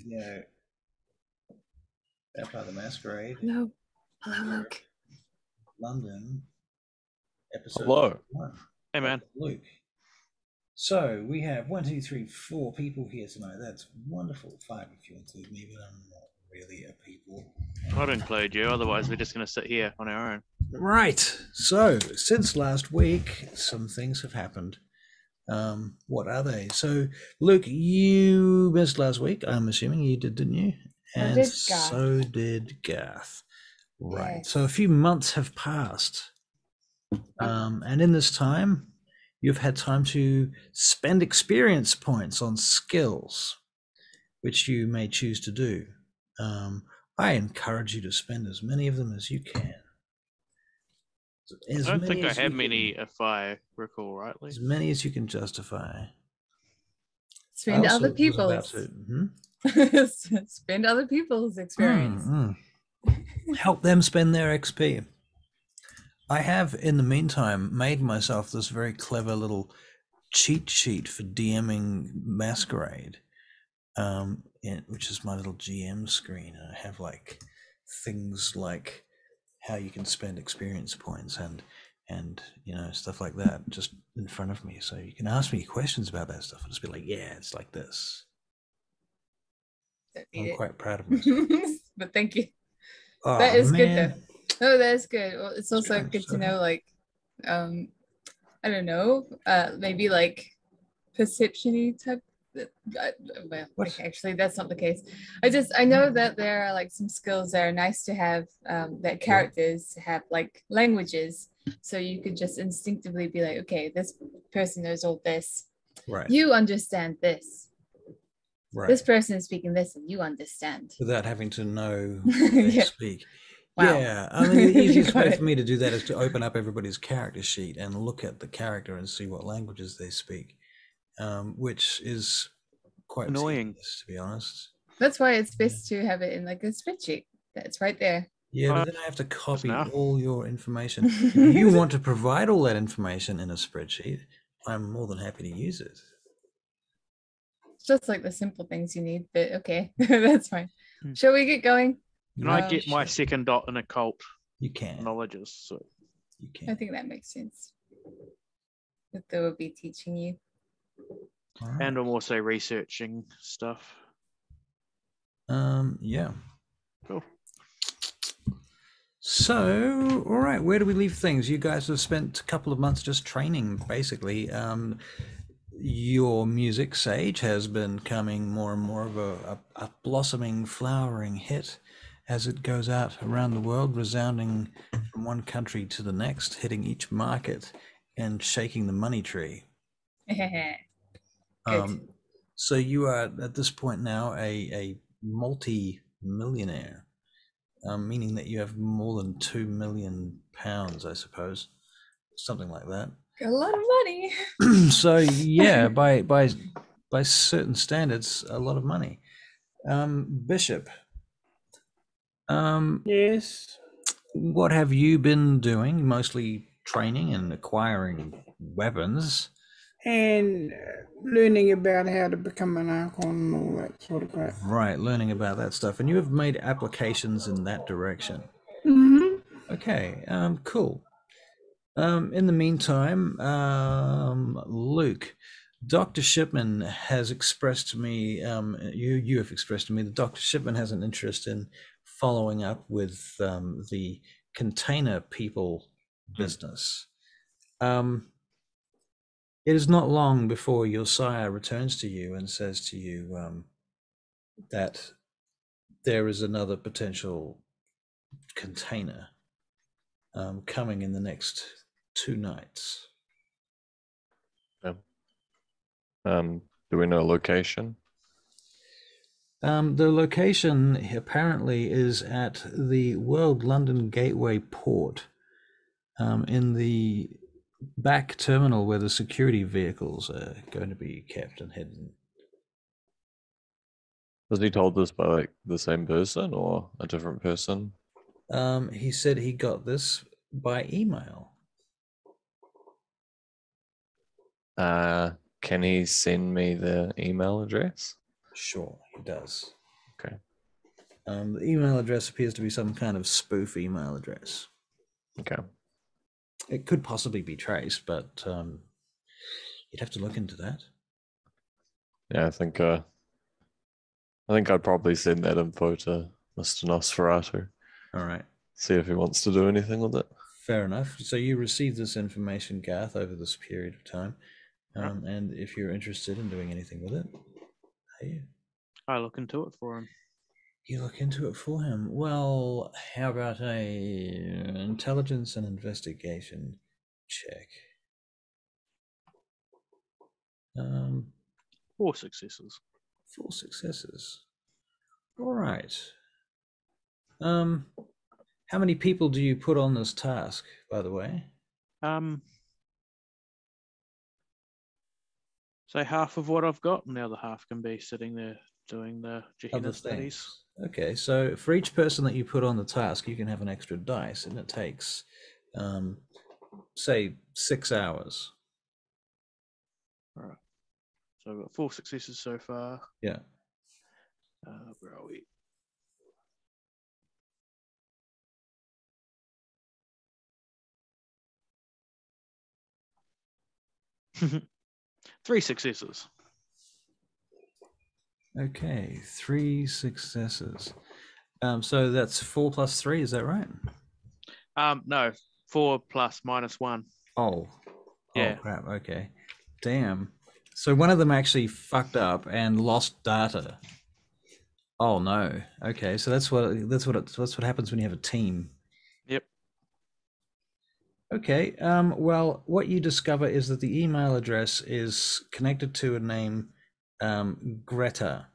Yeah. Vampire the Masquerade. Hello. Hello, Luke. London. Episode Hello. 1. Hey, man. Luke. So we have 1, 2, 3, 4 people here tonight. That's wonderful. 5 if you include me, but I'm not really a people. I'd include you, otherwise we're just going to sit here on our own. Right. So since last week, some things have happened. What are they? So, Luke, you missed last week. I'm assuming you did, didn't you? And so did Garth. Right. Yes. So a few months have passed. And in this time, you've had time to spend experience points on skills, which you may choose to do. I encourage you to spend as many of them as you can. I don't think I have many, if I recall rightly. As many as you can justify. Spend other people's. Spend other people's experience. Help them spend their XP. I have, in the meantime, made myself this very clever little cheat sheet for DMing Masquerade, which is my little GM screen. And I have like things like how you can spend experience points and you know, stuff like that just in front of me. So you can ask me questions about that stuff. I'll just be like, yeah, it's like this. I'm quite proud of myself. But thank you. Oh, that is good though. No, that's good. Well, it's also good to know, like, I don't know, maybe like perception-y type. Well, actually, that's not the case. I know that there are like some skills that are nice to have, that characters have, like languages. So you could just instinctively be like, okay, this person knows all this. Right. You understand this. Right. This person is speaking this, and you understand without having to know what they speak. Wow. Yeah, I mean, the easiest way for me to do that is to open up everybody's character sheet and look at the character and see what languages they speak, which is quite annoying, to be honest. That's why it's best to have it in like a spreadsheet. That's right there. Yeah, but then I have to copy all your information. If you want to provide all that information in a spreadsheet, I'm more than happy to use it. It's just like the simple things you need, but okay, that's fine. Shall we get going? Can I get my second dot in occult? You can. Knowledges. So. You can. I think that makes sense. That they will be teaching you. Right. And I'm also researching stuff. Yeah. Cool. So, all right, where do we leave things? You guys have spent a couple of months just training, basically. Your music, Sage, has been becoming more and more of a blossoming, flowering hit as it goes out around the world, resounding from one country to the next, hitting each market and shaking the money tree. Good. So you are, at this point now, a multi-millionaire, meaning that you have more than £2 million, I suppose, something like that. A lot of money. So yeah, by certain standards, a lot of money. Bishop. Yes. What have you been doing? Mostly training and acquiring weapons. And learning about how to become an Archon and all that sort of crap. Right, learning about that stuff. And you have made applications in that direction. Mm-hmm. Okay, cool. In the meantime, Luke, Dr. Shipman has expressed to me, you have expressed to me that Dr. Shipman has an interest in following up with the container people business. It is not long before your sire returns to you and says to you that there is another potential container coming in the next 2 nights. Yeah. Do we know location? The location apparently is at the World London Gateway Port, in the back terminal where the security vehicles are going to be kept and hidden. Was he told this by like the same person or a different person? He said he got this by email. Can he send me the email address? Sure, he does. Okay. The email address appears to be some kind of spoof email address. Okay. It could possibly be traced, but you'd have to look into that. Yeah, I think I'd probably send that info to Mr. Nosferatu. All right. See if he wants to do anything with it. Fair enough. So you received this information, Garth, over this period of time. And if you're interested in doing anything with it, are you? I look into it for him. You look into it for him. Well, how about a intelligence and investigation check? 4 successes. 4 successes. All right. How many people do you put on this task, by the way? Say half of what I've got, and the other half can be sitting there doing the Gehenna studies. Okay, so for each person that you put on the task, you can have an extra dice, and it takes, say, 6 hours. All right. So I've got 4 successes so far. Yeah. Where are we? Three successes. Okay, 3 successes. So that's 4 plus 3, is that right? No, 4 plus minus 1. Oh. Yeah. Oh crap, okay. Damn. So one of them actually fucked up and lost data. Oh no. Okay, so that's what happens when you have a team. Yep. Okay. Well, what you discover is that the email address is connected to a name, Greta.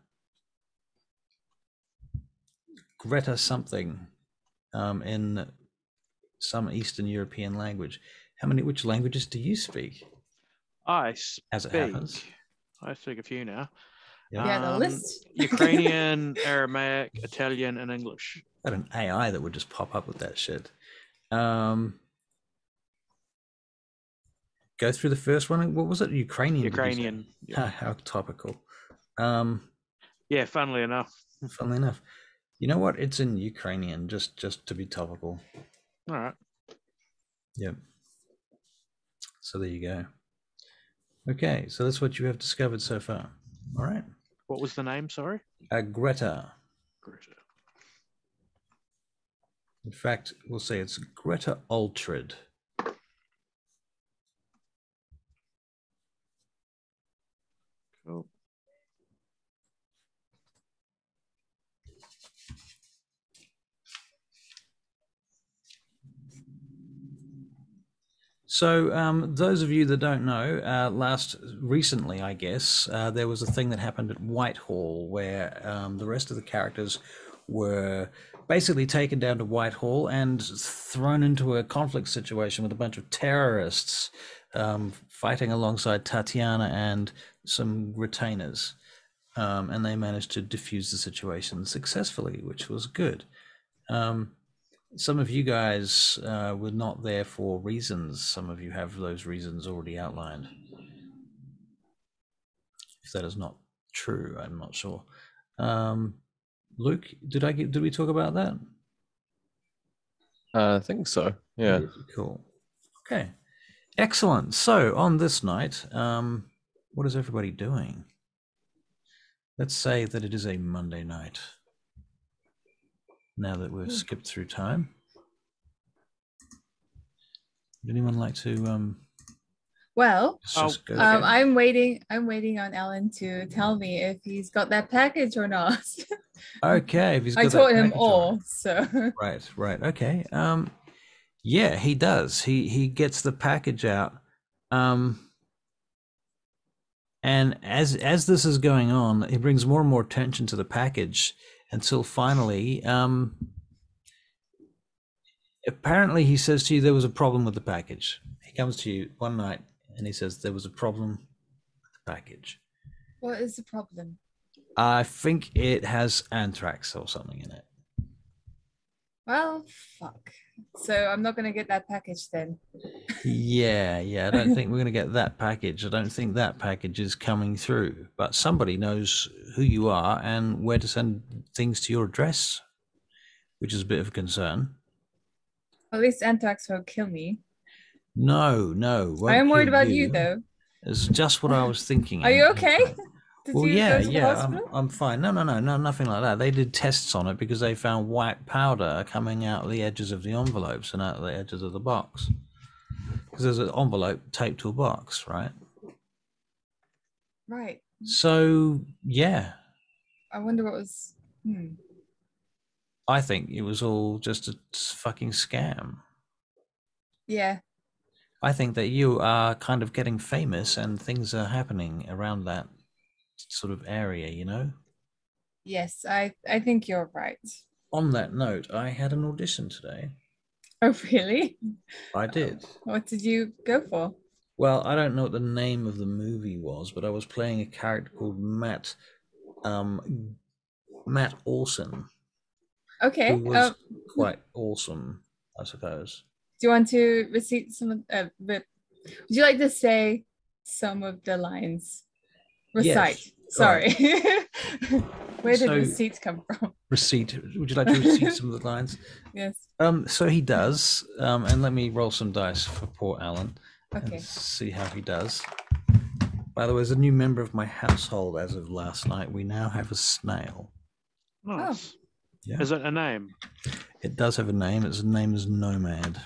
Greta something, in some Eastern European language. Which languages do you speak? I speak. As it happens. I speak a few now. Yeah, the list. Ukrainian, Aramaic, Italian, and English. I had an AI that would just pop up with that shit. Go through the first one. What was it? Ukrainian. Ukrainian. Yep. How topical. Yeah, funnily enough. Funnily enough. You know what? It's in Ukrainian, just to be topical. All right. Yep. So there you go. Okay, so that's what you have discovered so far. All right. What was the name? Sorry. Greta. Greta. In fact, we'll say it's Greta Ultrid. Cool. So those of you that don't know, recently, I guess, there was a thing that happened at Whitehall where the rest of the characters were basically taken down to Whitehall and thrown into a conflict situation with a bunch of terrorists fighting alongside Tatiana and some retainers. And they managed to defuse the situation successfully, which was good. Some of you guys were not there for reasons. Some of you have those reasons already outlined. If that is not true, I'm not sure. Luke, did we talk about that? I think so. Yeah. Cool. Okay. Excellent. So on this night, what is everybody doing? Let's say that it is a Monday night. Now that we've skipped through time, would anyone like to? Well, I'm waiting on Alan to tell me if he's got that package or not. Okay, if he's got I told him all, so. Right. Okay. Yeah, he does. He gets the package out. And as this is going on, he brings more and more attention to the package until finally, apparently he says to you there was a problem with the package. He comes to you one night and he says there was a problem with the package. What is the problem? I think it has anthrax or something in it. Well, fuck. So I'm not gonna get that package then. Yeah. I don't think we're going to get that package. I don't think that package is coming through. But somebody knows who you are and where to send things to your address, which is a bit of a concern. At least Anthrax won't kill me. No. I am worried about you though. It's just what I was thinking. Are you okay? Did you go to the hospital? I'm fine. No, nothing like that. They did tests on it because they found white powder coming out the edges of the envelopes and out the edges of the box. Because there's an envelope taped to a box, right? Right. So, yeah. I wonder what was... I think it was all just a fucking scam. Yeah. I think that you are kind of getting famous and things are happening around that sort of area, you know? Yes, I think you're right. On that note, I had an audition today. Oh, really? I did. What did you go for? Well, I don't know what the name of the movie was, but I was playing a character called Matt Olson. Okay. Who was quite awesome, I suppose. Do you want to recite some of would you like to say some of the lines? Recite. Yes. Sorry. Right. Where did receipts come from? Receipt. Would you like to receipt some of the lines? Yes. So he does. And let me roll some dice for poor Alan. Okay. And see how he does. By the way, as a new member of my household as of last night, we now have a snail. Nice. Oh. Yeah. Is it a name? It does have a name. Its name is Nomad.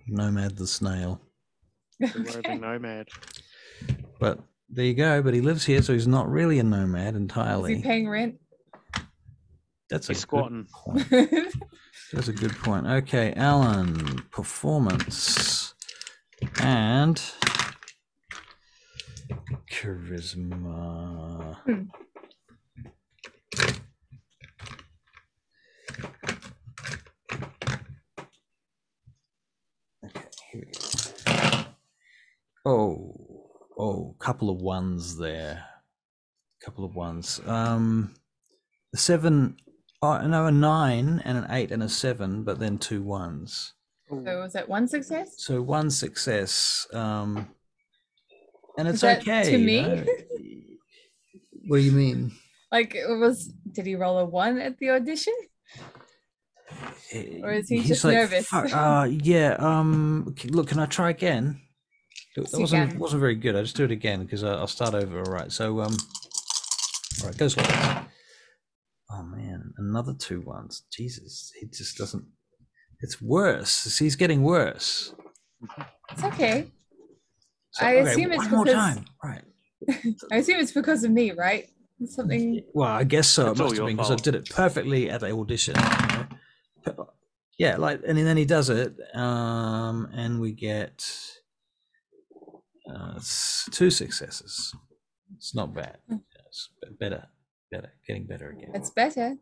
Nomad the snail. The roving nomad. But there you go. But he lives here, so he's not really a nomad entirely. Is he paying rent? That's He's squatting. Good point. That's a good point. Okay, Alan, performance and charisma. Okay, here we go. Oh, couple of ones there. Couple of ones. 7. A 9 and an 8 and a 7, but then 2 1s. So was that one success? So 1 success. And it's Is that okay. to me? You know? What do you mean? Like did he roll a 1 at the audition? Or is he just like, nervous? Yeah. Look, can I try again? That wasn't very good. I'll just do it again because I'll start over. All right. So all right, goes like this. Oh man, another 2 1s. Jesus, he just doesn't. It's worse. He's getting worse. It's okay. So, I assume it's one more because. time. Right. I assume it's because of me, right? Something. Well, I guess so. It's It must all have been your because I fault. did it perfectly at the audition. You know? Yeah, and then he does it, and we get 2 successes. It's not bad. It's better, getting better again. It's better.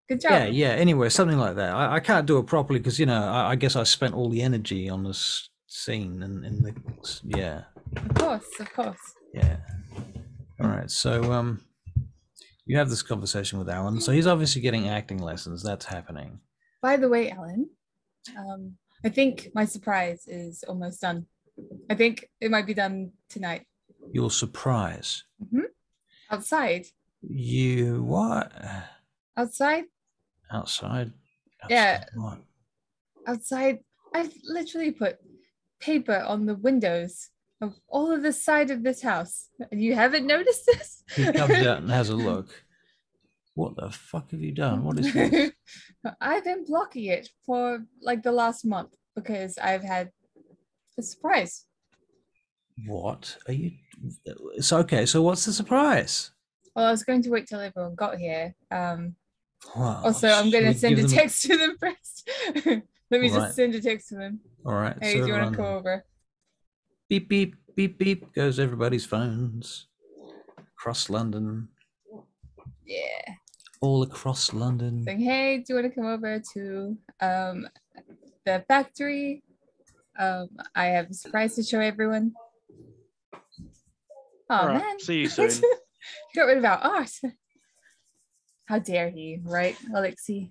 Good job. Yeah. Anyway, something like that. I can't do it properly because I guess I spent all the energy on this scene and yeah. Of course. Yeah. All right. So you have this conversation with Alan. So he's obviously getting acting lessons. That's happening. By the way, Alan, I think my surprise is almost done. I think it might be done tonight. Your surprise. Mm-hmm. Outside. You what? Outside? Outside? Yeah. What? Outside. I've literally put paper on the windows of all of the side of this house. You haven't noticed this? He comes out and has a look. What the fuck have you done? What is this? I've been blocking it for like the last month because I've had a surprise. What are you? It's okay. So what's the surprise? Well, I was going to wait till everyone got here. Wow. Also, I'm going to send a text to them first. Let me just send a text to them. All right. Hey, do you want to come over? Beep, beep, beep, beep goes everybody's phones. Across London. Yeah. All across London. Saying, hey, do you want to come over to the factory? I have a surprise to show everyone. Oh, right, man. see you soon. Got rid of our art. How dare he, right, Alexei?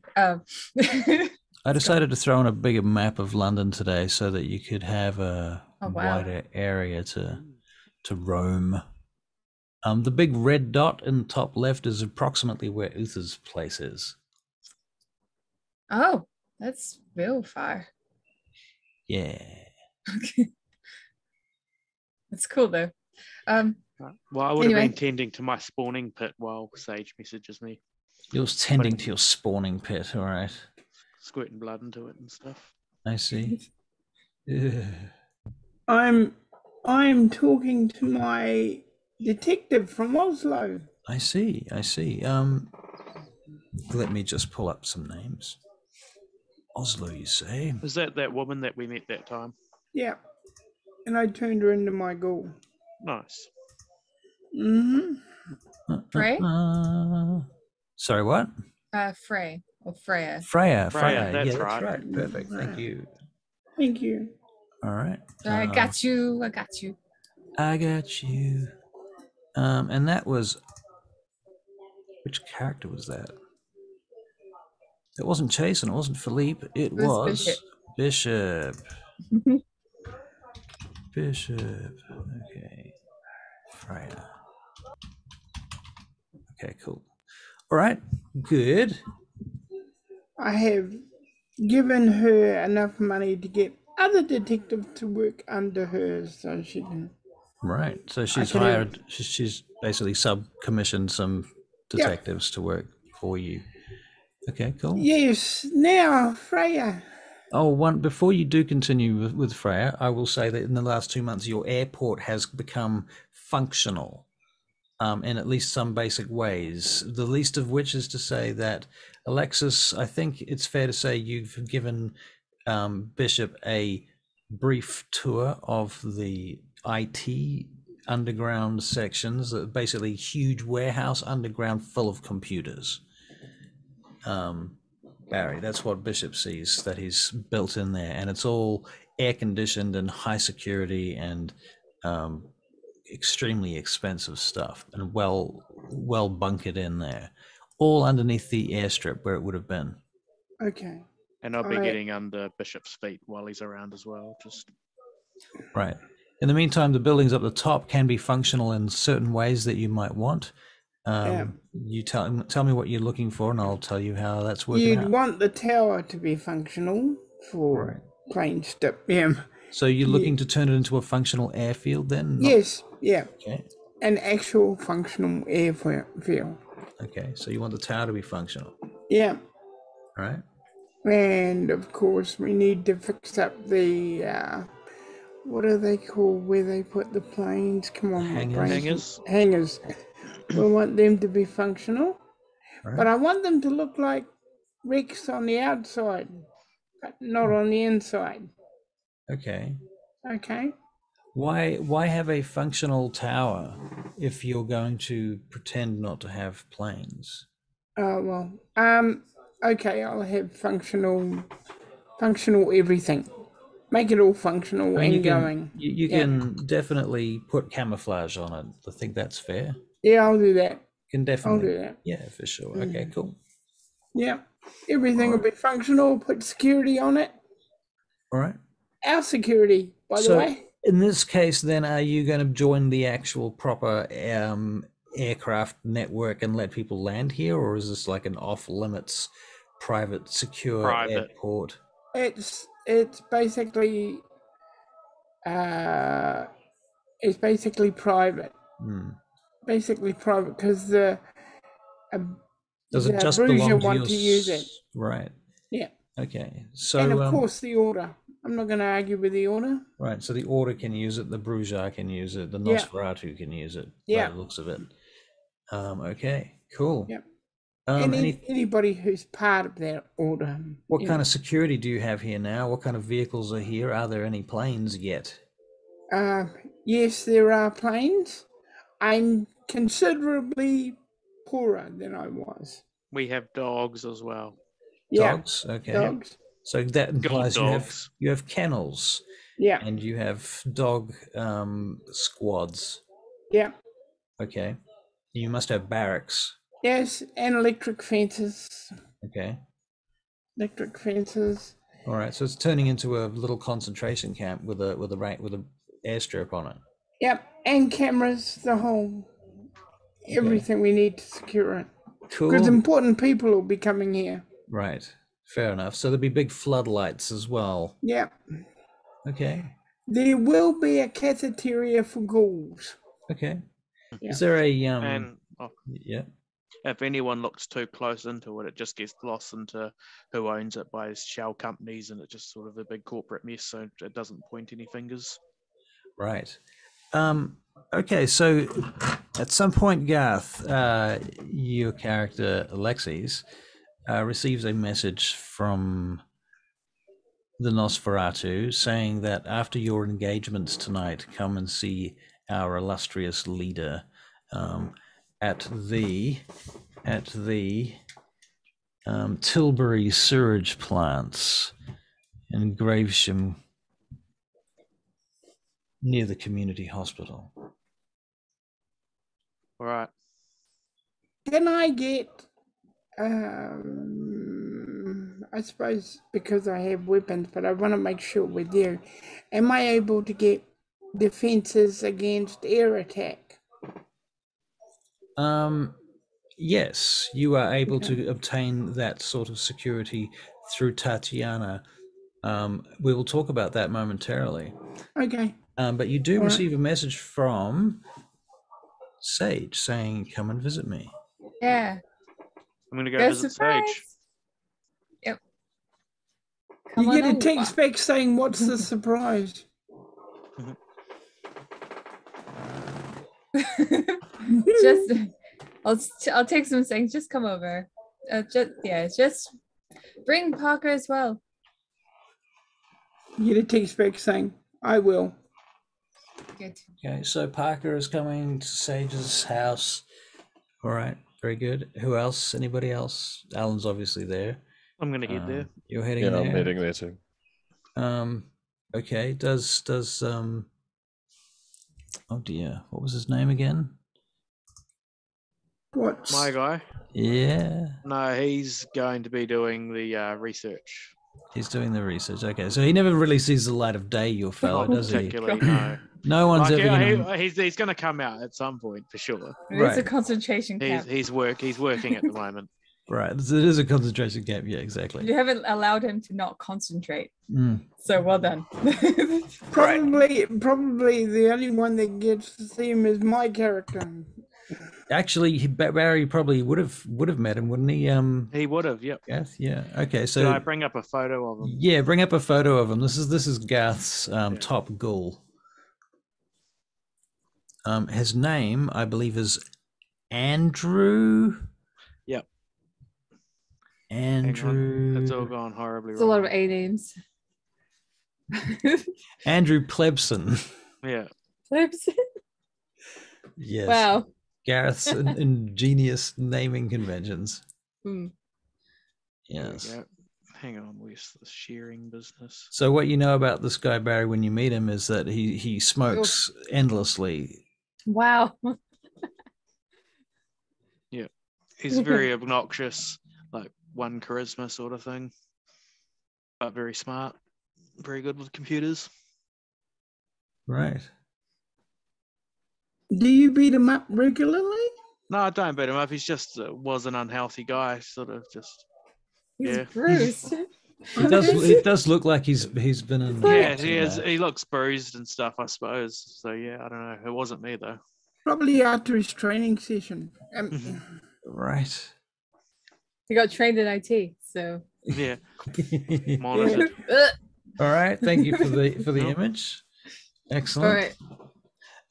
I decided to throw in a bigger map of London today so that you could have a wider area to roam. The big red dot in the top left is approximately where Uther's place is. Oh, that's real far. Yeah. Okay. That's cool though. Well, I would have been tending to my spawning pit while Sage messages me. You're tending to your spawning pit, all right. Squirting blood into it and stuff. I see. I'm talking to my detective from Oslo. I see. Let me just pull up some names. Oslo, you say? Is that woman that we met that time? Yeah. And I turned her into my ghoul. Nice. Frey? Sorry, what? Frey or Freya. Freya. That's right. Perfect. Thank you. Thank you. All right. I got you. I got you. And that was... Which character was that? It wasn't Chase and it wasn't Philippe. It was Bishop. Bishop. Okay. Freya. Okay, cool. All right. Good. I have given her enough money to get other detectives to work under her so she can... Right. So she's hired... She's basically sub-commissioned some detectives to work for you. Okay, cool. Yes. Now, Freya. Before you do continue with Freya, I will say that in the last 2 months, your airport has become functional in at least some basic ways. The least of which is to say that, Alexis, I think it's fair to say you've given Bishop a brief tour of the IT underground sections, basically huge warehouse underground full of computers. Barry, that's what Bishop sees that he's built in there, and it's all air conditioned and high security and extremely expensive stuff and well bunkered in there, all underneath the airstrip where it would have been. Okay. And I'll be getting under Bishop's feet while he's around as well. Just right. In the meantime, the buildings up the top can be functional in certain ways that you might want. You tell me what you're looking for, and I'll tell you how that's working out. You'd want the tower to be functional for plane step. Yeah. So you're looking to turn it into a functional airfield then? Yes. Yeah. Okay. An actual functional airfield. Okay. So you want the tower to be functional? Yeah. All right. And of course, we need to fix up the what are they called where they put the planes? Come on, hangars. Hangars. We want them to be functional, right. But I want them to look like Rex on the outside, but not on the inside. Okay. Okay. Why have a functional tower if you're going to pretend not to have planes? Okay, I'll have functional everything. Make it all functional going. You can definitely put camouflage on it. I think that's fair. Yeah, I'll do that. Can definitely. I'll do that. Yeah, for sure. Okay, cool. Yeah, everything will be functional. Put security on it. All right. Our security, by the way. In this case, then, are you going to join the actual proper aircraft network and let people land here, or is this like an off-limits, secure airport? It's basically private. Basically private because does it just belong to use it? Right. Yeah. Okay. So and of course the order. I'm not going to argue with the order. Right. So the order can use it. The Bruja can use it. The Nosferatu can use it. Yeah. By the looks of it. Okay. Cool. Yep. Anybody who's part of that order. What kind of security do you have here now? What kind of vehicles are here? Are there any planes yet? Yes, there are planes. I'm considerably poorer than I was. We have dogs as well. Dogs? Okay. Dogs. So that implies you have kennels. Yeah. And you have dog squads. Yeah. Okay. You must have barracks. Yes, and electric fences. Okay. electric fences. All right, so it's turning into a little concentration camp with a airstrip on it. Yep, and cameras, the whole everything we need to secure it. Cool. Because important people will be coming here. Right. Fair enough. So there'll be big floodlights as well. Yep. Okay. There will be a cafeteria for ghouls. Okay. Yeah. Is there a And yeah. if anyone looks too close into it, it just gets lost into who owns it by shell companies, and it's just sort of a big corporate mess, so it doesn't point any fingers. Right. Okay, so at some point, Garth, your character Alexis receives a message from the Nosferatu saying that after your engagements tonight, come and see our illustrious leader at the Tilbury sewage plants in Gravesham, near the community hospital. All right. Can I get, I suppose because I have weapons, but I want to make sure we're there. Am I able to get defenses against air attack? Yes, you are able to obtain that sort of security through Tatiana. We will talk about that momentarily. Okay. But you do receive a message from Sage saying, come and visit me. Yeah. I'm going to go visit surprise. Sage. Yep. You get a text back saying, what's the surprise? Just, I'll take some things. Just come over. Just bring Parker as well. You get a text back saying, I will. Good. Okay, so Parker is coming to Sage's house. All right, very good. Who else? Anybody else? Alan's obviously there. I'm going to head there. You're heading there? Yeah, I'm heading there too. Okay, does oh dear, what was his name again? What? My guy? Yeah. No, he's going to be doing the research. He's doing the research. Okay, so he never really sees the light of day, your fellow, Not does he? particularly, no. No one's Like, ever yeah, gonna... he's going to come out at some point for sure. It's a concentration camp. He's working at the moment. Right, so it is a concentration camp. Yeah, exactly. You haven't allowed him to not concentrate. Mm. So well done. Probably the only one that gets to see him is my character. Actually, Barry probably would have met him, wouldn't he? He would have, yep. Garth, yeah. Okay, so Can I bring up a photo of him? Yeah, bring up a photo of him. This is Garth's top ghoul. His name, I believe, is Andrew. Yep. Andrew. It's all gone horribly It's a lot of A names. Andrew Plebson. Yeah. Plebson? Yes. Wow. Gareth's ingenious naming conventions. Yes. Hang on, where's the shearing business? So what you know about this guy, Barry, when you meet him is that he smokes endlessly. Wow. Yeah. He's very obnoxious, like one charisma sort of thing. But very smart. Very good with computers. Right. Do you beat him up regularly? No, I don't beat him up. He's just was an unhealthy guy, sort of just. He's yeah. bruised. It does look like he's been in. Yeah, he is. He looks bruised and stuff, I suppose. So yeah, I don't know. It wasn't me though. Probably after his training session. Right. He got trained in IT, so yeah. Monitored. All right. Thank you for the image. Excellent. All right.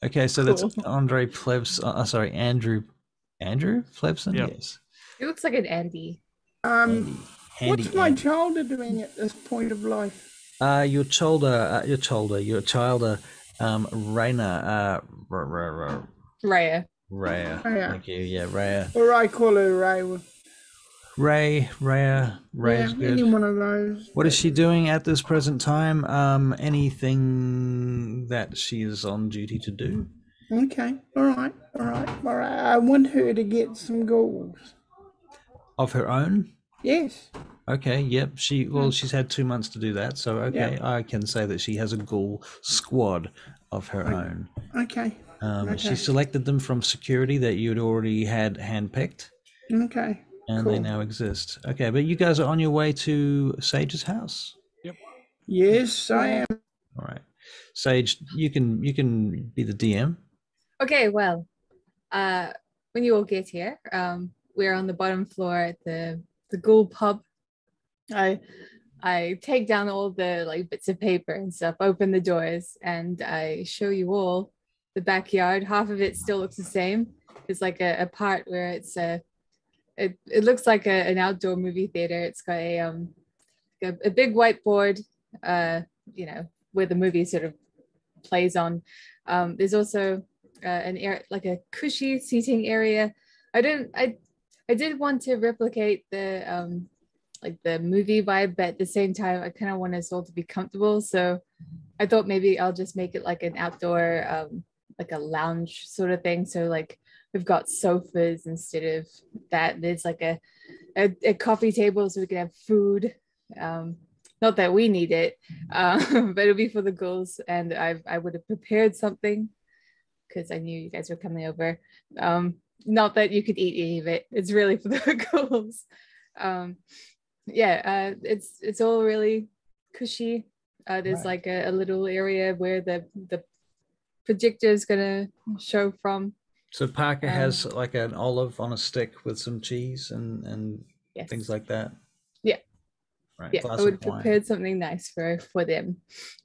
Okay, so that's Andre Plebs. Sorry, Andrew Plebson. Yep. Yes. He looks like an Andy. What's my child doing at this point of life? Your child, Raina. Raya. Raya. Thank you. Yeah, Raya. Or I call her Ray. Raya. Raya's good. Any one of those. What is she doing at this present time? Anything that she is on duty to do? Okay. All right. I want her to get some goals. Of her own? Yes. Okay, yep. She's had 2 months to do that, so okay, I can say that she has a ghoul squad of her own. Okay. She selected them from security that you'd already had handpicked. Okay. And cool. they now exist. Okay, but you guys are on your way to Sage's house. Yep. Yes, I am. All right, Sage, you can be the DM. Okay, well, when you all get here, we're on the bottom floor at the Ghoul pub. I take down all the like bits of paper and stuff, open the doors, and I show you all the backyard. Half of it still looks the same. There's like a part where it's it looks like an outdoor movie theater. It's got a big whiteboard, you know, where the movie sort of plays on. There's also an area, like a cushy seating area. I did want to replicate the like the movie vibe, but at the same time, I kind of want us all to be comfortable. So I thought maybe I'll just make it like an outdoor, like a lounge sort of thing. So like we've got sofas instead of that. There's like a coffee table so we can have food. Not that we need it, but it'll be for the girls. And I would have prepared something because I knew you guys were coming over. Not that you could eat any of it. It's really for the girls. It's all really cushy. There's like a little area where the projector is gonna show from. So Parker has like an olive on a stick with some cheese and things like that. Yeah. Right. Yeah, I would have prepared something nice for them.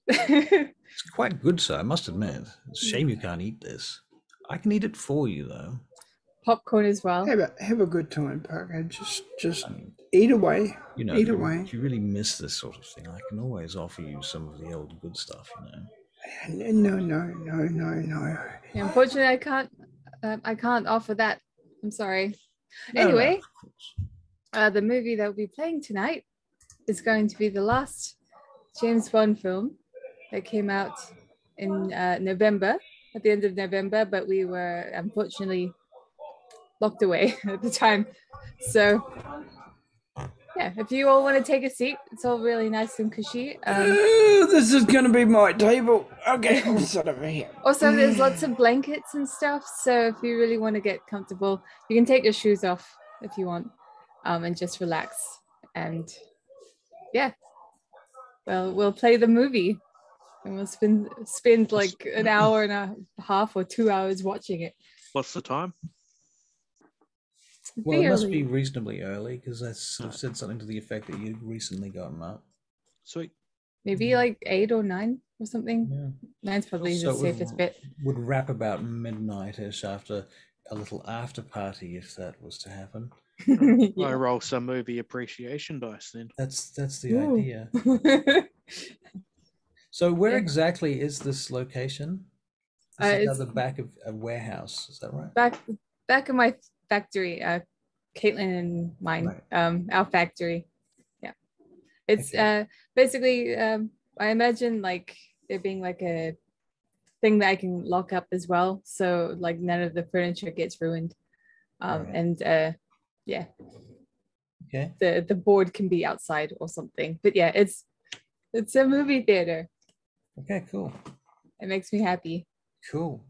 It's quite good, sir, I must admit. It's a shame you can't eat this. I can eat it for you, though. Popcorn as well. Have a good time, Parker. Just eat away. You know, eat away. If you really miss this sort of thing, I can always offer you some of the old good stuff, you know. No. Yeah, unfortunately, I can't offer that. I'm sorry. Anyway, the movie that we'll be playing tonight is going to be the last James Bond film that came out in November, at the end of November, but we were unfortunately locked away at the time. So yeah, if you all want to take a seat, it's all really nice and cushy. This is going to be my table. Okay, I'll sit over here. Also, there's lots of blankets and stuff, so if you really want to get comfortable, you can take your shoes off if you want, and just relax. And yeah, well, we'll play the movie, and we'll spend like an hour and a half or 2 hours watching it. What's the time? Well, it must be reasonably early because I sort of said something to the effect that you'd recently gotten up. Sweet. Maybe like 8 or 9 or something. Yeah. 9's probably the safest bit. Would wrap about midnight-ish after a little after party if that was to happen. I roll some movie appreciation dice then. That's the idea. So where exactly is this location? It's at the back of a warehouse, is that right? Back of my factory, Caitlin and mine, our factory. Yeah, it's basically I imagine like there being like a thing that I can lock up as well, so like none of the furniture gets ruined. And yeah, okay, the board can be outside or something, but yeah, it's a movie theater. Okay, cool. It makes me happy. Cool.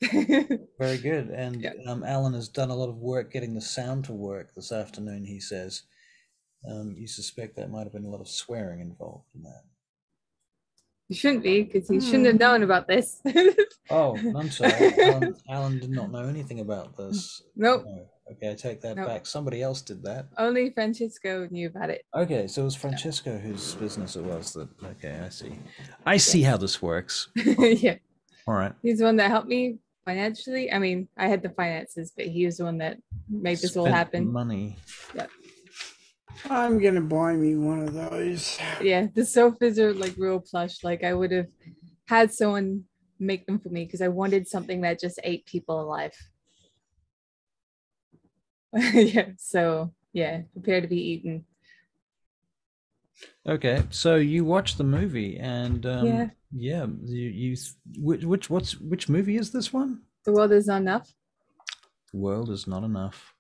Very good. And Alan has done a lot of work getting the sound to work this afternoon, he says. You suspect that might have been a lot of swearing involved in that. You shouldn't be, because he shouldn't have known about this. Oh, I'm sorry. Alan did not know anything about this. Nope. No. Okay, I take that back. Somebody else did that. Only Francesco knew about it. Okay, so it was Francesco whose business it was that. Okay, I see. I see how this works. Yeah. All right. He's the one that helped me financially. I mean, I had the finances, but he was the one that made this all happen. Money. Yeah. I'm gonna buy me one of those. Yeah, the sofas are like real plush. Like I would have had someone make them for me because I wanted something that just ate people alive. Yeah, so yeah, prepare to be eaten. Okay, so you watch the movie and which movie is this one? The World Is Not Enough. The World Is Not Enough.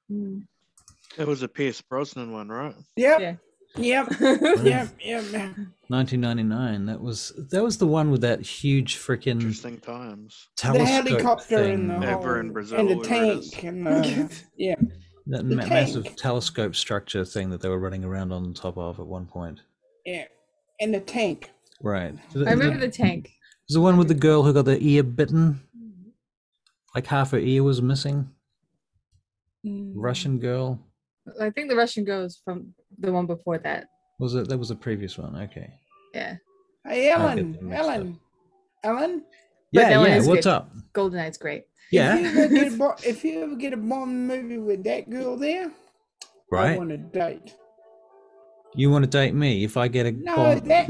It was a Pierce Brosnan one, right? Yep. Yeah. Yep. 1999. That was the one with that huge freaking Interesting times. The helicopter thing. and the Over whole, in Brazil, and the wherever it is. tank and yeah. That The massive tank. telescope structure thing that they were running around on top of at one point. Yeah, and the tank. Right. I remember the tank. There's the one with the girl who got the ear bitten. Like half her ear was missing. Russian girl. I think the Russian girl was from the one before that. Was it? That was the previous one. Okay. Yeah. Hey, Ellen. Yeah. What's up? GoldenEye's great. Yeah. If you ever get a Bond movie with that girl there, right. I want to date. You want to date me if I get a Bond? Not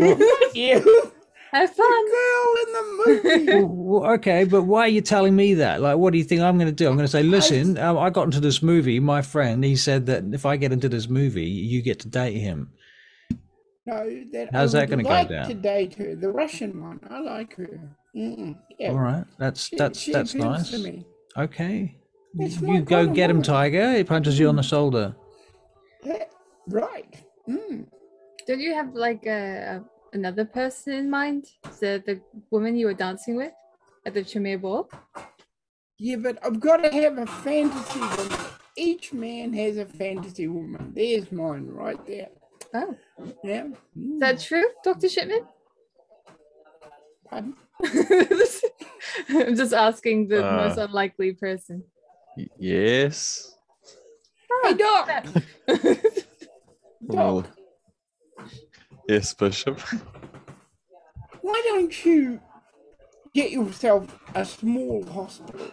you. Have fun. The girl in the movie. Well, okay, but why are you telling me that? Like, what do you think I'm going to do? I'm going to say, listen, I got into this movie. My friend, he said that if I get into this movie, you get to date him. No, how's that going to go down? To date her, the Russian one. I like her. Yeah. All right, that's nice. To me. Okay, you go get him, Tiger. He punches you on the shoulder. Yeah, right. Don't you have like another person in mind? The woman you were dancing with at the Tremere Ball? Yeah, but I've got to have a fantasy woman. Each man has a fantasy woman. There's mine right there. Oh. Yeah. Is that true, Dr. Shipman? Pardon? I'm just asking the most unlikely person. Yes. Hey, Doc! Well, yes, Bishop. Why don't you get yourself a small hospital?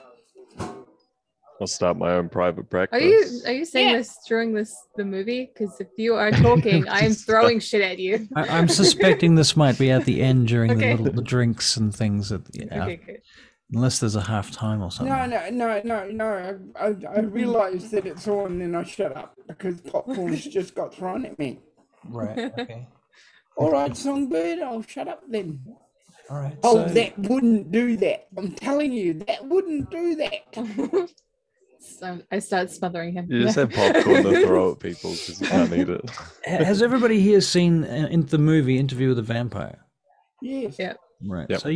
I'll start my own private practice. Are you saying this during the movie? Because if you are talking, I'm throwing shit at you. I'm suspecting this might be at the end during the drinks and things. Okay, good. Unless there's a half time or something. No. I realised that it's on and I shut up because popcorn's just got thrown at me. Right, okay. All right, Songbird, I'll shut up then. All right. Oh, that wouldn't do that. I'm telling you, that wouldn't do that. So I start smothering him. You just have popcorn to throw at people because you can't eat it. Has everybody here seen the movie Interview with a Vampire? Yes. Yeah. Right. Yep. So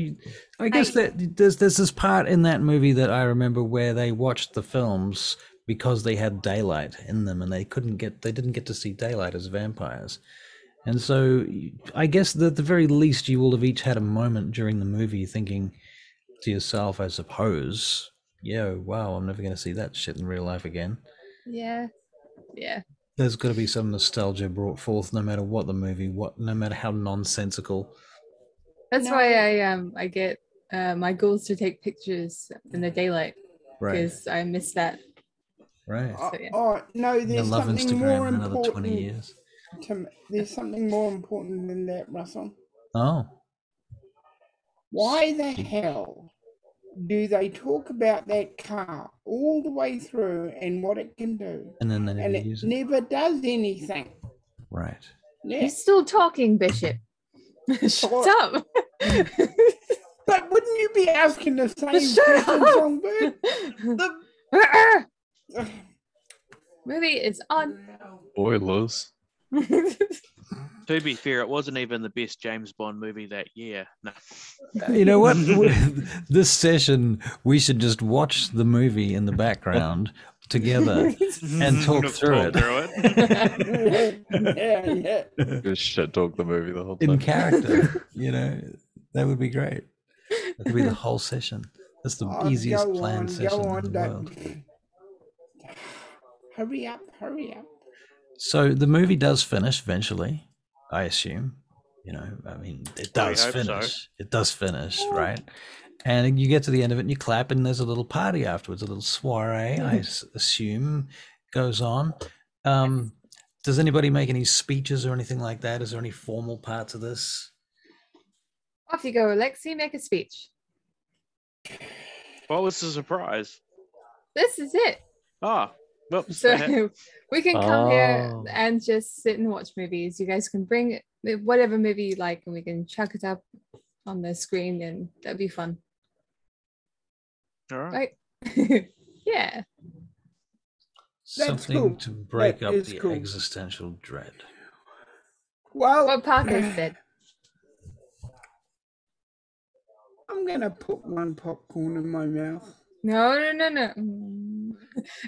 I guess that there's this part in that movie that I remember where they watched the films because they had daylight in them and they didn't get to see daylight as vampires. And so I guess that at the very least you will have each had a moment during the movie thinking to yourself, I suppose, yeah, wow, I'm never going to see that shit in real life again. Yeah. There's got to be some nostalgia brought forth no matter what the movie, no matter how nonsensical. That's why I get my goals to take pictures in the daylight because I miss that. Right. So, yeah. Oh no, there's love something Instagram more in another important. 20 years. There's something more important than that, Russell. Oh. Why the hell do they talk about that car all the way through and what it can do? And then they never use it. Never does anything. Right. Yeah. You're still talking, Bishop. Shut up. But wouldn't you be asking the same question, Songbird? Movie is on. Spoilers. To be fair, it wasn't even the best James Bond movie that year. No. You know what? This session, we should just watch the movie in the background together and talk through it. Yeah. Just shit talk the movie the whole time. In character, that would be great. That could be the whole session. That's the easiest planned session in the world. Hurry up. So the movie does finish eventually, I assume. It does finish. So. It does finish, right? And you get to the end of it and you clap and there's a little party afterwards, a little soiree, I assume, goes on. Does anybody make any speeches or anything like that? Is there any formal parts of this? Off you go, Alexi, make a speech. What was the surprise? This is it. Whoops. So we can come here and just sit and watch movies. You guys can bring whatever movie you like and we can chuck it up on the screen and that'd be fun. All right. Yeah. Something to break up the existential dread. Well, What Parker said. I'm gonna put one popcorn in my mouth. No.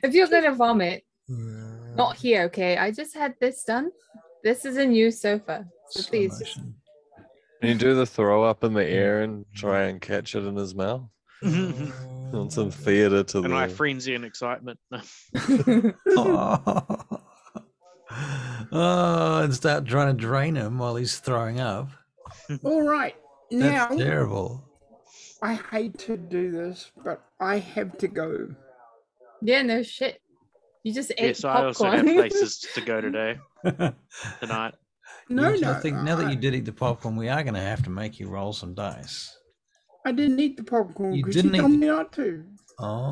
If you're gonna vomit, not here, okay? I just had this done. This is a new sofa, so Slow please. motion. Can you do the throw up in the air and try and catch it in his mouth? On some theatre to And my the. frenzy and excitement. Oh, and start trying to drain him while he's throwing up. All right, That's now terrible. I hate to do this, but I have to go. Yeah, no shit. You just ate Yes, I also popcorn. have places to go today, tonight. No, I no. think now that you did eat the popcorn, we are going to have to make you roll some dice. I didn't eat the popcorn You because she didn't told eat me not to. Oh.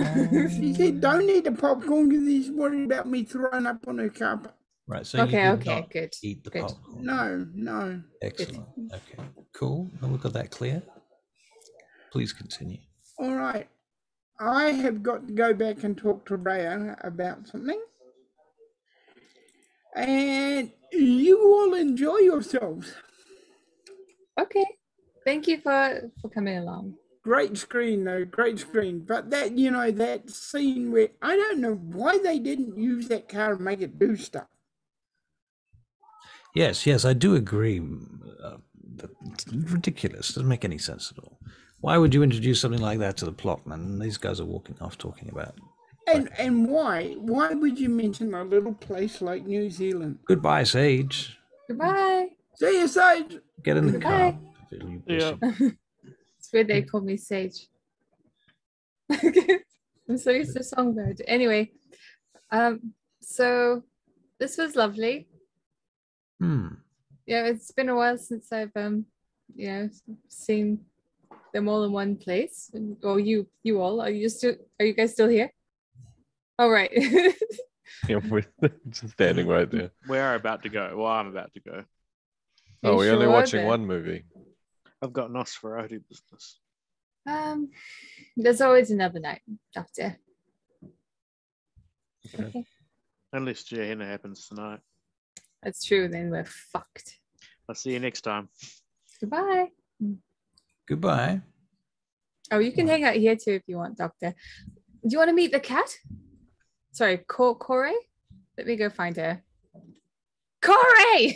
She said, "Don't eat the popcorn because he's worried about me throwing up on her carpet." Right, so Okay, you did okay, not good, eat the good. popcorn. No. Excellent. Okay, cool. Now we've got that clear. Please continue. All right. I have got to go back and talk to Rhea about something. And you all enjoy yourselves. Okay. Thank you for coming along. Great screen, though. Great screen. But that, you know, that scene where I don't know why they didn't use that car and make it do stuff. Yes, I do agree. It's ridiculous. Doesn't make any sense at all. Why would you introduce something like that to the plot, man? These guys are walking off talking about. And why? Why would you mention a little place like New Zealand? Goodbye, Sage. Goodbye. See you, Sage. Get in the Goodbye. car. You Yeah. pussy. It's weird they call me Sage. I'm so used to Songbird. Anyway, so this was lovely. Yeah, it's been a while since I've seen them all in one place. Or you all. Are you guys still here? All right. Yeah, we're just standing right there. We are about to go. Well, I'm about to go. Oh, we're only sure watching then? one movie. I've got Nosferatu business. There's always another night, Doctor. Okay. Unless Gehenna happens tonight. That's true, then we're fucked. I'll see you next time. Goodbye. Goodbye. Oh, you can hang out here too if you want, Doctor. Do you want to meet the cat? Sorry, Corey? Let me go find her. Corey!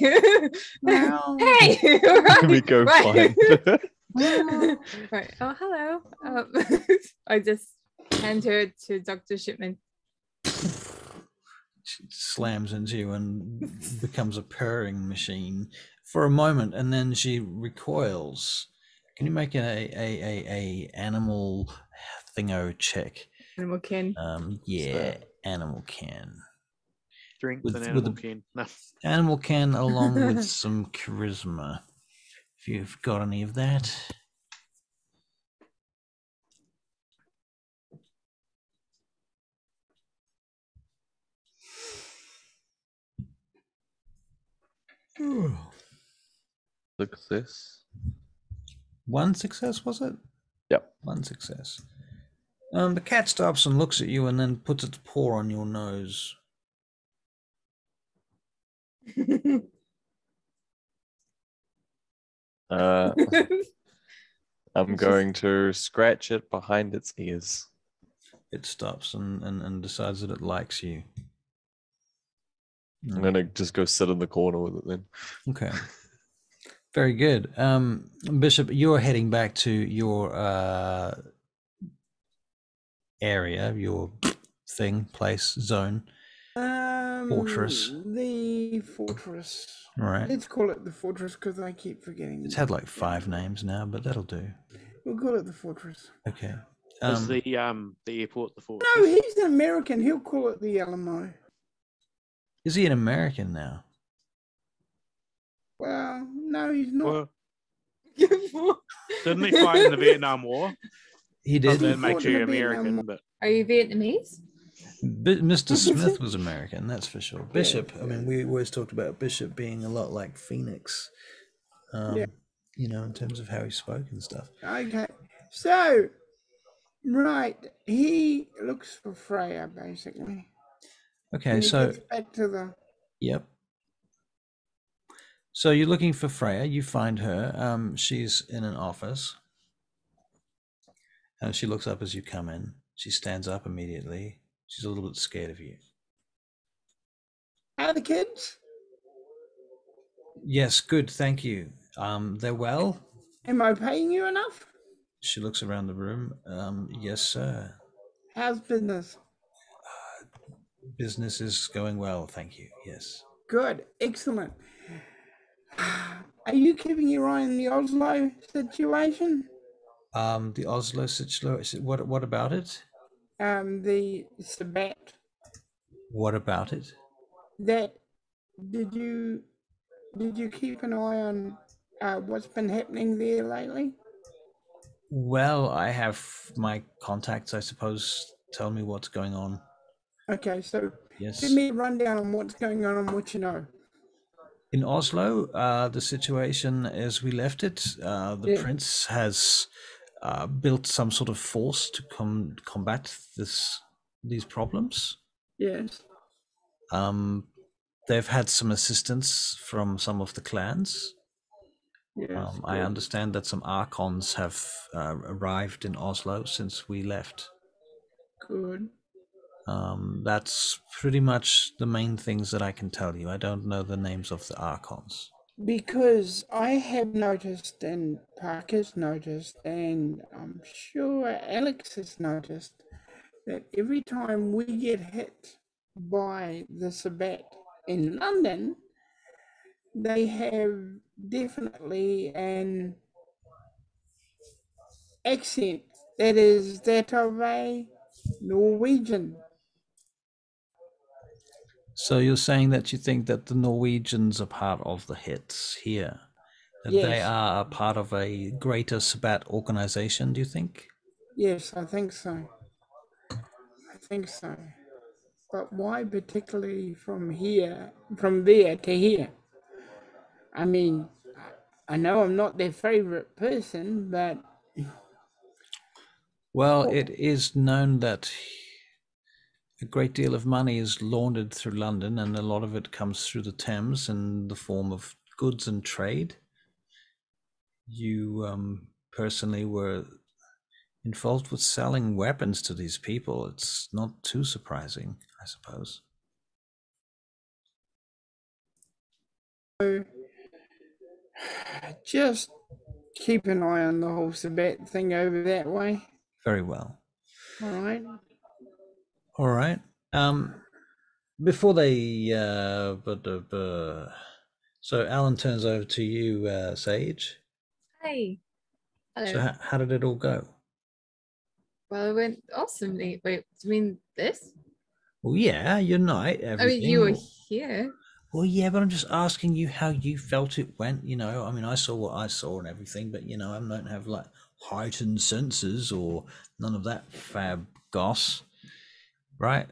Wow. Hey! Let me go find her. Right. Oh, hello. I just hand her to Dr. Shipman. She slams into you and becomes a purring machine for a moment, and then she recoils. Can you make a animal thingo check? Animal kin. Yeah, animal can. Drink With an animal the- can. No. Animal can along with some charisma. If you've got any of that. Success. One success, was it? Yep. One success. The cat stops and looks at you and then puts its paw on your nose. I'm going to scratch it behind its ears. It stops and decides that it likes you. I'm going to just go sit in the corner with it then. Okay. Very good. Bishop, you're heading back to your area, your thing, place, zone. Fortress. The fortress. All right. Let's call it the fortress because I keep forgetting. It's had like 5 names now, but that'll do. We'll call it the fortress. Okay. Is the airport the fortress? No, he's an American. He'll call it the Alamo. Is he an American now? Well, no, he's not. Well, didn't he fight in the Vietnam War? He did. That makes fought in you the Vietnam American, War. but Are you Vietnamese? Mr. Smith was American, that's for sure. Bishop, Yeah. I mean, we always talked about Bishop being a lot like Phoenix, Yeah. you know, in terms of how he spoke and stuff. Okay. So, right. He looks for Freya, basically. Okay, And he so, gets back to the... yep. So you're looking for Freya. You find her. She's in an office. And she looks up as you come in. She stands up immediately. She's a little bit scared of you. How are the kids? Yes, good, thank you. They're well. Am I paying you enough? She looks around the room. Yes, sir. How's business? Business is going well, thank you. Yes. Good, excellent. Are you keeping your eye on the Oslo situation? The Oslo situation. What about it? The Sabat. What about it? That did you keep an eye on what's been happening there lately? Well, I have my contacts, I suppose, tell me what's going on. Okay, so yes. Give me a rundown on what's going on and what you know. In Oslo, the situation as we left it, the prince has built some sort of force to combat these problems. Yes. They've had some assistance from some of the clans. Yes. I understand that some archons have arrived in Oslo since we left. Good. That's pretty much the main things that I can tell you. I don't know the names of the archons. Because I have noticed, and Parker's noticed, and I'm sure Alex has noticed, that every time we get hit by the Sabat in London, they have definitely an accent that is that of a Norwegian. So you're saying that you think that the Norwegians are part of the hits here? That they are a part of a greater Sabat organization, do you think? Yes, I think so. I think so. But why particularly from there to here? I mean, I know I'm not their favorite person, but... Well, it is known that a great deal of money is laundered through London, and a lot of it comes through the Thames in the form of goods and trade. You personally were involved with selling weapons to these people. It's not too surprising, I suppose. So, just keep an eye on the whole Sabat thing over that way. Very well. All right. All right. Before they, so Alan turns over to you, Sage. Hi. Hello. So how did it all go? Well, it went awesomely. Wait, do you mean this? Well, yeah, your night, everything. I mean, you were here. Well, yeah, but I'm just asking you how you felt it went, you know. I mean, I saw what I saw and everything, but, you know, I don't have, like, heightened senses or none of that fab goss, right?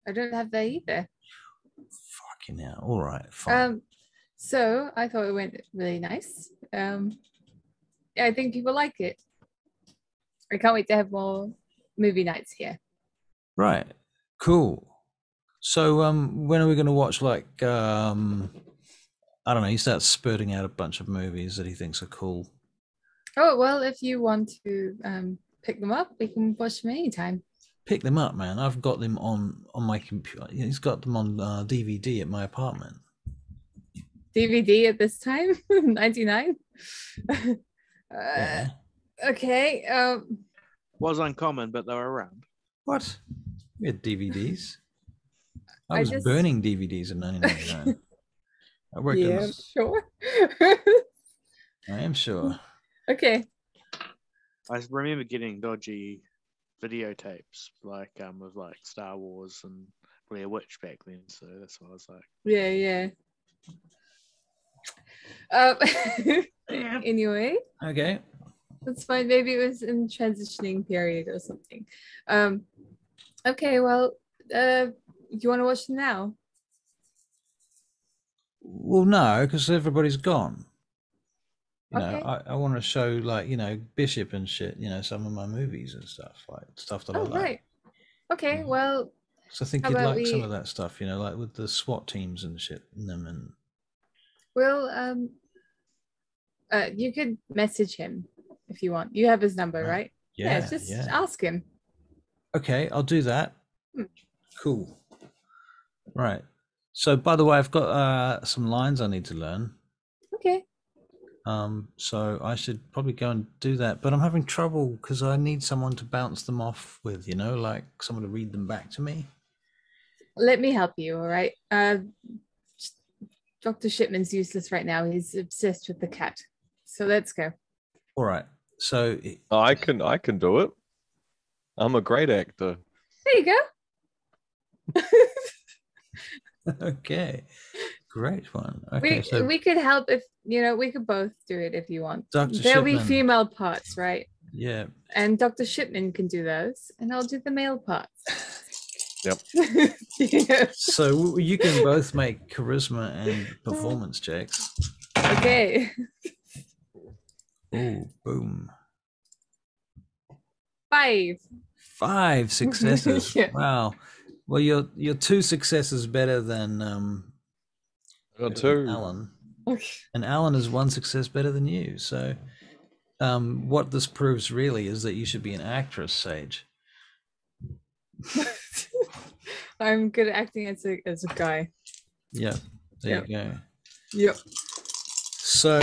I don't have that either. Fucking hell. All right, fine. So I thought it went really nice. Yeah, I think people like it. I can't wait to have more movie nights here. Right. Cool. So when are we going to watch, like, I don't know, he starts spurting out a bunch of movies that he thinks are cool. Oh, well, if you want to pick them up, we can watch them anytime. Pick them up, man. I've got them on my computer. He's got them on DVD at my apartment. DVD at this time? 99? Yeah. Okay. Was uncommon, but they were around. What? We had DVDs. I was burning DVDs in 1999. I worked in sure. I am sure. Okay. I remember getting dodgy videotapes, like with like Star Wars and Blair Witch back then, so that's what I was like. Yeah. Anyway. Okay. That's fine. Maybe it was in transitioning period or something. Okay, well, do you want to watch them now? Well, no, because everybody's gone. You okay. know, I want to show, like, you know, Bishop and shit, you know, some of my movies and stuff, like stuff that I like. Right. Okay, well. So I think you'd like some of that stuff, you know, like with the SWAT teams and shit in them. And Well, you could message him if you want. You have his number, right? Yeah, just ask him. Okay, I'll do that. Cool. Right. So, by the way, I've got some lines I need to learn. Okay. So I should probably go and do that, but I'm having trouble because I need someone to bounce them off with, you know, like someone to read them back to me. Let me help you, all right? Dr. Shipman's useless right now. He's obsessed with the cat. So let's go. All right. So I can do it. I'm a great actor. There you go. Okay. Great one. Okay. We could help if, you know, we could both do it if you want. Dr. There'll Shipman. be female parts, right? Yeah. And Dr. Shipman can do those, and I'll do the male parts. Yep. Yeah. So you can both make charisma and performance checks. Okay. Oh, boom. 5 successes. Yeah. Wow. Well, you're 2 successes better than I got 2. Alan. Okay. And Alan is 1 success better than you. So what this proves really is that you should be an actress, Sage. I'm good at acting as a guy. Yeah. There you go. Yep. So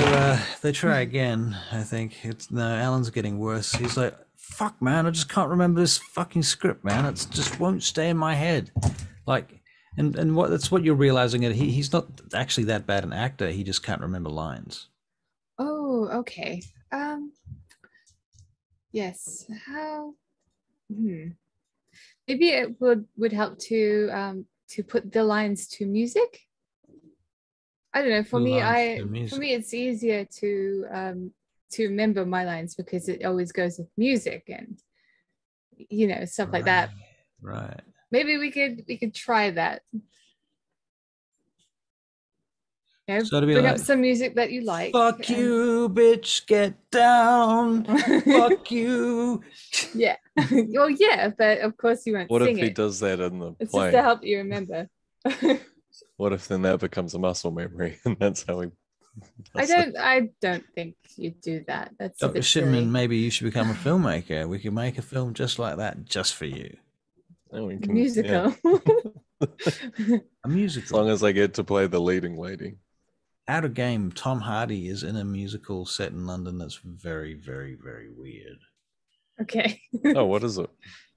they try again, I think. Alan's getting worse. He's like, fuck, man, I just can't remember this fucking script, man. It just won't stay in my head. Like, and that's what you're realizing. That he's not actually that bad an actor. He just can't remember lines. Oh, okay. Yes. How? Maybe it would help to put the lines to music. I don't know. For me, it's easier to remember my lines because it always goes with music and, you know, stuff like that. Right. Maybe we could try that. You know, So to be bring like, up some music that you like. Fuck you, bitch, get down. Fuck you. Yeah. Well, yeah, but of course you won't What sing if he it. does that in the It's play? just to help you remember. What if then that becomes a muscle memory and that's how he I don't think you do that. That's a Dr. bit Shipman, silly. maybe you should become a filmmaker. We could make a film just like that, just for you. Musical. Yeah. A musical. As long as I get to play the leading lady. Out of game, Tom Hardy is in a musical set in London that's very, very, very weird. Okay. Oh, what is it?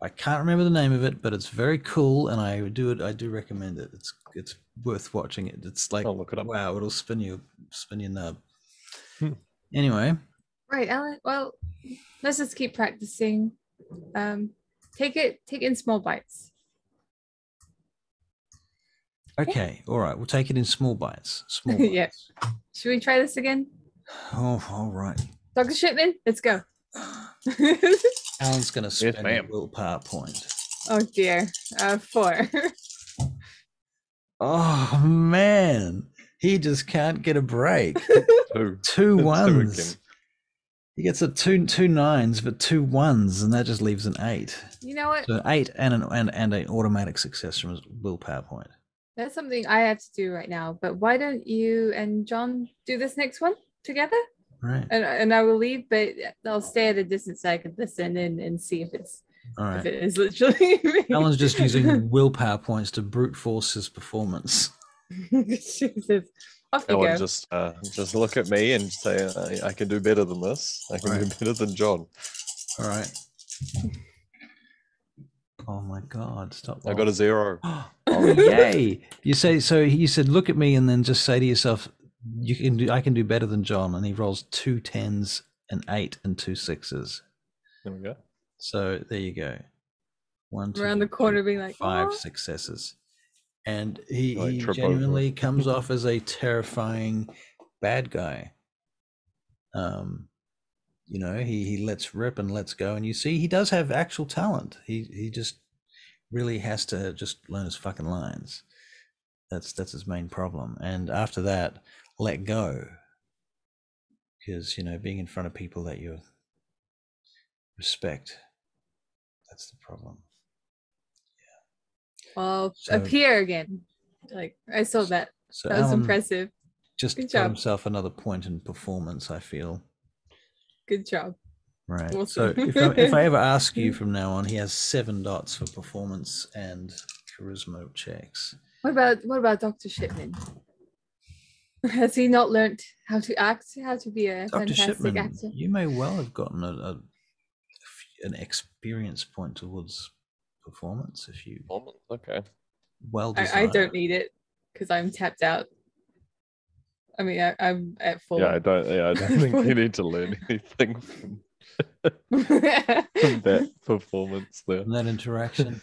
I can't remember the name of it, but it's very cool, and I do recommend it. It's worth watching it. It's like, I'll look it up. Wow, it'll spin your nub. Anyway. Right, Alan. Well, let's just keep practicing. Take it in small bites. Okay, all right. We'll take it in small bites. Small bites. Yeah. Should we try this again? Oh, all right. Dr. Shipman, let's go. Alan's going to spend a ma'am. willpower point. Oh dear. 4. Oh man, he just can't get a break. 2. 2 1s. again. He gets a two 9s, but 2 1s, and that just leaves an 8. You know what? So 8 and an automatic success from his willpower point. That's something I have to do right now. But why don't you and John do this next one together? Right. And I will leave, but I'll stay at a distance so I can listen in and see if it's All right. if it is literally me. Alan's just using willpower points to brute force his performance. Jesus. Off you Ellen, go. just look at me and say, I can do better than this. I can do better than John. All right. Oh my God! Stop. I got a 0. Oh yay! You said, look at me, and then just say to yourself, I can do better than John. And he rolls 2 10s, an 8, and 2 6s. There we go. So there you go. 1, 2, Around the corner being like 5 "Aw." successes. And he trip genuinely over. comes off as a terrifying bad guy. You know, he lets rip and lets go, and you see he does have actual talent. He just really has to just learn his fucking lines. That's his main problem. And after that, let go. Because, you know, being in front of people that you respect, that's the problem. Well, So- appear again. Like I saw that. So That was Alan, impressive. just Good put job. himself another point in performance, I feel. Good job. Right. Awesome. So if I ever ask you from now on, he has 7 dots for performance and charisma checks. What about Dr. Shipman? Has he not learned how to act, how to be a Dr. fantastic Shipman, actor? you may well have gotten an experience point towards performance if you Okay. well desire. I don't need it because I'm tapped out. I mean, I'm at full. Yeah, I don't think you need to learn anything from that performance there. From that interaction.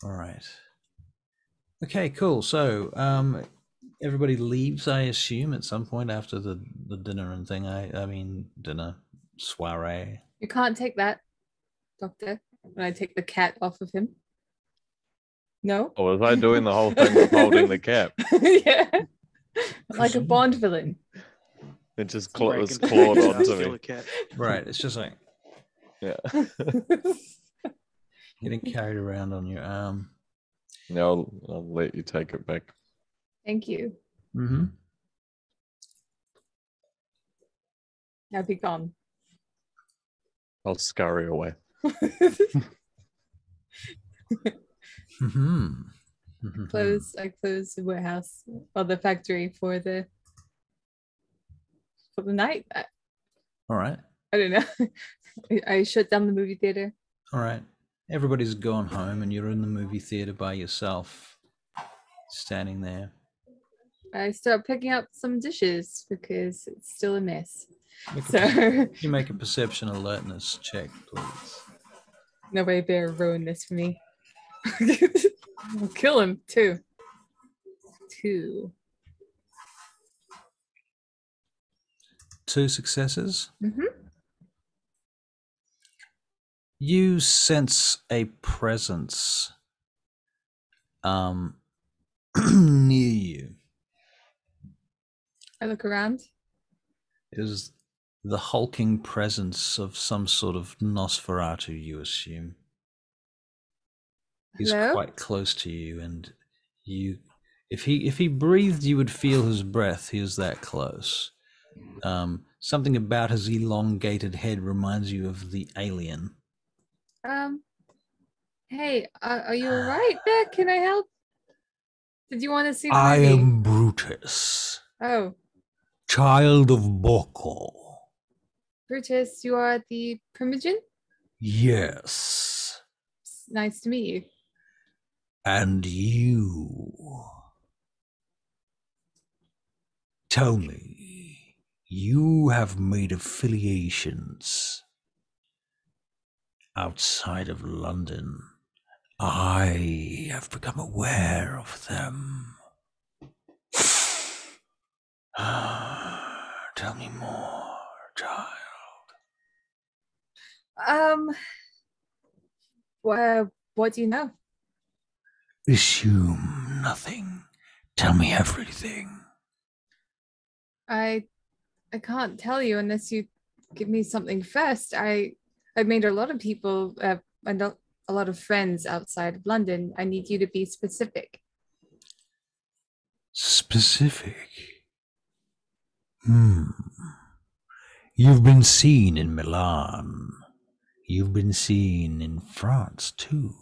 All right. Okay, cool. So everybody leaves, I assume, at some point after the dinner and thing. I mean dinner, soiree. You can't take that, Doctor. When I take the cat off of him. No? Or was I doing the whole thing with holding the cap? Yeah. Like a Bond villain. It just Break was into clawed pieces, onto steal me. a cat. Right. It's just like Yeah. getting carried around on your arm. Now I'll let you take it back. Thank you. Mm-hmm. Now be gone. I'll scurry away. Mm-hmm. I close the warehouse or the factory for the night. All right. I don't know. I shut down the movie theater. All right. Everybody's gone home and you're in the movie theater by yourself, standing there. I start picking up some dishes because it's still a mess. You make a perception alertness check, please. Nobody better ruin this for me. I'll kill him too. 2. 2 successes. Mm-hmm. You sense a presence near you. I look around. It is the hulking presence of some sort of Nosferatu, you assume. He's Hello? quite close to you, and if he breathed, you would feel his breath. He is that close. Something about his elongated head reminds you of the alien. Hey, are you all right there? Can I help? Did you want to see the I movie? am Brutus, Oh, child of Boko. Brutus, you are the Primogen? Yes. Nice to meet you. And you. Tell me, you have made affiliations outside of London. I have become aware of them. Tell me more, child. What do you know? Assume nothing. Tell me everything. I can't tell you unless you give me something first. I've made a lot of people and a lot of friends outside of London. I need you to be specific. Specific? You've been seen in Milan. You've been seen in France too.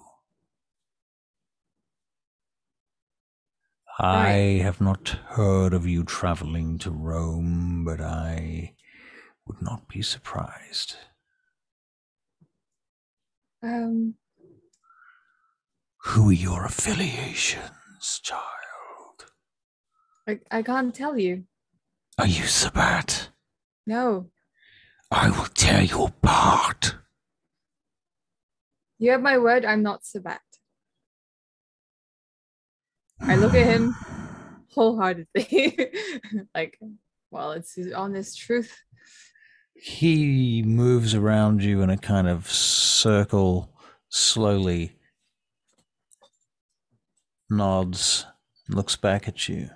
Right. I have not heard of you traveling to Rome, but I would not be surprised. Um, Who are your affiliations, child? I can't tell you. Are you Sabat? No. I will tear you apart. You have my word, I'm not Sabat. I look at him wholeheartedly. Like, well, it's his honest truth. He moves around you in a kind of circle, slowly nods, looks back at you.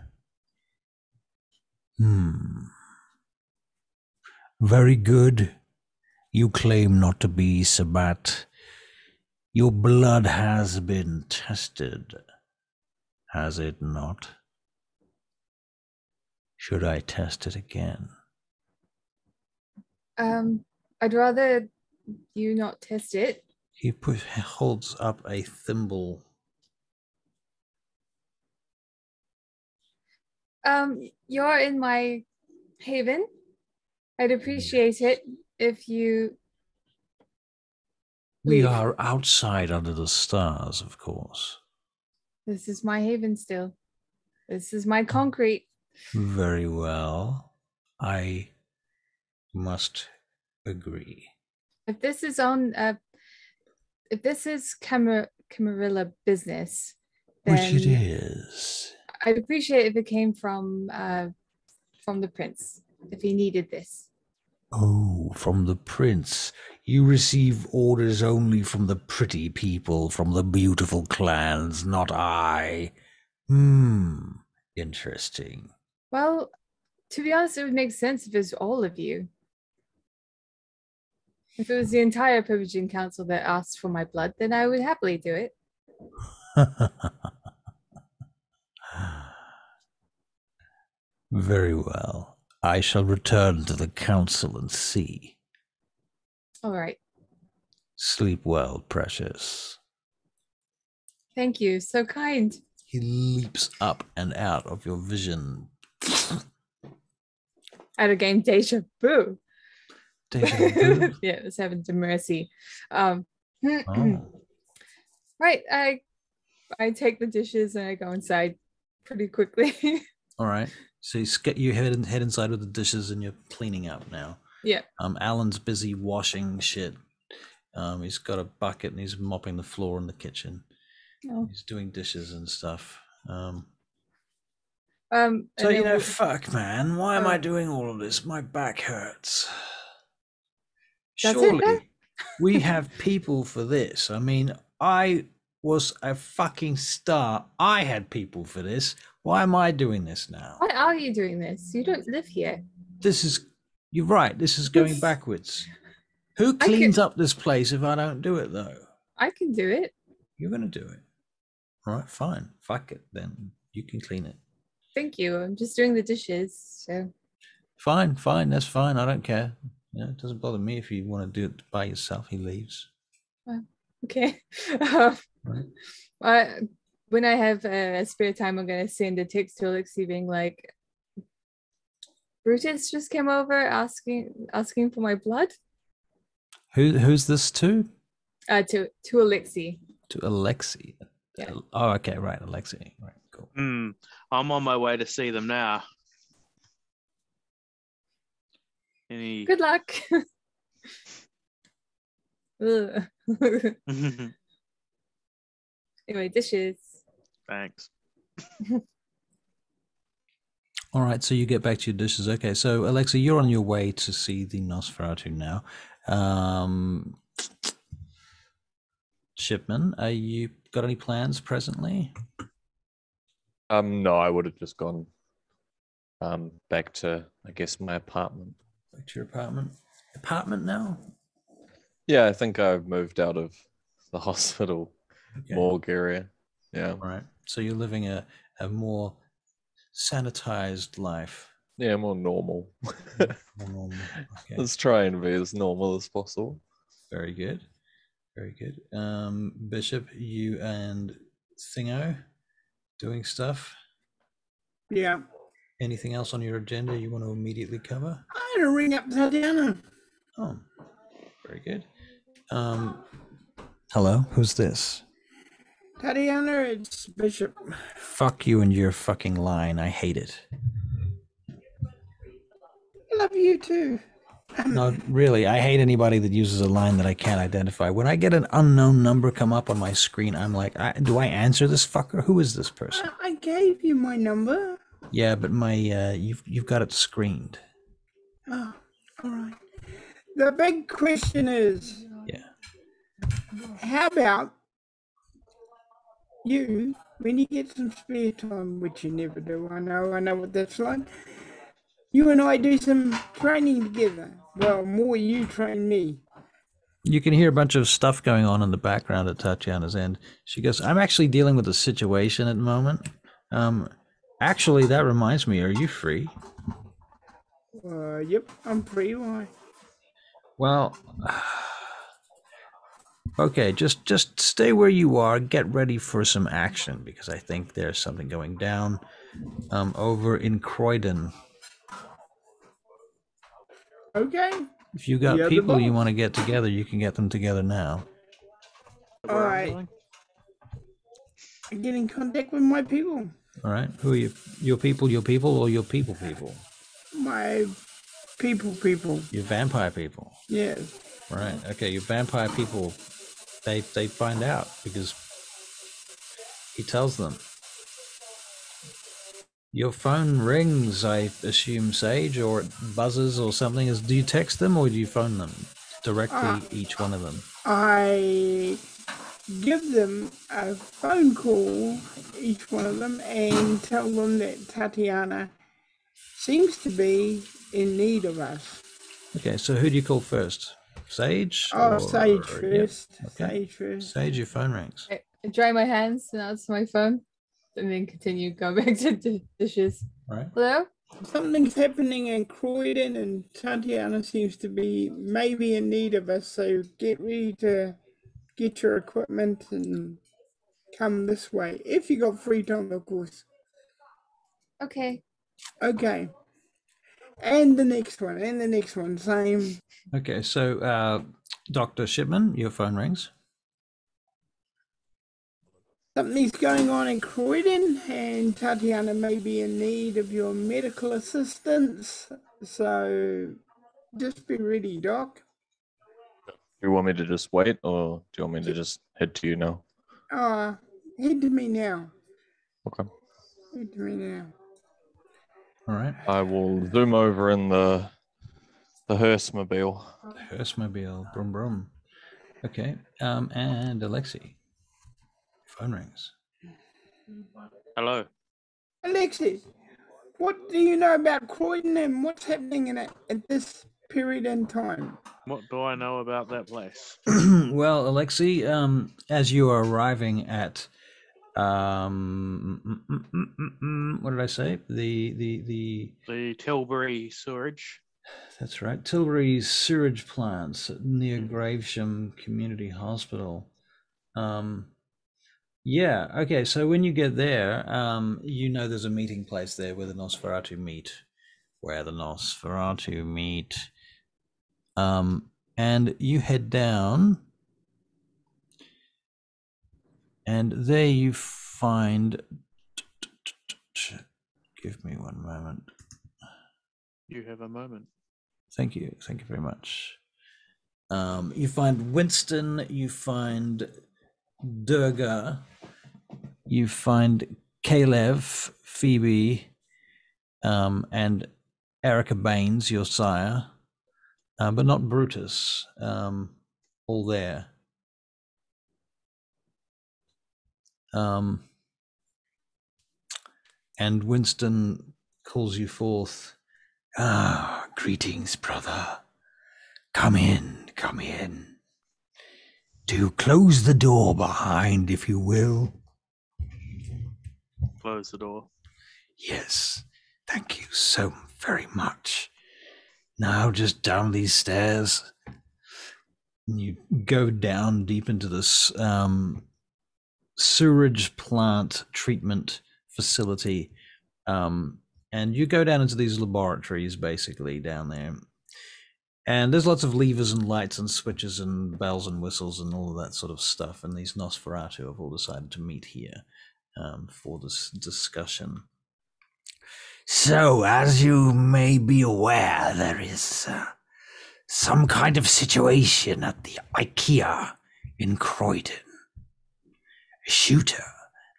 Very good. You claim not to be Sabat. Your blood has been tested, has it not? Should I test it again? I'd rather you not test it. He holds up a thimble. You're in my haven. I'd appreciate it if you... We are outside under the stars, of course. This is my haven still. This is my concrete. Very well. I must agree. If this is Camarilla business, then which it is. I'd appreciate if it came from the prince, if he needed this. Oh, from the prince. You receive orders only from the pretty people, from the beautiful clans, not I. Interesting. Well, to be honest, it would make sense if it was all of you. If it was the entire Purging Council that asked for my blood, then I would happily do it. Very well. I shall return to the council and see. All right. Sleep well, precious. Thank you. So kind. He leaps up and out of your vision. Out of game deja vu. Deja vu? Yeah, it was Heaven to Mercy. Oh. Right. I take the dishes and I go inside pretty quickly. All right. So you head inside with the dishes and you're cleaning up now. Yeah. Alan's busy washing shit. He's got a bucket and he's mopping the floor in the kitchen. Oh. He's doing dishes and stuff. So fuck, man. Why am I doing all of this? My back hurts. Surely we have people for this. I mean, I was a fucking star. I had people for this. Why am I doing this now? Why are you doing this? You don't live here. You're right. This is going backwards. Who cleans up this place if I don't do it, though? I can do it. You're going to do it. All right, fine. Fuck it, then. You can clean it. Thank you. I'm just doing the dishes, so. Fine. That's fine. I don't care. It doesn't bother me if you want to do it by yourself. He leaves. Okay. Right. When I have spare time, I'm going to send a text to Alexi being like, Brutus just came over asking for my blood. Who's this to? To Alexi. To Alexi. Yeah. Oh, okay, right, Alexi. Right, cool. I'm on my way to see them now. Good luck. Anyway, dishes. Thanks. All right, so you get back to your dishes. Okay, so Alexa, you're on your way to see the Nosferatu now. Shipman, you got any plans presently? No, I would have just gone back to, I guess, my apartment. Back to your apartment? Apartment now? Yeah, I think I've moved out of the hospital morgue area. Yeah. All right. So you're living a more sanitized life. Yeah, more normal. More normal. Okay. Let's try and be as normal as possible. Very good. Very good. Bishop, you and Thingo doing stuff? Yeah. Anything else on your agenda you want to immediately cover? I had to ring up Tatiana. Oh, very good. Hello, who's this? Tatiana, it's Bishop. Fuck you and your fucking line. I hate it. I love you too. No, really, I hate anybody that uses a line that I can't identify. When I get an unknown number come up on my screen, I'm like, do I answer this fucker? Who is this person? I gave you my number. Yeah, but my you've got it screened. Oh, all right. The big question is, how about you, when you get some spare time, which you never do, I know what that's like, you and I do some training together. Well, more you train me. You can hear a bunch of stuff going on in the background at Tatiana's end. She goes, I'm actually dealing with a situation at the moment. Actually, that reminds me, are you free? Yep, I'm free. Why? Well, okay, just stay where you are. Get ready for some action because I think there's something going down over in Croydon. Okay. If you got people you want to get together, you can get them together now. All right. I get in contact with my people. All right. Who are you? Your people, or your people? My people. Your vampire people. Yes. Right. Okay. Your vampire people. They find out because he tells them. Your phone rings, I assume, Sage, or it buzzes or something. Do you text them or do you phone them directly, each one of them? I give them a phone call, each one of them, and tell them that Tatiana seems to be in need of us. Okay, so who do you call first? Sage? Sage first. Yep. Okay. Sage first. Sage, your phone rings. I dry my hands and that's my phone. And then continue going back to dishes. All right. Hello? Something's happening in Croydon and Tatiana seems to be maybe in need of us, so get ready to get your equipment and come this way. If you got free time, of course. Okay. Okay. And the next one, same. Okay, so Dr. Shipman, your phone rings. Something's going on in Croydon and Tatiana may be in need of your medical assistance. So just be ready, Doc. Do you want me to just wait or do you want me to just head to you now? Head to me now. Okay. Head to me now. All right. I will zoom over in the hearse-mobile. Hearse-mobile, brum brum. Okay, and Alexi. Phone rings. Hello. Alexis, what do you know about Croydon and what's happening in it at this period in time? What do I know about that place? Well, Alexi, as you are arriving at, what did I say? The Tilbury sewage. That's right, Tilbury sewage plants near Gravesham Community Hospital. Yeah, okay, so when you get there, you know there's a meeting place there where the Nosferatu meet. And you head down, and there you find... Give me one moment. You have a moment. Thank you very much. You find Winston, you find Durga, you find Kalev, Phoebe, and Erica Baines, your sire, but not Brutus, all there. And Winston calls you forth. Greetings, brother. Come in. Do close the door behind, if you will. Close the door. Yes, thank you so very much. Now just down these stairs. And you go down deep into this sewage plant treatment facility. And you go down into these laboratories, basically, down there. And there's lots of levers and lights and switches and bells and whistles and all of that sort of stuff. And these Nosferatu have all decided to meet here for this discussion. So, as you may be aware, there is some kind of situation at the IKEA in Croydon. A shooter,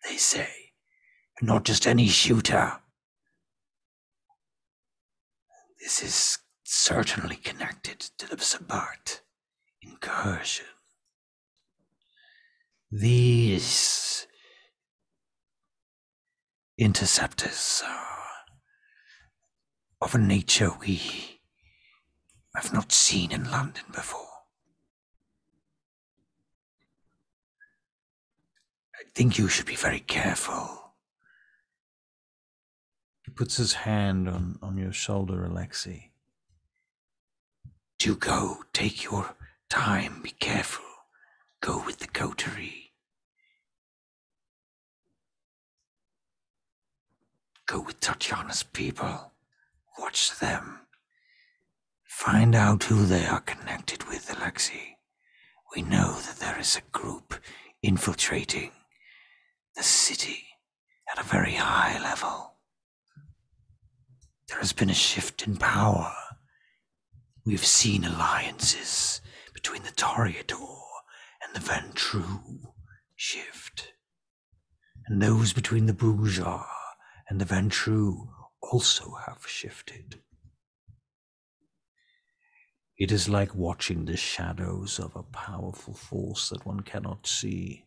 they say. Not just any shooter. This is certainly connected to the Sabbat incursion. These interceptors are of a nature we have not seen in London before. I think you should be very careful. He puts his hand on your shoulder, Alexei. You go, take your time, be careful. Go with the coterie. Go with Tatiana's people. Watch them. Find out who they are connected with, Alexei. We know that there is a group infiltrating the city at a very high level. There has been a shift in power. We've seen alliances between the Toreador and the Ventrue shift. And those between the Bourgeois and the Ventrue also have shifted. It is like watching the shadows of a powerful force that one cannot see.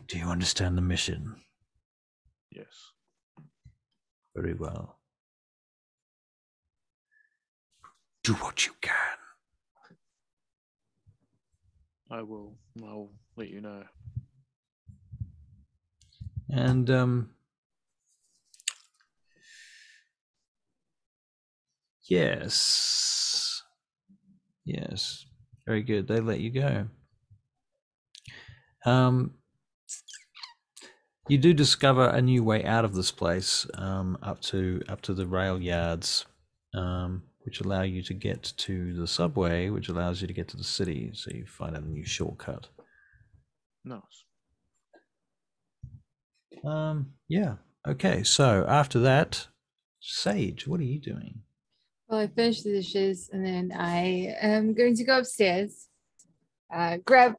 Do you understand the mission? Yes. Very well. Do what you can. I will. I'll let you know. And yes, very good. They let you go. You do discover a new way out of this place, up to the rail yards, which allow you to get to the subway, which allows you to get to the city. So you find a new shortcut. Nice. Yeah. Okay. So after that, Sage, what are you doing? Well, I finished the dishes and then I am going to go upstairs, grab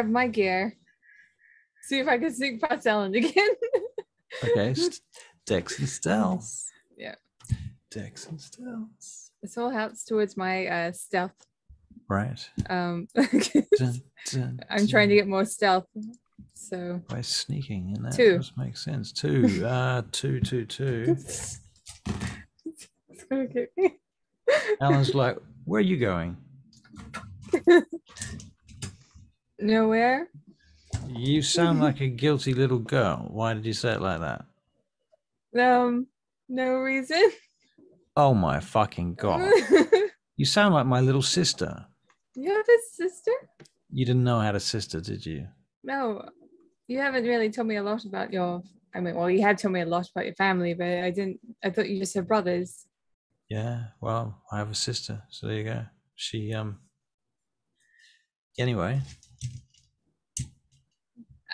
my gear, see if I can sneak past Ellen again. Okay. Dex and stealth. Yeah. Dex and stealth. This all helps towards my stealth. Right. I'm trying to get more stealth. So by sneaking, and that 2. does make sense. 2. 2, 2, 2. It's gonna get me. Alan's like, where are you going? Nowhere. You sound like a guilty little girl. Why did you say it like that? No reason. Oh my fucking god. You sound like my little sister. You have a sister? You didn't know I had a sister, did you? No. You haven't really told me a lot about you had told me a lot about your family, but I thought you just had brothers. Yeah, well, I have a sister, so there you go. She, anyway.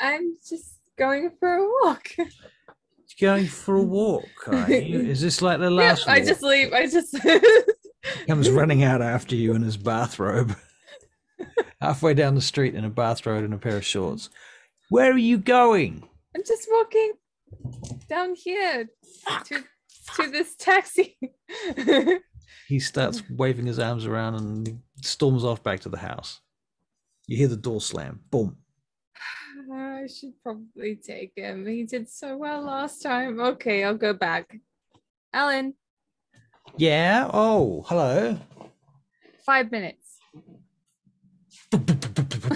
I'm just going for a walk. Going for a walk, are you? Is this like the last walk? I just leave. Comes running out after you in his bathrobe. Halfway down the street in a bathrobe and a pair of shorts. Where are you going? I'm just walking down here to this taxi. He starts waving his arms around and storms off back to the house. You hear the door slam. Boom. I should probably take him. He did so well last time. Okay, I'll go back. Alan. Yeah? Oh, hello. 5 minutes.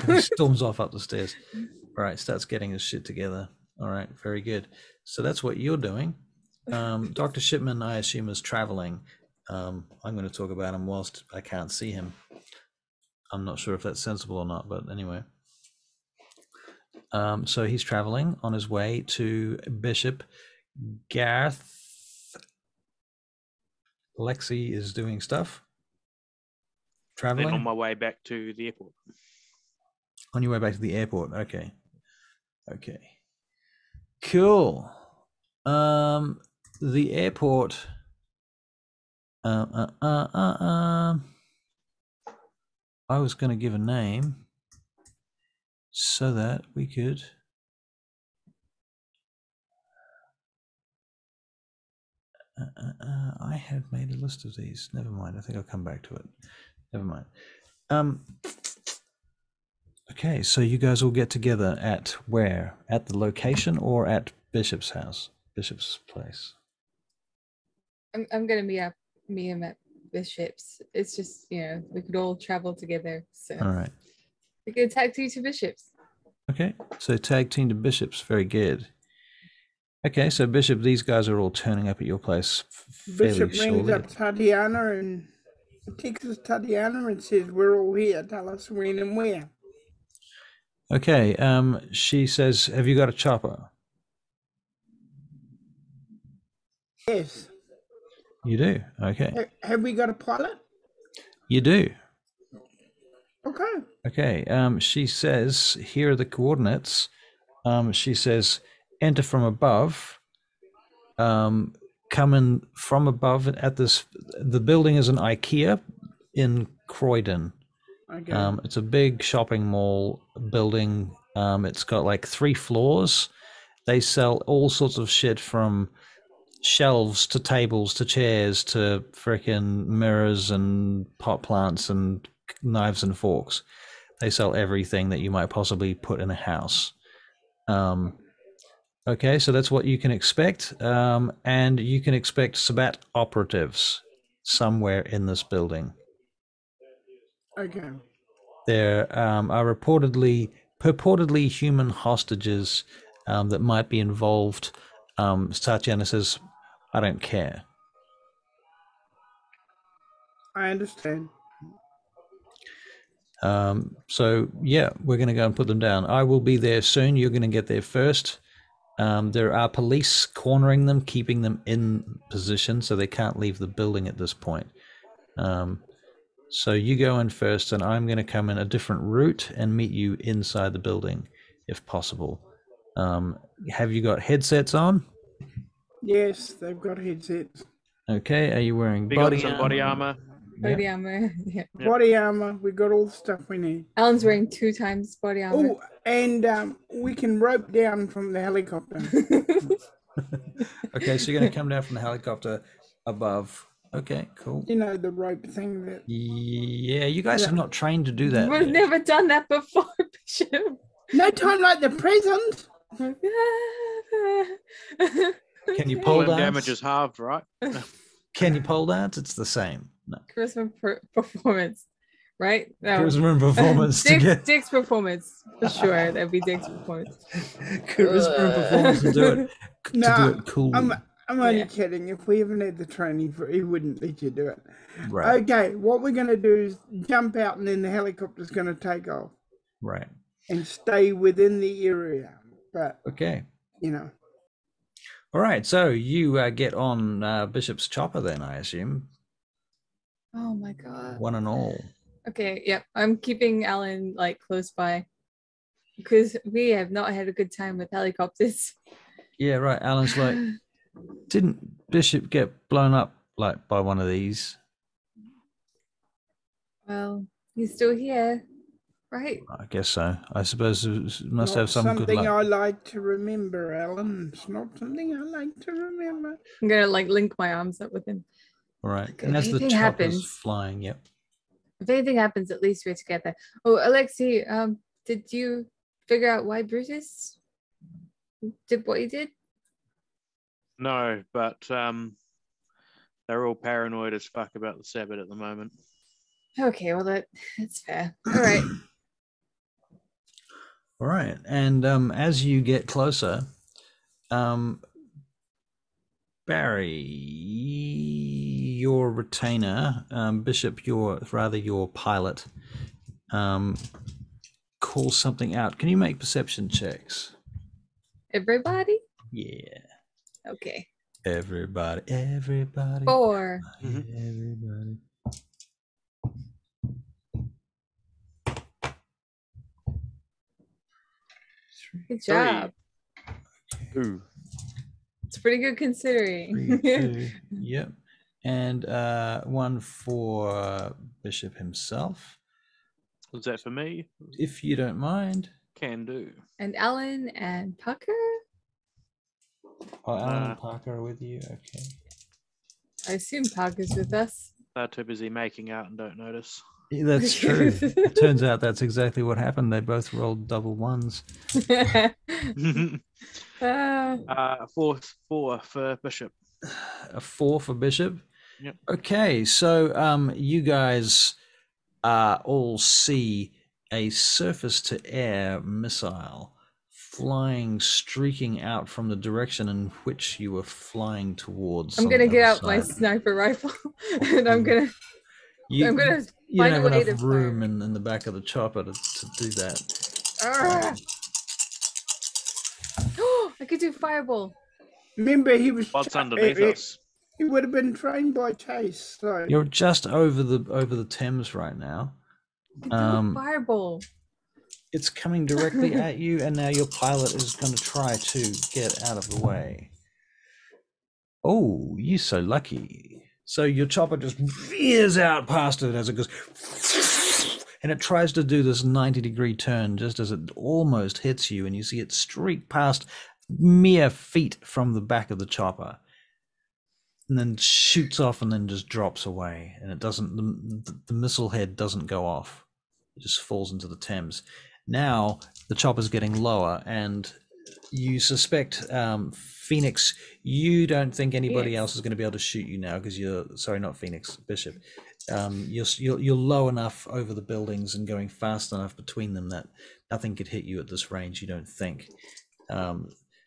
He storms off up the stairs. All right, starts getting his shit together. All right, very good. So that's what you're doing. Dr. Shipman, I assume, is traveling. I'm going to talk about him whilst I can't see him. I'm not sure if that's sensible or not, but anyway. So he's traveling on his way to Bishop. Garth. Lexi is doing stuff. Traveling. Then on my way back to the airport. On your way back to the airport. Okay. Cool. The airport. I was going to give a name so that we could. I had made a list of these. Never mind. I think I'll come back to it. Never mind. Okay, so you guys will get together at where? At the location or at Bishop's house? Bishop's place? I'm going to meet him at Bishop's. It's just, we could all travel together. So all right. We could tag team to Bishop's. Okay, so tag team to Bishop's. Very good. Okay, so Bishop, these guys are all turning up at your place fairly Bishop rings shortly. up Tatiana and texts Tatiana and says, "We're all here. Tell us when and where." Okay, she says, have you got a chopper? Yes. You do, okay. Have we got a pilot? You do. Okay. Okay, she says, here are the coordinates. She says, enter from above. Come in from above at this, the building is an IKEA in Croydon. Okay. It's a big shopping mall building. It's got like 3 floors. They sell all sorts of shit from shelves to tables to chairs to frickin' mirrors and pot plants and knives and forks. They sell everything that you might possibly put in a house. Okay, so that's what you can expect. And you can expect Sabat operatives somewhere in this building. Okay. There are purportedly human hostages that might be involved. Tatiana says, I don't care. I understand. So, yeah, we're going to go and put them down. I will be there soon. You're going to get there first. There are police cornering them, keeping them in position so they can't leave the building at this point. So you go in first, and I'm going to come in a different route and meet you inside the building, if possible. Have you got headsets on? Yes, they've got headsets. Okay. Are you wearing body armor? Body armor. Yeah. Yep. Body armor. We got all the stuff we need. Alan's wearing 2 times body armor. Oh, and we can rope down from the helicopter. Okay, so you're going to come down from the helicopter above. Okay, cool. You know, the rope thing that... Yeah, you guys have not trained to do that. We've never done that before, Bishop. No time like the present. Can you pole dance? Damage is halved, right? Can you pole dance? It's the same. No. Charisma performance, right? No. Charisma and performance. Dick's performance, for sure. That'd be Dick's performance. Charisma and performance to do it. No, do it cool. I'm only kidding. If we haven't had the training for it, he wouldn't let you do it. Right. Okay, what we're going to do is jump out and then the helicopter's going to take off. Right. And stay within the area. But, okay. You know. All right, so you get on Bishop's chopper then, I assume. Oh my god. One and all. Okay, yep. I'm keeping Alan like close by because we have not had a good time with helicopters. Yeah, right. Alan's like, didn't Bishop get blown up like by one of these? Well, he's still here, right? I guess so. I suppose it must Not have some good something luck. I like to remember, Alan. It's not something I like to remember. I'm gonna like link my arms up with him. All right. Okay, And as the chopper's happens, flying, yep. if anything happens, at least we're together. Oh, Alexi, did you figure out why Brutus did what he did? No, but they're all paranoid as fuck about the Sabbath at the moment. Okay, well that's fair. All right. All right. And as you get closer, Barry, your retainer, Bishop, your pilot, calls something out. Can you make perception checks? Everybody? Yeah. Okay. Everybody. 4. Everybody. Good job. 2. It's pretty good considering. 3, 2. Yep. And 1 for Bishop himself. Was that for me? If you don't mind. Can do. And Alan and Pucker? Oh, Alan and Parker are with you? Okay. I assume Parker's with us. They're too busy making out and don't notice. Yeah, that's true. It turns out that's exactly what happened. They both rolled double ones. 4 for Bishop. A 4 for Bishop? Yep. Okay, so you guys all see a surface-to-air missile flying, streaking out from the direction in which you were flying towards. I'm gonna get out my sniper rifle, and I'm gonna you find don't a way have to enough room in the back of the chopper to do that. I could do fireball. Remember, he was. What's underneath us? He would have been trained by Chase. So You're just over the Thames right now. I could do fireball. It's coming directly at you, and now your pilot is going to try to get out of the way. Oh, you're so lucky. So your chopper just veers out past it as it goes, and it tries to do this 90-degree turn just as it almost hits you, and you see it streak past mere feet from the back of the chopper, and then shoots off and then just drops away, and it doesn't. The missile head doesn't go off; it just falls into the Thames. Now the chopper's getting lower, and you suspect Phoenix. You don't think anybody else is going to be able to shoot you now because you're not Phoenix, Bishop. You're low enough over the buildings and going fast enough between them that nothing could hit you at this range. You don't think.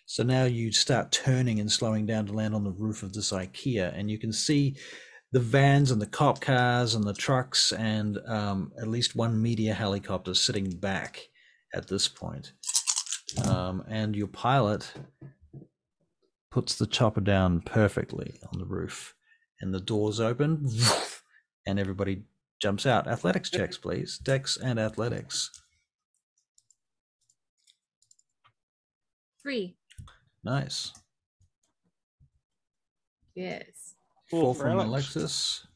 So now you start turning and slowing down to land on the roof of this IKEA, and you can see the vans and the cop cars and the trucks and at least one media helicopter sitting back at this point. And your pilot puts the chopper down perfectly on the roof, and the doors open, and everybody jumps out. Athletics checks, please. Dex and athletics. 3. Nice. Yes. 4 from Alexis.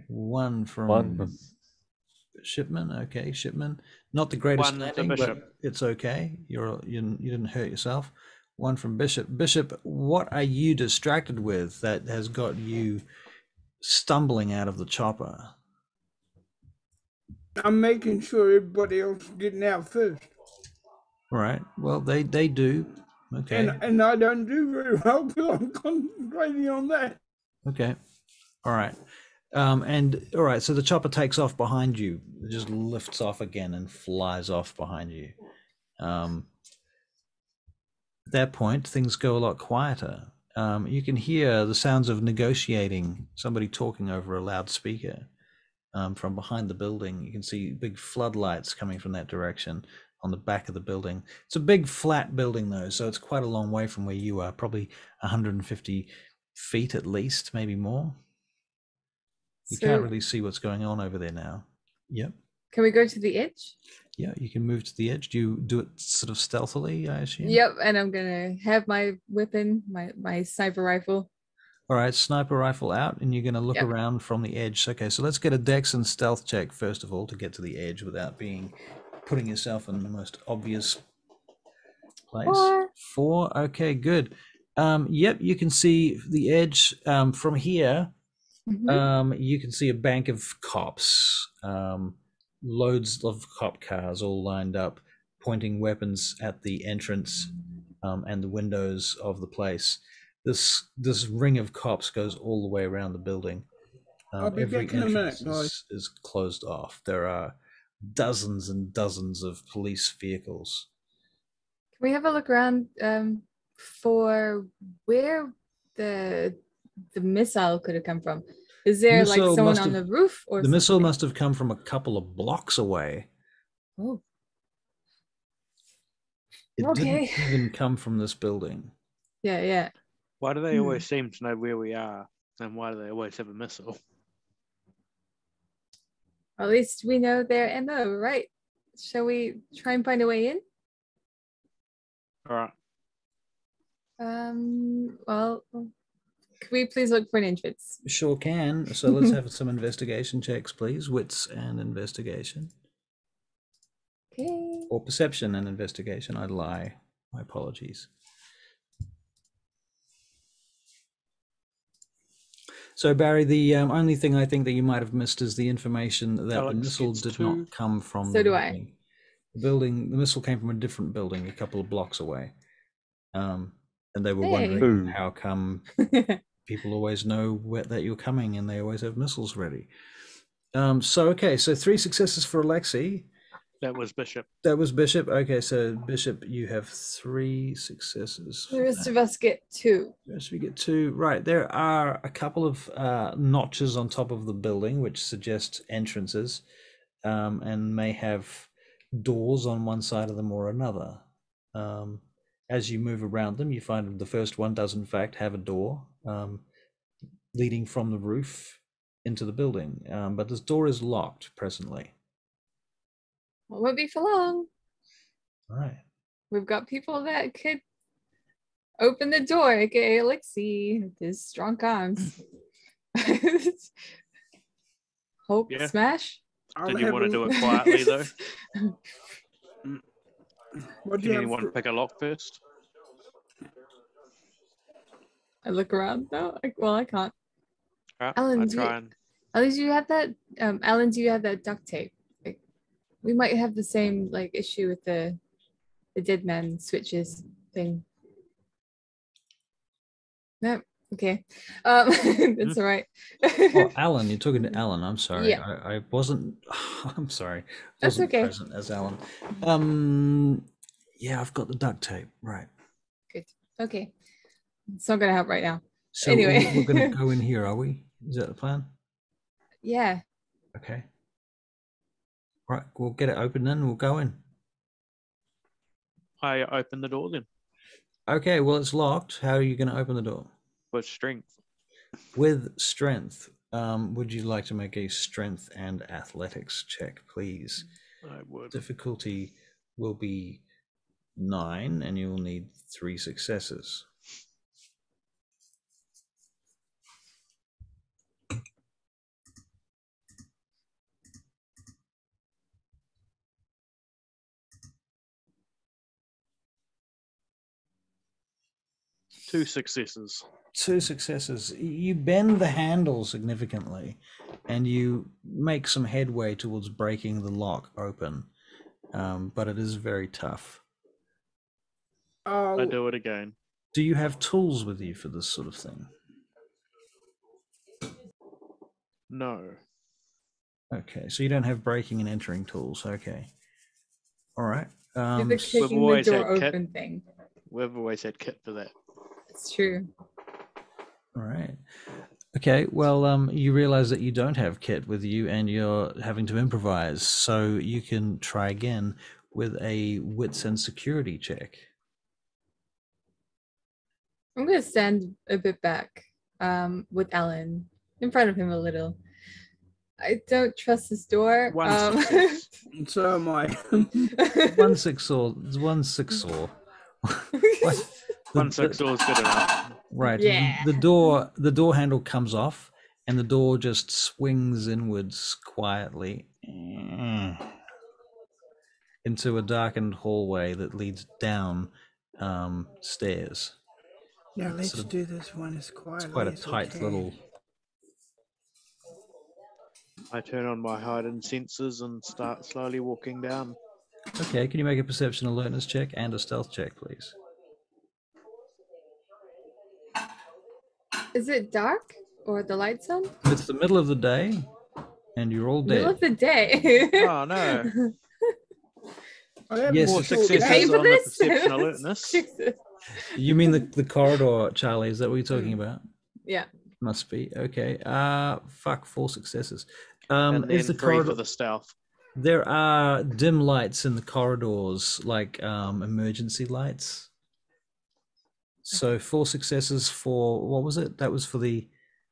1 from Shipman. Okay, Shipman. Not the greatest landing, but it's okay. You didn't hurt yourself. 1 from Bishop. Bishop, what are you distracted with that has got you stumbling out of the chopper? I'm making sure everybody else is getting out first. All right. Well, they do. Okay. And I don't do very well because I'm concentrating on that. Okay. All right. And all right, so the chopper takes off behind you. It just lifts off again and flies off behind you. At that point, things go a lot quieter. You can hear the sounds of negotiating, somebody talking over a loudspeaker from behind the building. You can see big floodlights coming from that direction on the back of the building. It's a big flat building though, so it's quite a long way from where you are, probably 150 feet at least, maybe more. You can't really see what's going on over there now. Yep. Can we go to the edge? Yeah, you can move to the edge. Do you do it sort of stealthily, I assume? Yep, and I'm going to have my weapon, my sniper rifle. All right, sniper rifle out, and you're going to look around from the edge. Okay, so let's get a dex and stealth check, first of all, to get to the edge without putting yourself in the most obvious place. 4. Okay, good. Yep, you can see the edge from here. Mm-hmm. You can see a bank of cops, loads of cop cars all lined up, pointing weapons at the entrance and the windows of the place. This ring of cops goes all the way around the building. Every entrance is closed off. There are dozens and dozens of police vehicles. Can we have a look around for where the missile could have come from? Is there like someone on the roof, or the missile must have come from a couple of blocks away? Oh, it didn't even come from this building. Yeah. Why do they always seem to know where we are, and why do they always have a missile? At least we know their MO, right? Shall we try and find a way in? All right. Well, could we please look for an entrance? Sure can. So let's have some investigation checks, please. Wits and investigation. Okay. Or perception and investigation. I lie. My apologies. So Barry, the only thing I think that you might have missed is the information that the missile did not come from the building. The missile came from a different building a couple of blocks away. And they were wondering how come people always know that you're coming and they always have missiles ready. So 3 successes for Alexi. That was Bishop. That was Bishop. Okay, so Bishop, you have 3 successes. The rest of us get 2. Yes, we get 2. Right, there are a couple of notches on top of the building which suggest entrances, and may have doors on one side of them or another. As you move around them, you find the first one does in fact have a door leading from the roof into the building, but this door is locked presently. Well, won't be for long. All right. We've got people that could open the door, aka Alexi, with his strong arms. Hope smash. Did you want to do it quietly though? What do you want to pick a lock first? I look around though. I can't. Right, Alan, Alan, do you have that? Alan, do you have that duct tape? Like, we might have the same issue with the dead man switches thing. No, okay, that's all right. Oh, Alan, you're talking to Alan. I'm sorry. Yeah. I wasn't. I'm sorry. That's okay. Present as Alan. Yeah, I've got the duct tape. Right. Good. Okay. It's not gonna help right now. So anyway, we're going to go in here, are we? Is that the plan? Yeah. Okay. Right, we'll get it open then. We'll go in. I open the door then. Okay, well, it's locked. How are you going to open the door? With strength. With strength. Would you like to make a strength and athletics check, please? I would. Difficulty will be 9, and you will need 3 successes. Two successes. 2 successes. You bend the handle significantly, and you make some headway towards breaking the lock open, but it is very tough. I do it again. Do you have tools with you for this sort of thing? No. Okay, so you don't have breaking and entering tools. Okay. All right. The kicking the door open thing. We've always had kit for that. It's true. All right. Okay, well, you realize that you don't have kit with you and you're having to improvise, so you can try again with a wits and security check. I'm going to stand a bit back with Alan, in front of him a little. I don't trust this door. So am I. 1 6 or 1 6 or. 1 6 or is good enough. Right. Yeah. The door handle comes off, and the door just swings inwards quietly into a darkened hallway that leads down stairs. Now let's do this one as quietly. It's quite a tight little. I turn on my hidden senses and start slowly walking down. Okay, can you make a perception alertness check and a stealth check, please? Is it dark or the lights on? It's the middle of the day, and you're all dead. Middle of the day. Oh no! Yes. 4 successes on the perception alertness. You mean the corridor, Charlie? Is that what you're talking about? Yeah. Must be. Okay. 4 successes. And then is the 3 corridor for the stealth. There are dim lights in the corridors, like emergency lights. So 4 successes for, what was it? That was for the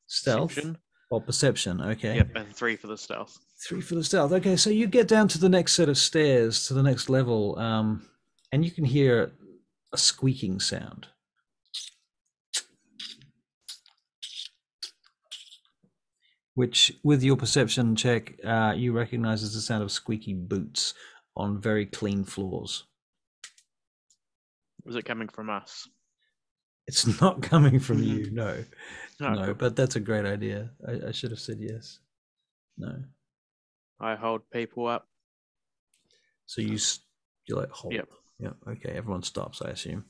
stealth? Perception. Or perception, okay. Yep, and 3 for the stealth. 3 for the stealth. Okay, so you get down to the next set of stairs, to the next level, and you can hear a squeaking sound. Which, with your perception check, you recognize as the sound of squeaky boots on very clean floors. Was it coming from us? It's not coming from you, no. Oh, no, cool. But that's a great idea. I should have said yes. No. I hold people up. So you like hold. Yep. Yep. Okay. Everyone stops, I assume.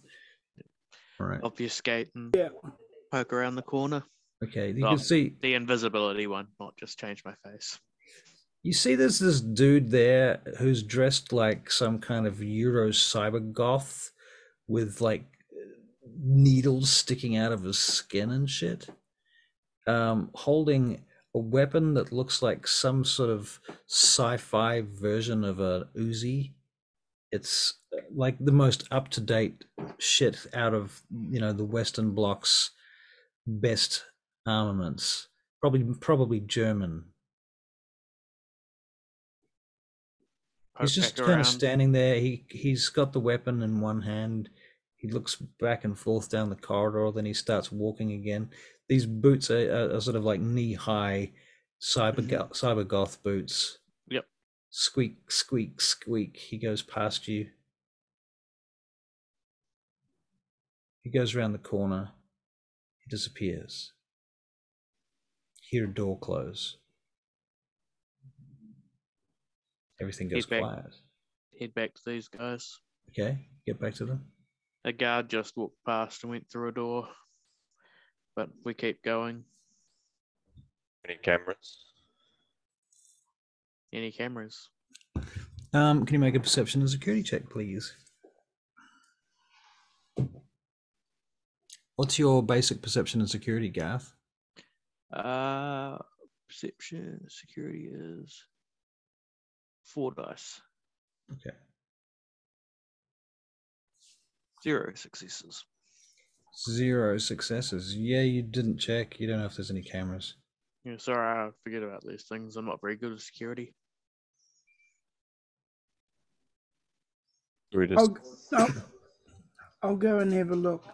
All right. Obfuscate and Yeah. poke around the corner. Okay. You can see The invisibility one, not just change my face. You see there's this dude there who's dressed like some kind of Euro cyber goth with like needles sticking out of his skin and shit, holding a weapon that looks like some sort of sci-fi version of a Uzi. It's like the most up-to-date shit out of, the Western Bloc's best armaments. Probably German. He's just kind of standing there. He's got the weapon in one hand. He looks back and forth down the corridor. Then he starts walking again. These boots are sort of like knee-high cyber goth boots. Yep. Squeak, squeak, squeak. He goes past you. He goes around the corner. He disappears. Hear a door close. Everything goes quiet. Head back to these guys. Okay, get back to them. A guard just walked past and went through a door, but we keep going. Any cameras? Any cameras? Can you make a perception and security check, please? What's your basic perception and security, Garth? Perception security is 4 dice. Okay. 0 successes. 0 successes. Yeah, you didn't check. You don't know if there's any cameras. Yeah, sorry, I forget about these things. I'm not very good at security. I'll go and have a look.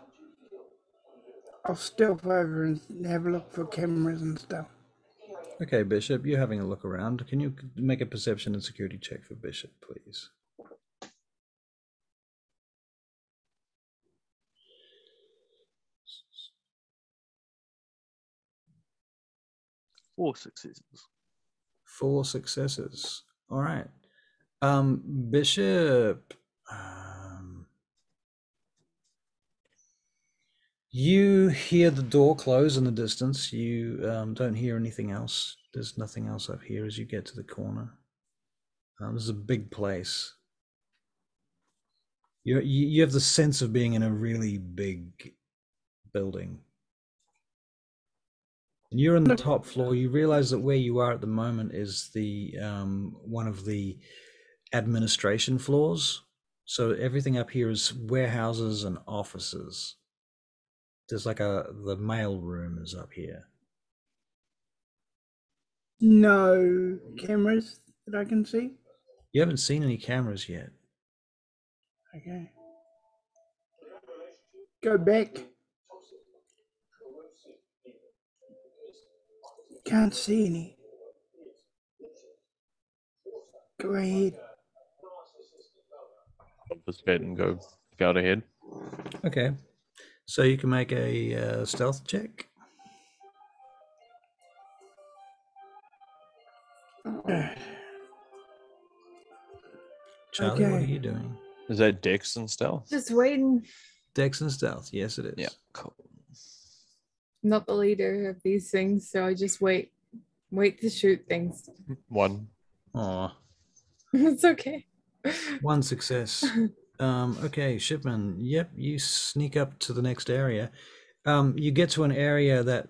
I'll stealth over and have a look for cameras and stuff. Okay, Bishop, you're having a look around. Can you make a perception and security check for Bishop, please? Four successes. 4 successes. All right. Bishop, you hear the door close in the distance. You don't hear anything else. There's nothing else up here as you get to the corner. This is a big place. You have the sense of being in a really big building. And you're on the top floor. You realize that where you are at the moment is the one of the administration floors. So everything up here is warehouses and offices. There's like the mail room is up here. No cameras that I can see? You haven't seen any cameras yet. Okay. Go back. Can't see any. Go ahead. Investigate and go out ahead. Okay. So you can make a stealth check. Charlie, what are you doing? Is that Dex and stealth? Just waiting. Dex and stealth, yes it is. Yeah, cool. Not the leader of these things, so I just wait to shoot things. 1. Aw. It's okay. 1 success. Okay, Shipman. Yep, you sneak up to the next area. You get to an area that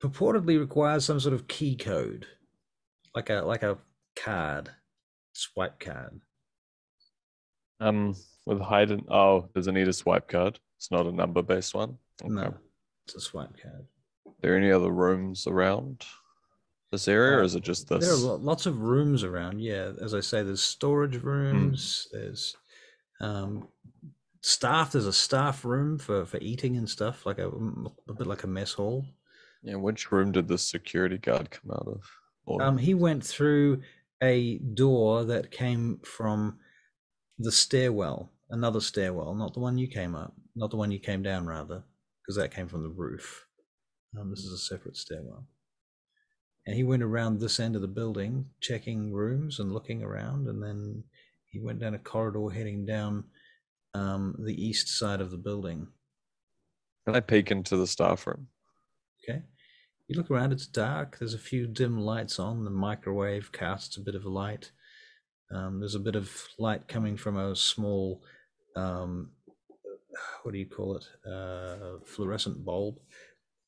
purportedly requires some sort of key code, like a card, swipe card. With hidden. Oh, does it need a swipe card? It's not a number-based one. Okay. No, it's a swipe card. Are there any other rooms around this area, or is it just this? There are lots of rooms around. Yeah, as I say, there's storage rooms. There's staff. There's a staff room for eating and stuff, like a bit like a mess hall. Yeah, which room did the security guard come out of? Or... he went through a door that came from the stairwell, another stairwell, not the one you came up, not the one you came down, rather, because that came from the roof. This is a separate stairwell. And he went around this end of the building, checking rooms and looking around, and then he went down a corridor heading down the east side of the building. Can I peek into the staff room? Okay. You look around, it's dark. There's a few dim lights on. The microwave casts a bit of a light. There's a bit of light coming from a small, what do you call it? Fluorescent bulb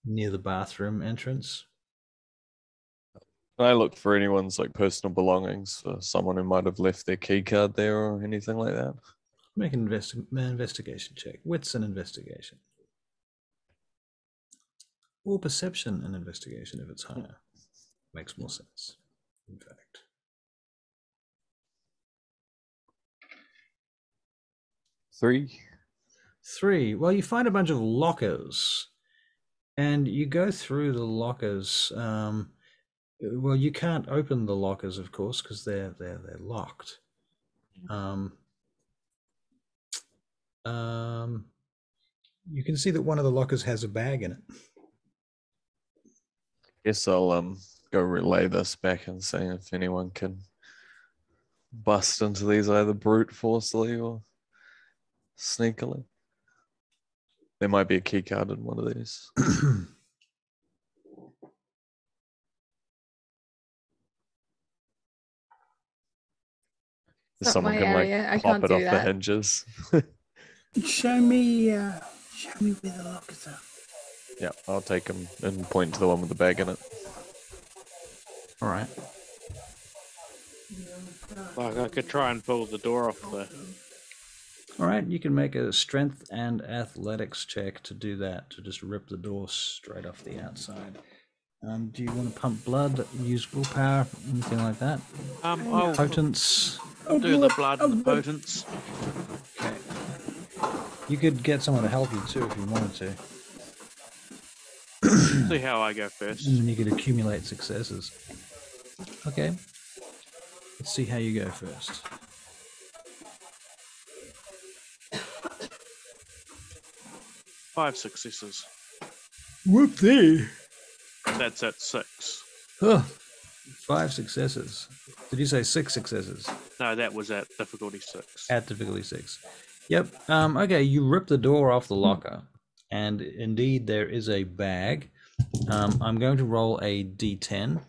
near the bathroom entrance. Can I look for anyone's like personal belongings for someone who might have left their key card there or anything like that? Make an investigation check. Wits and investigation. Or perception and investigation if it's higher. Makes more sense, in fact. 3. Well, you find a bunch of lockers. And you go through the lockers. Well, you can't open the lockers, of course, because they're locked. You can see that one of the lockers has a bag in it. Guess I'll go relay this back and see if anyone can bust into these either brute forcefully or sneakily. There might be a key card in one of these. Someone can like pop it off the hinges. Show me where the lockers are. Yeah, I'll take them and point to the one with the bag in it. All right. Like I could try and pull the door off the. All right, you can make a strength and athletics check to do that, to just rip the door straight off the outside. Do you want to pump blood, use willpower, anything like that? Potence. I'll do the blood and the potence. Okay. You could get someone to help you too if you wanted to. See how I go first. And then you could accumulate successes. Okay. Let's see how you go first. Five successes. Whoop-dee! That's at 6. Oh, 5 successes. Did you say 6 successes? No, that was at difficulty 6. At difficulty 6. Yep. Okay, you rip the door off the locker, and indeed there is a bag. I'm going to roll a d10,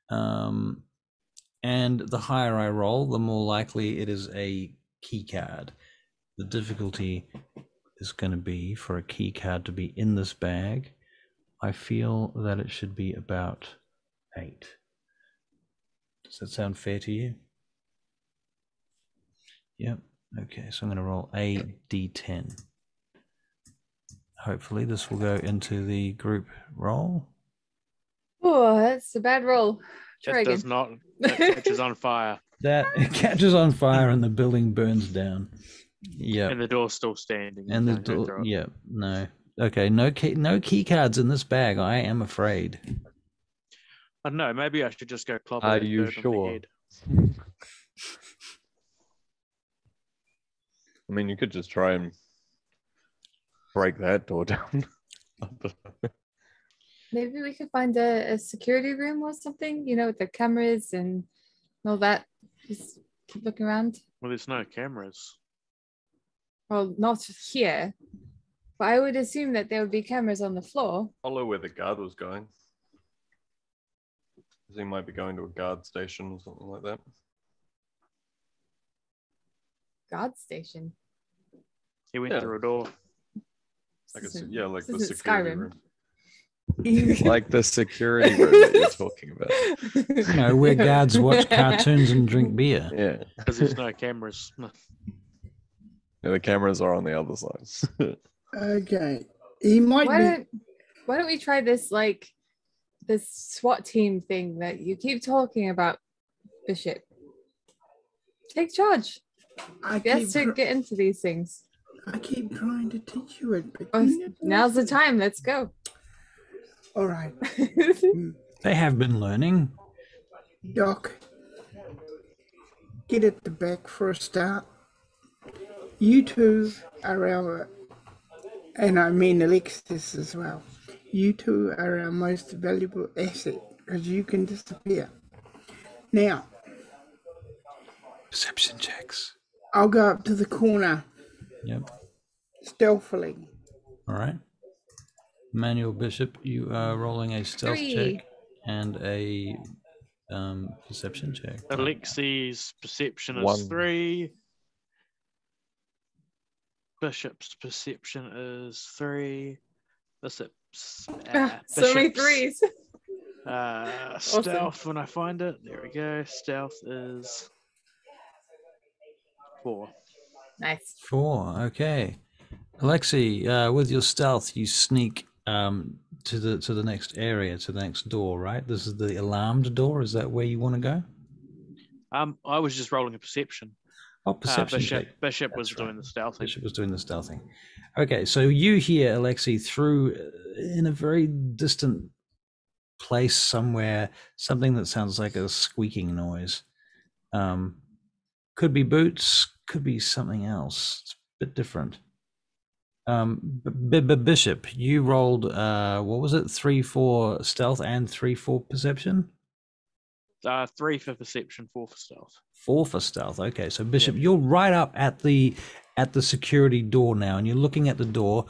and the higher I roll, the more likely it is a key card. The difficulty is going to be for a key card to be in this bag. I feel that it should be about 8. Does that sound fair to you? Yep. Okay, so I'm going to roll a d10. Hopefully this will go into the group roll. Oh, that's a bad roll. Try It again. does not. It catches on fire. That it catches on fire and the building burns down. Yeah. And the door's still standing. And the door. Yeah. No. Okay. No key cards in this bag. I am afraid. I don't know. Maybe I should just go clobber. Are you sure? I mean, you could just try and break that door down. Maybe we could find a security room or something, you know, with the cameras and all that. Just keep looking around. Well, there's no cameras. Well, not here. But I would assume that there would be cameras on the floor. Follow where the guard was going. He might be going to a guard station or something like that. Guard station? He went through a door. Like like the isn't security Skyrim. room. Like the security room that you're talking about. You know, where guards watch cartoons and drink beer. Yeah. Because there's no cameras. Yeah, the cameras are on the other side. Okay. He might Why don't we try this, like, this SWAT team thing that you keep talking about, Bishop? Take charge. Yes, to get into these things. I keep trying to teach you it, but now's the time. Let's go. All right. They have been learning. Doc, get at the back for a start. You two are our, and I mean Alexis as well, you two are our most valuable asset because you can disappear. Now, perception checks. I'll go up to the corner. Yep. Stealthily. All right. Manuel Bishop, you are rolling a stealth 3. check and a perception check. Alexi's perception is 1. 3. Bishop's perception is 3. Bishop's So many 3s. stealth, when I find it. There we go. Stealth is 4. Nice. 4. Okay. Alexi, with your stealth, you sneak to the next area, to the next door, right? This is the alarmed door. Is that where you want to go? I was just rolling a perception. Oh, perception check. Bishop was That's doing right. the stealthing. Bishop was doing the stealthing. Okay, so you hear, Alexi, through in a very distant place somewhere, something that sounds like a squeaking noise. Could be boots, could be something else. It's a bit different. Bishop, you rolled what was it? 3 for stealth and 3 for perception? 3 for perception, 4 for stealth. 4 for stealth. Okay, so Bishop, you're right up at the security door now, and you're looking at the door,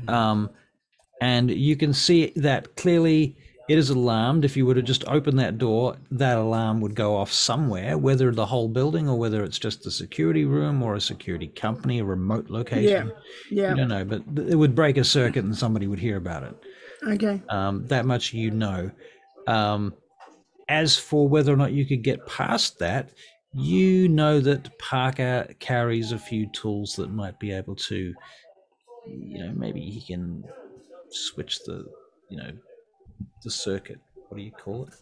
and you can see that clearly it is alarmed. If you were to just open that door, that alarm would go off somewhere, whether the whole building or whether it's just a security room or a security company, a remote location. Yeah. You don't know, but it would break a circuit and somebody would hear about it. Okay. That much you know. As for whether or not you could get past that, you know that Parker carries a few tools that might be able to, maybe he can switch the circuit. What do you call it?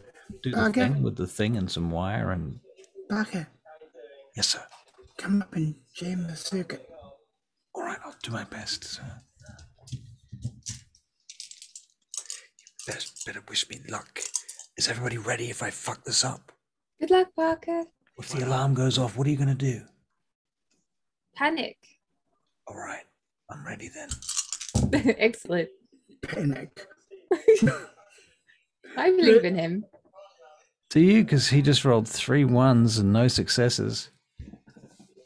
Do the Parker? thing with the thing and some wire and... Parker, Yes, sir. come up and jam the circuit. All right, I'll do my best, sir. You better wish me luck. Is everybody ready if I fuck this up? Good luck, Parker. If the alarm goes off, what are you going to do? Panic. All right, I'm ready then. Excellent. Panic. I believe in him. Do you? Because he just rolled 3 1s and no successes.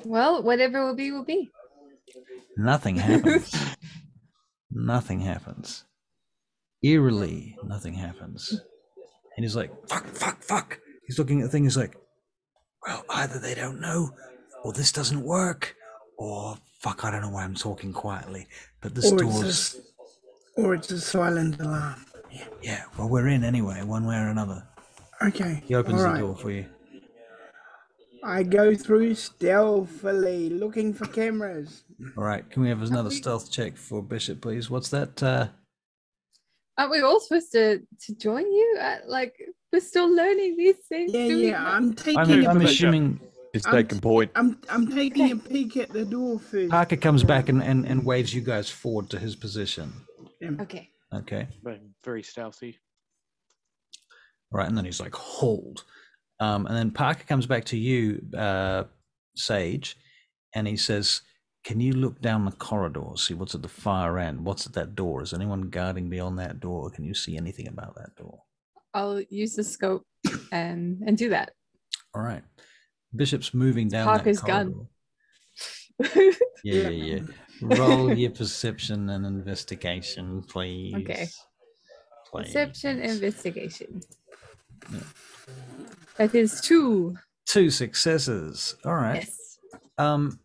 Well, whatever will be, will be. Nothing happens. Nothing happens. Eerily, nothing happens. And he's like, fuck. He's looking at the thing. He's like, well, either they don't know, or this doesn't work, or fuck, I don't know why I'm talking quietly, but this door's... Or it's a silent alarm. Yeah, well, we're in anyway, one way or another. Okay. He opens all the right. door for you. I go through stealthily, looking for cameras. All right, can we have another stealth check for Bishop, please? What's that? Aren't we all supposed to join you? We're still learning these things. Yeah. I'm assuming... He's taking point. I'm taking a peek at the door first. Parker comes back and waves you guys forward to his position. Okay. Okay. Being very stealthy. Right, and then he's like, hold. And then Parker comes back to you, Sage, and he says, can you look down the corridor, see what's at the far end? What's at that door? Is anyone guarding beyond that door? Can you see anything about that door? I'll use the scope and do that. All right. Bishop's moving down Parker's that corridor. gun. Yeah. Roll your perception and investigation, please. Okay. Please. Perception, investigation. Yeah. That is 2. 2 successes. All right. Yes.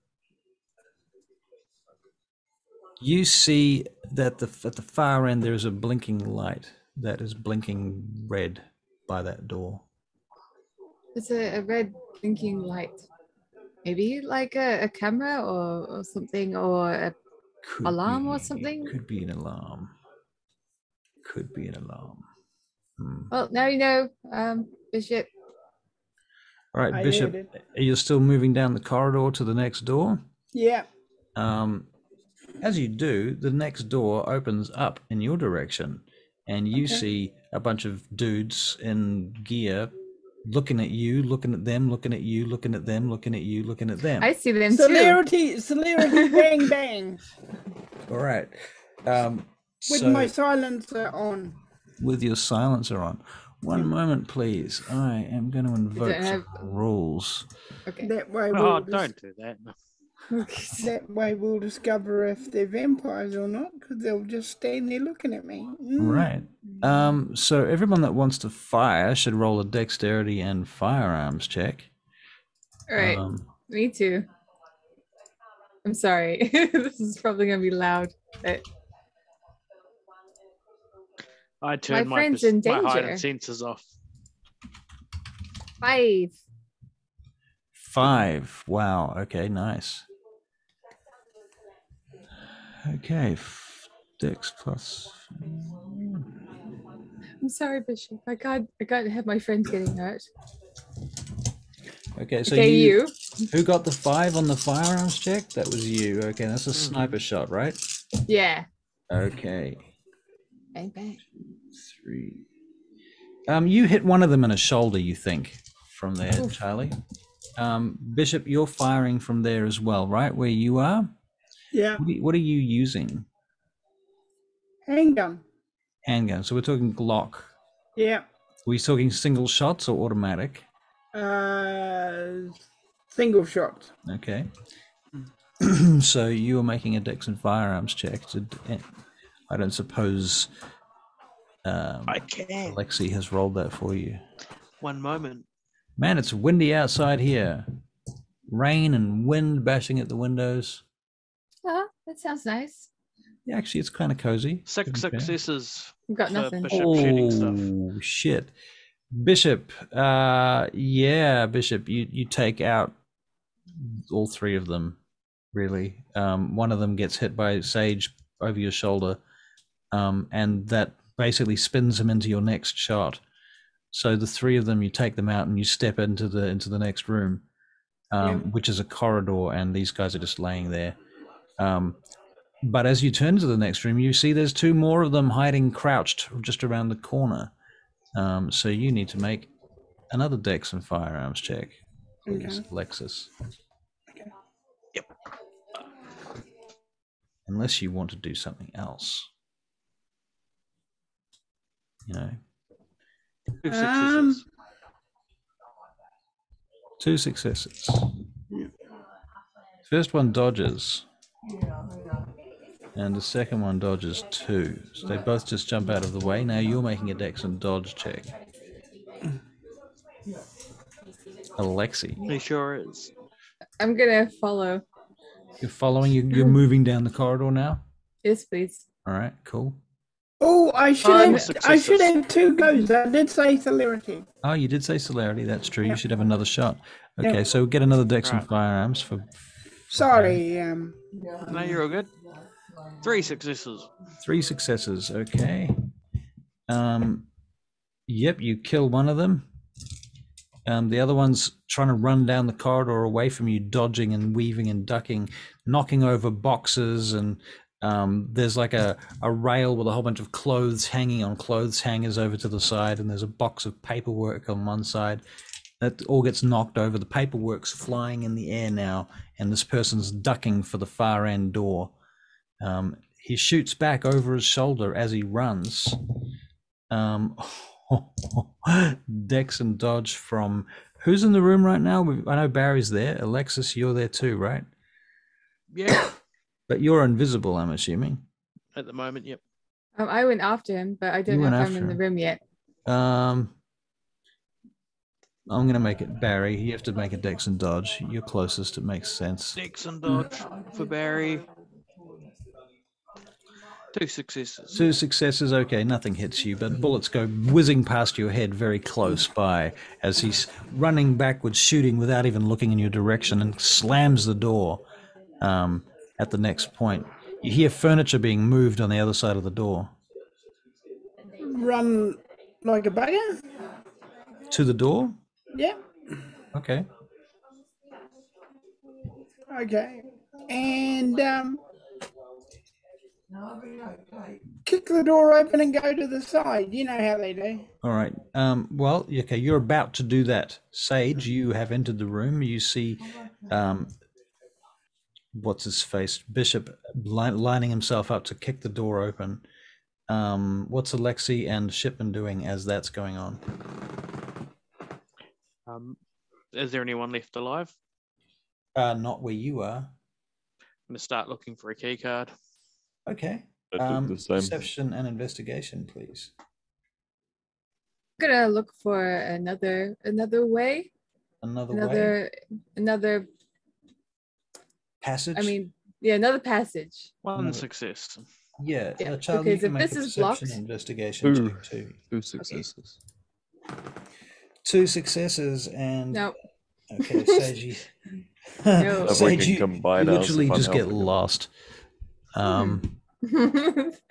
You see that at the far end there is a blinking light that is blinking red by that door. It's a red blinking light. Maybe like a camera or something, or a alarm or something. Could be an alarm. Well, now you know, Bishop. All right, Bishop, you're still moving down the corridor to the next door? Yeah. As you do, the next door opens up in your direction, and you see a bunch of dudes in gear looking at you, looking at them, looking at you, looking at them, looking at you, looking at them. I see them too. Celerity, bang, bang. All right. With my silencer on. With your silencer on. One moment, please. I am going to invoke some rules. Okay. That way don't do that. That way we'll discover if they're vampires or not, because they'll just stand there looking at me. Right. So everyone that wants to fire should roll a dexterity and firearms check. All right. Me too. I'm sorry. This is probably going to be loud. But I turned my heightened senses off. 5. Wow. Okay, nice. Okay. Dex plus. I'm sorry, Bishop. I can't have my friends getting hurt. Okay, so okay, you. Who got the 5 on the firearms check? That was you. Okay, that's a sniper shot, right? Yeah. Okay. Bang bang. 3. You hit one of them in the shoulder, you think, from there, Charlie. Bishop, you're firing from there as well, right? Where you are? Yeah. What are you using? Handgun. Handgun. So we're talking Glock. Yeah. Are we talking single shots or automatic? Single shot. Okay. So you are making a dex and firearms check. I don't suppose I can. Alexi has rolled that for you. One moment. Man, it's windy outside here. Rain and wind bashing at the windows. Oh, that sounds nice. Yeah, actually, it's kind of cozy. 6 successes. We've got nothing. Bishop shooting stuff. Oh, shit. Bishop, Bishop, you take out all 3 of them, really. One of them gets hit by Sage over your shoulder, and that basically spins him into your next shot. So the 3 of them, you take them out and you step into the next room, which is a corridor, and these guys are just laying there. But as you turn to the next room, you see there's 2 more of them hiding crouched just around the corner. So you need to make another dex and firearms check, please, Alexis. Okay. Yep. Unless you want to do something else. You know. 2 successes. 2 successes. First one dodges. And the second one dodges 2. So they both just jump out of the way. Now you're making a dex and dodge check. Alexi. He sure is. I'm going to follow. You're following? You're moving down the corridor now? Yes, please. All right, cool. Oh, I should have 2 goes. I did say celerity. Oh, you did say celerity. That's true. You should have another shot. Okay, so get another dex and firearms for... Sorry. No, you're all good. 3 successes. 3 successes. Okay. Yep, you kill one of them. The other one's trying to run down the corridor away from you, dodging and weaving and ducking, knocking over boxes, and there's like a rail with a whole bunch of clothes hanging on clothes hangers over to the side, and there's a box of paperwork on one side. That all gets knocked over. The paperwork's flying in the air now, and this person's ducking for the far end door. He shoots back over his shoulder as he runs. Dex and dodge from... Who's in the room right now? I know Barry's there. Alexis, you're there too, right? Yeah. But you're invisible, I'm assuming. At the moment, yep. I went after him, but I don't know if I'm in the room yet. I'm going to make it Barry. You have to make a dex and dodge. You're closest. It makes sense. Dex and dodge for Barry. 2 successes. 2 successes. Okay, nothing hits you, but bullets go whizzing past your head very close by as he's running backwards, shooting without even looking in your direction, and slams the door at the next point. You hear furniture being moved on the other side of the door. Run like a bugger? To the door? Yeah. Okay. Okay. And kick the door open and go to the side. You know how they do. All right. Well, okay, you're about to do that. Sage, you have entered the room. You see, what's his face? Bishop lining himself up to kick the door open. What's Alexi and Shipman doing as that's going on? Is there anyone left alive? Not where you are. going to start looking for a key card. Okay. I did the same. Perception and investigation, please. I'm gonna look for another way. Another passage. I mean, yeah, another passage. One success. Yeah. Yeah. Child, Okay, you so can if make this a is perception blocked- and investigation check too. 2 successes. 2 successes and No. okay, Seiji. No. If we Seiji, can you combine ours, literally if I'm just get helping you. lost.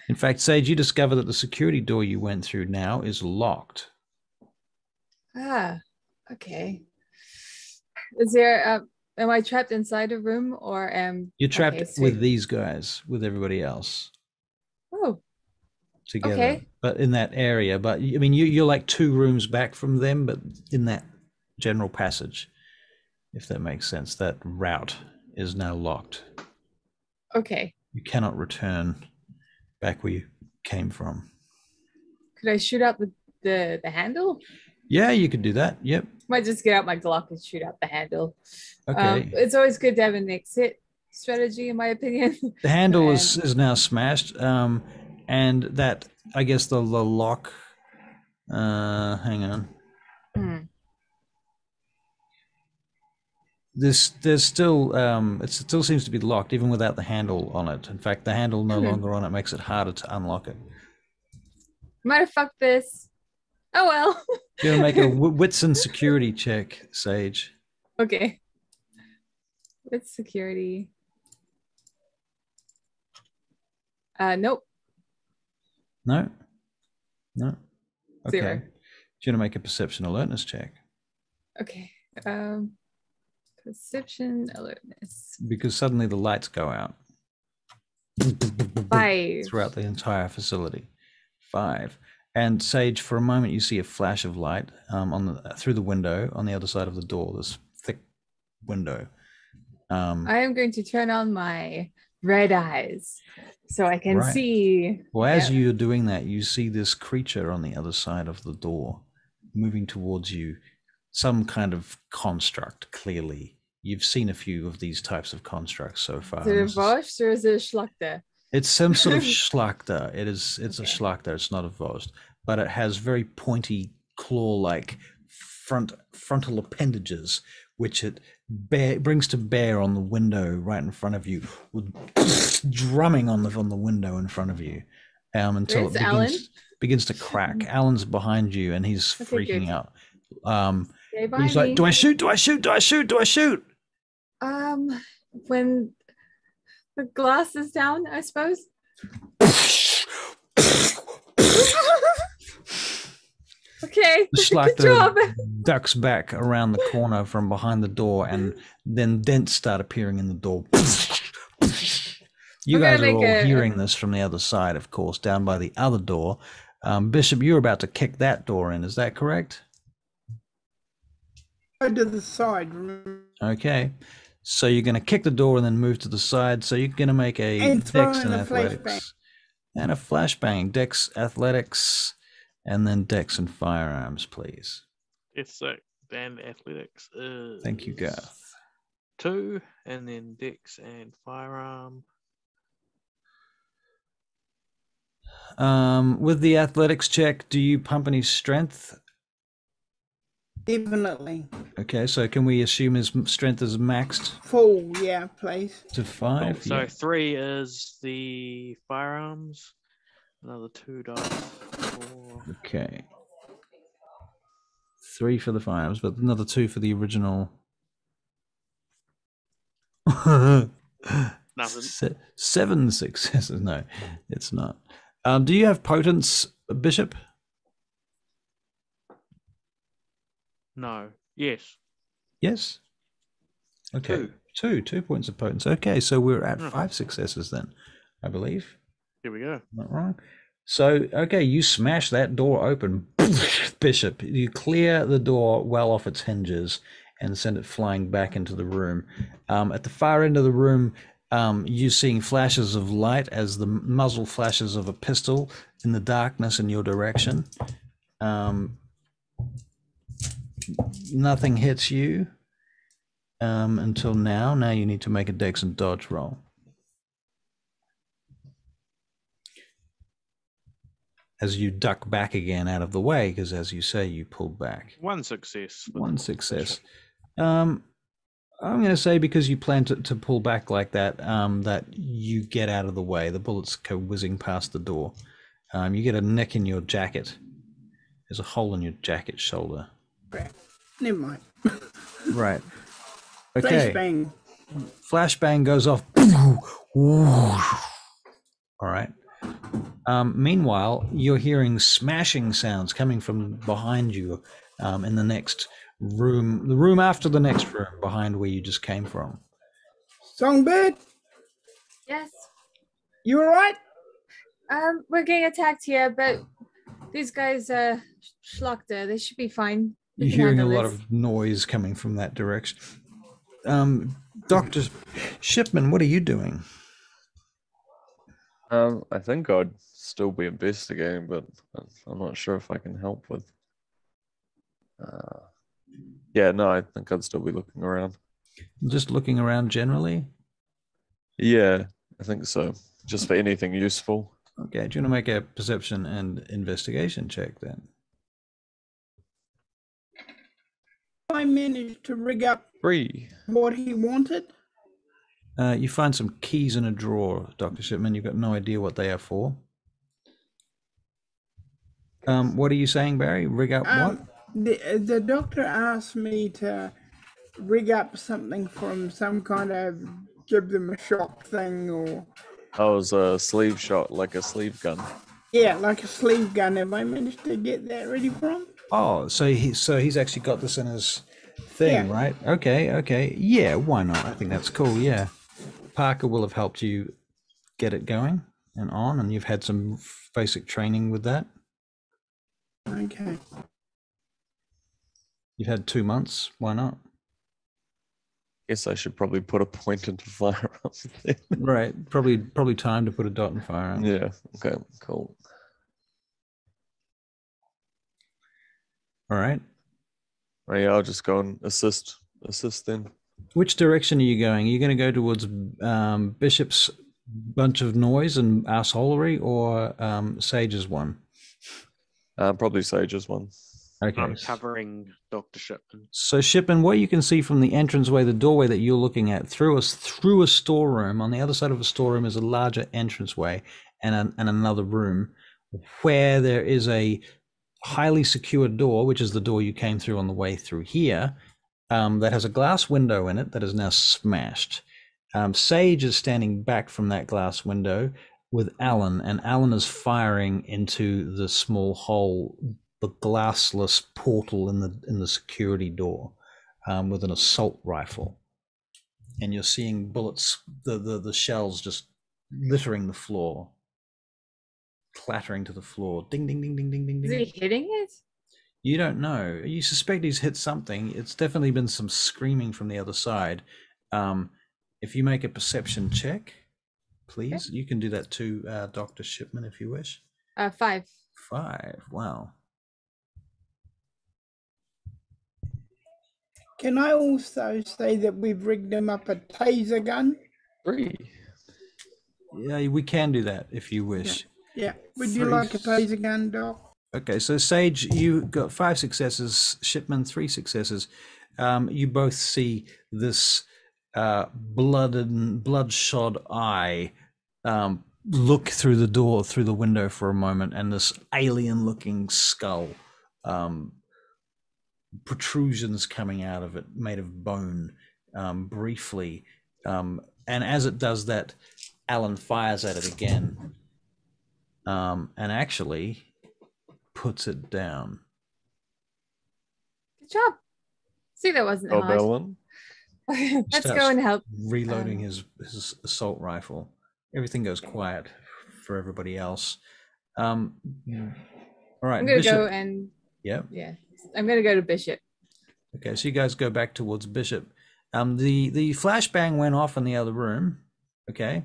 In fact, Sage, you discover that the security door you went through now is locked. Okay. Is there am I trapped inside a room or You're trapped okay, with sweet. these guys, with everybody else Oh, together, okay. but in that area. But I mean, you're like 2 rooms back from them, but in that general passage, if that makes sense. That route is now locked. Okay. You cannot return back where you came from. Could I shoot out the handle? Yeah, you could do that. Yep. Might just get out my Glock and shoot out the handle. Okay. It's always good to have an exit strategy, in my opinion. The handle is now smashed, and that, I guess, the lock. Hang on. There's still it still seems to be locked even without the handle on it. In fact, the handle no longer on it makes it harder to unlock it. Might have fucked this. Oh well. You're gonna make a wits and security check, Sage. Okay. With security. Nope. No. Okay. 0. Do you want to make a perception alertness check? Okay. Perception alertness. Because suddenly the lights go out 5. throughout the entire facility. 5. And Sage, for a moment, you see a flash of light through the window on the other side of the door. This thick window. I am going to turn on my red eyes so I can see. Well, as you're doing that, you see this creature on the other side of the door moving towards you. Some kind of construct, clearly. You've seen a few of these types of constructs so far. Is it a Vosh or is it a Schlachter? It's some sort of Schlachter. It's a Schlachter. It's not a Vost, but it has very pointy claw-like frontal appendages, which it brings to bear on the window right in front of you, with drumming on the window in front of you, until it begins to crack. Alan's behind you, and he's freaking out. He's like, "Do I shoot? Do I shoot? Do I shoot? Do I shoot?" When the glass is down, I suppose. Okay. The Schlachter ducks back around the corner from behind the door, and then dents start appearing in the door. You guys are all hearing this from the other side, of course, down by the other door. Bishop, you're about to kick that door in. Is that correct? Go to the side. Okay. So you're going to kick the door and then move to the side. So you're going to make a Dex and Athletics. And a flashbang. Dex, Athletics, and then Dex and Firearms, please. Yes, then Athletics is... Thank you, Garth. 2, and then Dex and Firearm. With the Athletics check, do you pump any strength? Definitely. Okay, so can we assume his strength is maxed? Full, yeah, please. To 5? Cool. So 3 is the Firearms. Another 2 dice. 4. Okay. 3 for the Firearms, but another 2 for the original. Nothing. 7 successes. No, it's not. Do you have potence, Bishop? No. Yes. Yes. Okay. 2 points of potence. Okay, so we're at 5 successes then, I believe. Here we go. Not wrong. So, okay, you smash that door open, Bishop. You clear the door well off its hinges and send it flying back into the room. At the far end of the room, you're seeing flashes of light as the muzzle flashes of a pistol in the darkness in your direction. Nothing hits you until now. Now you need to make a Dex and Dodge roll. as you duck back again out of the way, because as you say, you pulled back. One success. One success. I'm going to say because you plan to pull back like that, that you get out of the way. The bullets go whizzing past the door. You get a nick in your jacket. There's a hole in your jacket shoulder. Right. Never mind. Right. Okay. Flashbang. Flashbang goes off. All right. Meanwhile, you're hearing smashing sounds coming from behind you in the next room, the room after the next room behind where you just came from. Songbird? Yes. You alright? We're getting attacked here, but these guys, Schlochter, they should be fine. You're hearing a lot of noise coming from that direction. Dr. Shipman, what are you doing? I think I'd still be investigating, but I'm not sure if I can help with. Yeah, no, I think I'd still be looking around. Just looking around generally? Yeah, I think so. Just for anything useful. Okay, do you want to make a perception and investigation check then? I managed to rig up 3. what he wanted. You find some keys in a drawer, Dr. Shipman. You've got no idea what they are for. What are you saying, Barry? Rig up what? The doctor asked me to rig up something from some kind of give them a shock thing or... Oh, it was a sleeve shot, like a sleeve gun. Yeah, like a sleeve gun. Have I managed to get that ready for him? Oh, so he's actually got this in his thing, yeah. Right? Okay. Yeah, why not? I think that's cool, yeah. Parker will have helped you get it going and on, and you've had some basic training with that. Okay. You've had 2 months, why not? Guess I should probably put a point into firearms then. Right, probably time to put a dot in firearms. Yeah, okay, cool. All right. Oh, yeah, I'll just go and assist then. Which direction are you going? Are you going to go towards Bishop's bunch of noise and assholery, or Sage's one? Probably Sage's one. Okay. I'm covering Dr. Shipman. So Shipman, what you can see from the entranceway, the doorway that you're looking at, through a storeroom, on the other side of a storeroom is a larger entranceway and another room where there is a highly secured door, which is the door you came through on the way through here, that has a glass window in it that is now smashed. Sage is standing back from that glass window with Alan, and Alan is firing into the small hole, the glassless portal in the security door, with an assault rifle. And you're seeing bullets, the shells just littering the floor, clattering to the floor. Ding, ding, ding, ding, ding, ding, ding. Is he hitting it? You don't know. You suspect he's hit something. It's definitely been some screaming from the other side. If you make a perception check, please. Okay. You can do that too, Dr. Shipman, if you wish. 5. 5. Wow. Can I also say that we've rigged him up a taser gun? 3. Yeah, we can do that if you wish. Yeah. Would you like a taser gun, Doc? Okay, so Sage, you got 5 successes. Shipman, 3 successes. You both see this bloodshot eye look through the door, through the window for a moment, and this alien-looking skull. Protrusions coming out of it made of bone, briefly, and as it does that, Alan fires at it again, and actually puts it down. Good job. See, that wasn't hard. Alan. Let's go and help. Reloading his assault rifle. Everything goes quiet for everybody else. All right, I'm gonna go and yeah. I'm gonna go to Bishop. Okay, so you guys go back towards Bishop. The flashbang went off in the other room. Okay,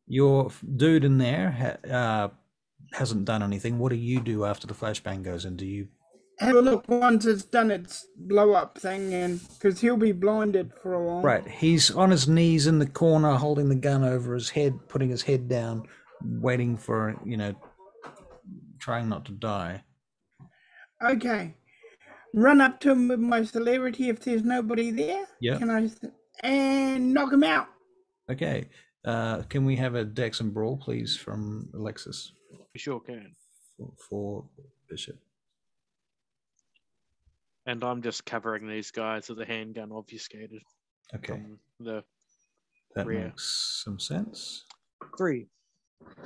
your dude in there hasn't done anything. What do you do after the flashbang goes in? Do you have a look once it's done its blow up thing, and because he'll be blinded for a while. Right, he's on his knees in the corner, holding the gun over his head, putting his head down, waiting for trying not to die. Okay. Run up to him with my celebrity if there's nobody there. Yeah. And knock him out. Okay. Can we have a Dex and Brawl, please, from Alexis? You sure can. For Bishop. And I'm just covering these guys with a handgun obfuscated. Okay. From the That rear. makes some sense. 3.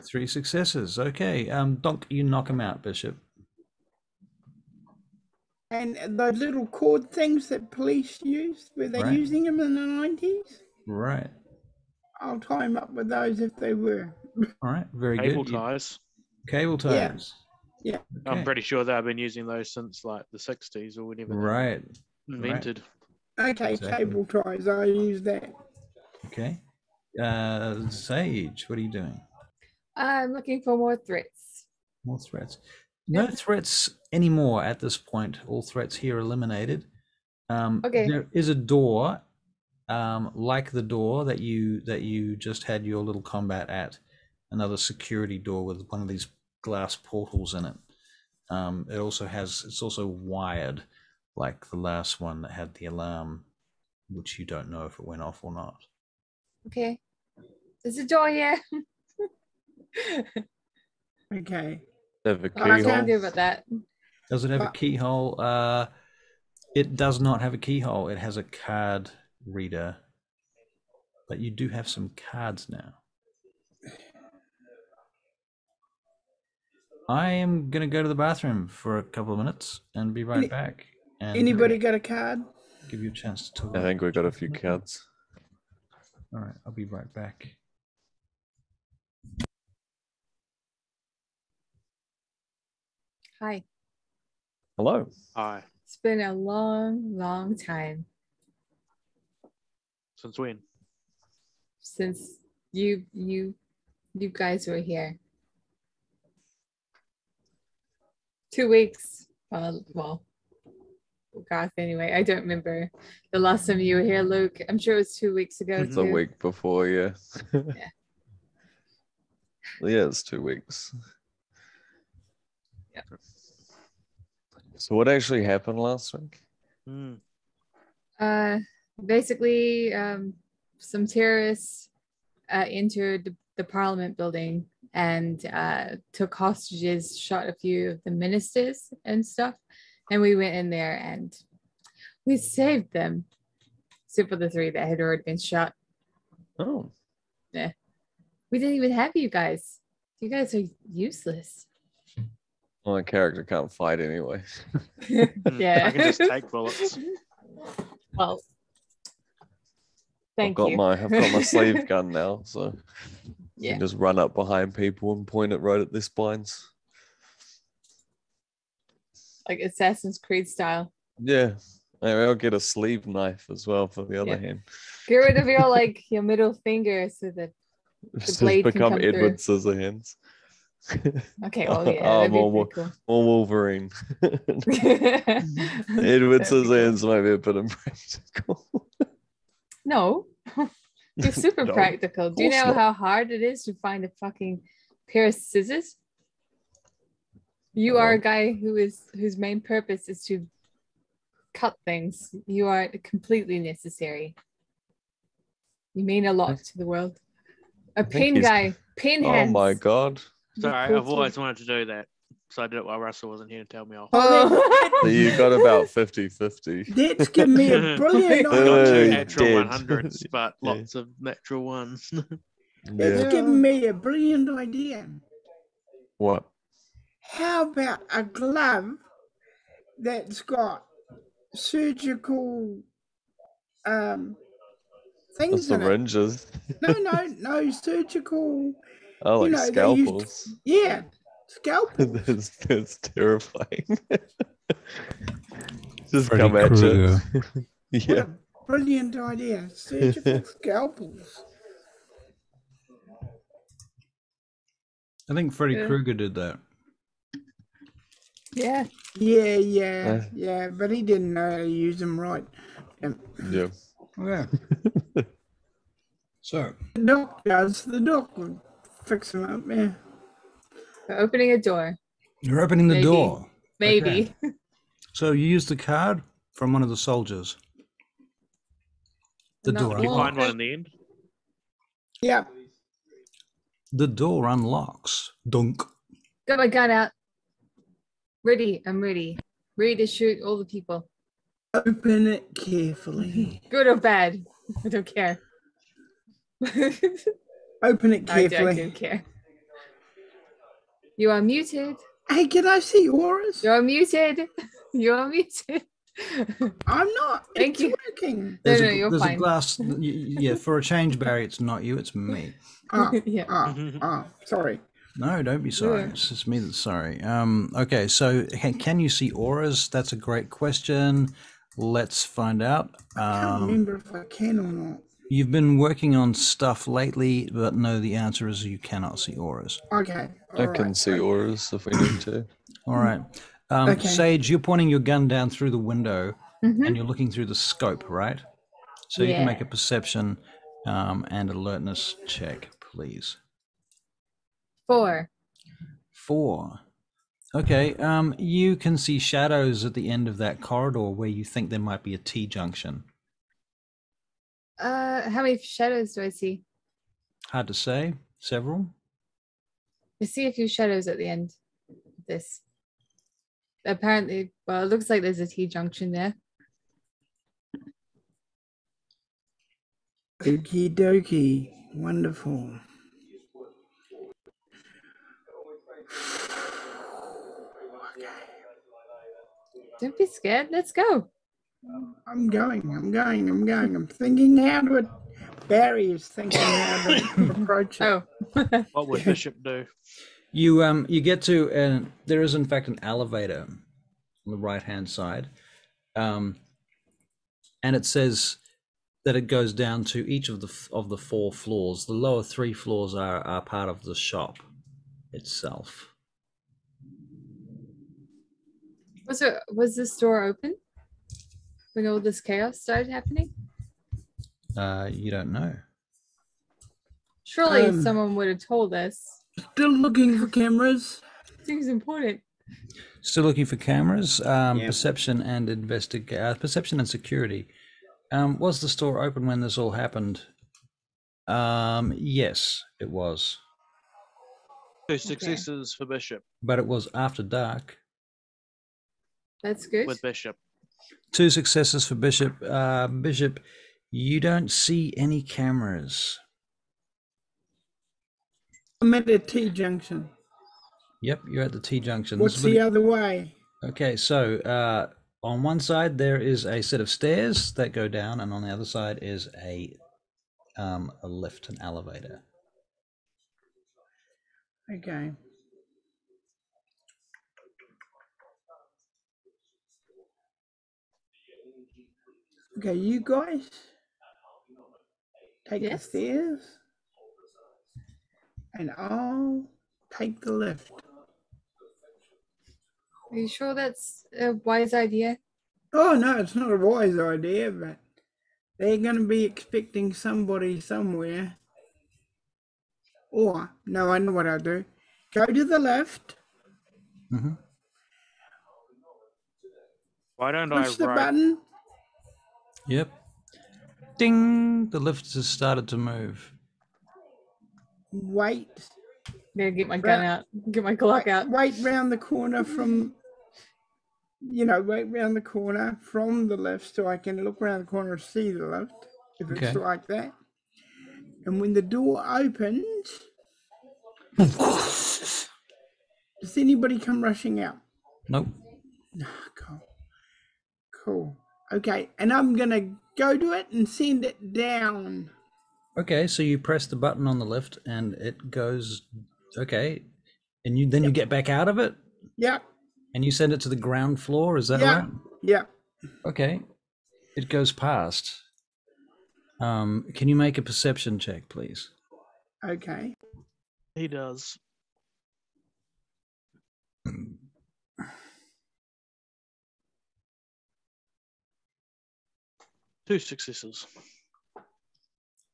3 successes. Okay. Donk, you knock him out, Bishop. And those little cord things that police use, were they using them in the 90s? Right. I'll tie him up with those if they were. All right. Very Cable good. ties. Cable ties. Yeah. Okay. I'm pretty sure they've been using those since like the 60s or whenever they Right. were invented. Okay, Exactly. cable ties, I use that. Okay. Sage, what are you doing? I'm looking for more threats. More threats. No threats anymore at this point. All threats here eliminated. Okay. There is a door, like the door that you just had your little combat at. Another security door with one of these glass portals in it. It's also wired, like the last one that had the alarm, which you don't know if it went off or not. Okay. There's a door here. Okay. Have a What can I keyhole. do about that? Does it have a keyhole? It does not have a keyhole. It has a card reader. But you do have some cards now. I am going to go to the bathroom for a couple of minutes and be right back. And Anybody got a card? give you a chance to talk. I think we got a few cards. All right, I'll be right back. Hi. Hello. Hi. It's been a long, long time Since when? since you guys were here. 2 weeks. Well, gosh, anyway, I don't remember the last time you were here, Luke. I'm sure it was 2 weeks ago. It's a too. week before, yeah. Yeah. Yeah, it's 2 weeks. Yeah. So what actually happened last week? Basically, some terrorists entered the Parliament building and took hostages, shot a few of the ministers and stuff. And we went in there and we saved them, except for the 3 that had already been shot. Oh. Yeah. We didn't even have you guys. You guys are useless. Well, my character can't fight anyway. Yeah. I can just take bullets. Well, I've got my sleeve gun now, so you can just run up behind people and point it right at their spines. Like Assassin's Creed style. Yeah. Maybe I'll get a sleeve knife as well for the other hand. Get rid of your middle finger so that Just blade can become come Edward Scissorhands. okay, well, yeah, that'd be more pretty more Wolverine. cool. Edward Scissorhands might be a bit impractical. No, you're super No, practical. Do you course know not. how hard it is to find a fucking pair of scissors? You are a guy whose main purpose is to cut things. You are completely necessary. You mean a lot to the world. A pin guy, pin hands. Oh my god. Sorry, Cool I've always wanted to do that. So I did it while Russell wasn't here to tell me off. Oh. So you got about 50-50. That's giving me a brilliant Not two idea. natural dead. 100s, but Yeah. lots of natural ones. That's Yeah. giving me a brilliant idea. What? How about a glove that's got surgical things in it? Syringes. No, surgical. Oh, like they used- scalpels. Yeah, scalpels. That's terrifying. Just Freddy come at Krueger. you. What Yeah. a brilliant idea. Surgical scalpels. I think Freddy Yeah. Krueger did that. Yeah. Yeah, but he didn't know how to use them right. Yeah. Okay. So, The doc does. The doc would fix them up, yeah. We're opening a door. You're opening the door. Maybe. Okay. So you use the card from one of the soldiers. The door Did you unlocks. find one in the end? Yeah. The door unlocks. Dunk. Got my gun out. Ready. I'm ready. Ready to shoot all the people. Open it carefully. Good or bad. I don't care. Open it carefully. I do care. You are muted. Hey, can I see auras? You're muted. You're muted. I'm not. Thank you. Working. No, you're there's fine. a glass. Yeah, for a change, Barry, it's not you, it's me. Yeah. Sorry. No, don't be sorry. Yeah. It's just me that's sorry. Okay, so can you see auras? That's a great question. Let's find out. I can't remember if I can or not. You've been working on stuff lately, but no, the answer is you cannot see auras. Okay. I can see auras if we need to. All right. Okay. Sage, you're pointing your gun down through the window and you're looking through the scope, right? So you can make a perception and alertness check, please. 4. 4. Okay. You can see shadows at the end of that corridor where you think there might be a T-junction. How many shadows do I see? Hard to say. Several. I see a few shadows at the end of this. Apparently, well, it looks like there's a T-junction there. Okie dokie. Wonderful. Don't be scared. Let's go. I'm going. I'm thinking how to. Barry is thinking how to approach it. Oh. What would Bishop do? You get to there is in fact an elevator on the right hand side, and it says that it goes down to each of the 4 floors. The lower 3 floors are part of the shop itself. Was this door open when all this chaos started happening? You don't know. Surely someone would have told us. Still looking for cameras. Seems important. Still looking for cameras. Perception and perception and security. Was the store open when this all happened? Yes, it was. 2 successes for Bishop. But it was after dark. That's good. With Bishop. 2 successes for Bishop. Bishop, you don't see any cameras. I'm at the T-junction. Yep, you're at the T-junction. What's the other way? Okay, so on one side there is a set of stairs that go down, and on the other side is a lift, an elevator. Okay. Okay, you guys take the stairs, and I'll take the lift. Are you sure that's a wise idea? Oh, no, it's not a wise idea, but they're going to be expecting somebody somewhere. Or, no, I know what I'll do. Go to the left. Mm-hmm. Why don't Push the button. Yep. Ding! The lift has started to move. Wait. Better get my gun out. Get my Glock out. Wait round the corner from, wait round the corner from the left so I can look around the corner and see the left, if it's like that. And when the door opens, does anybody come rushing out? Nope. Cool. Okay, and I'm going to go to it and send it down. Okay, so you press the button on the lift and it goes, okay, and you get back out of it? Yep. And you send it to the ground floor, is that right? Yep. Okay, it goes past. Can you make a perception check, please? Okay. He does. Two successes.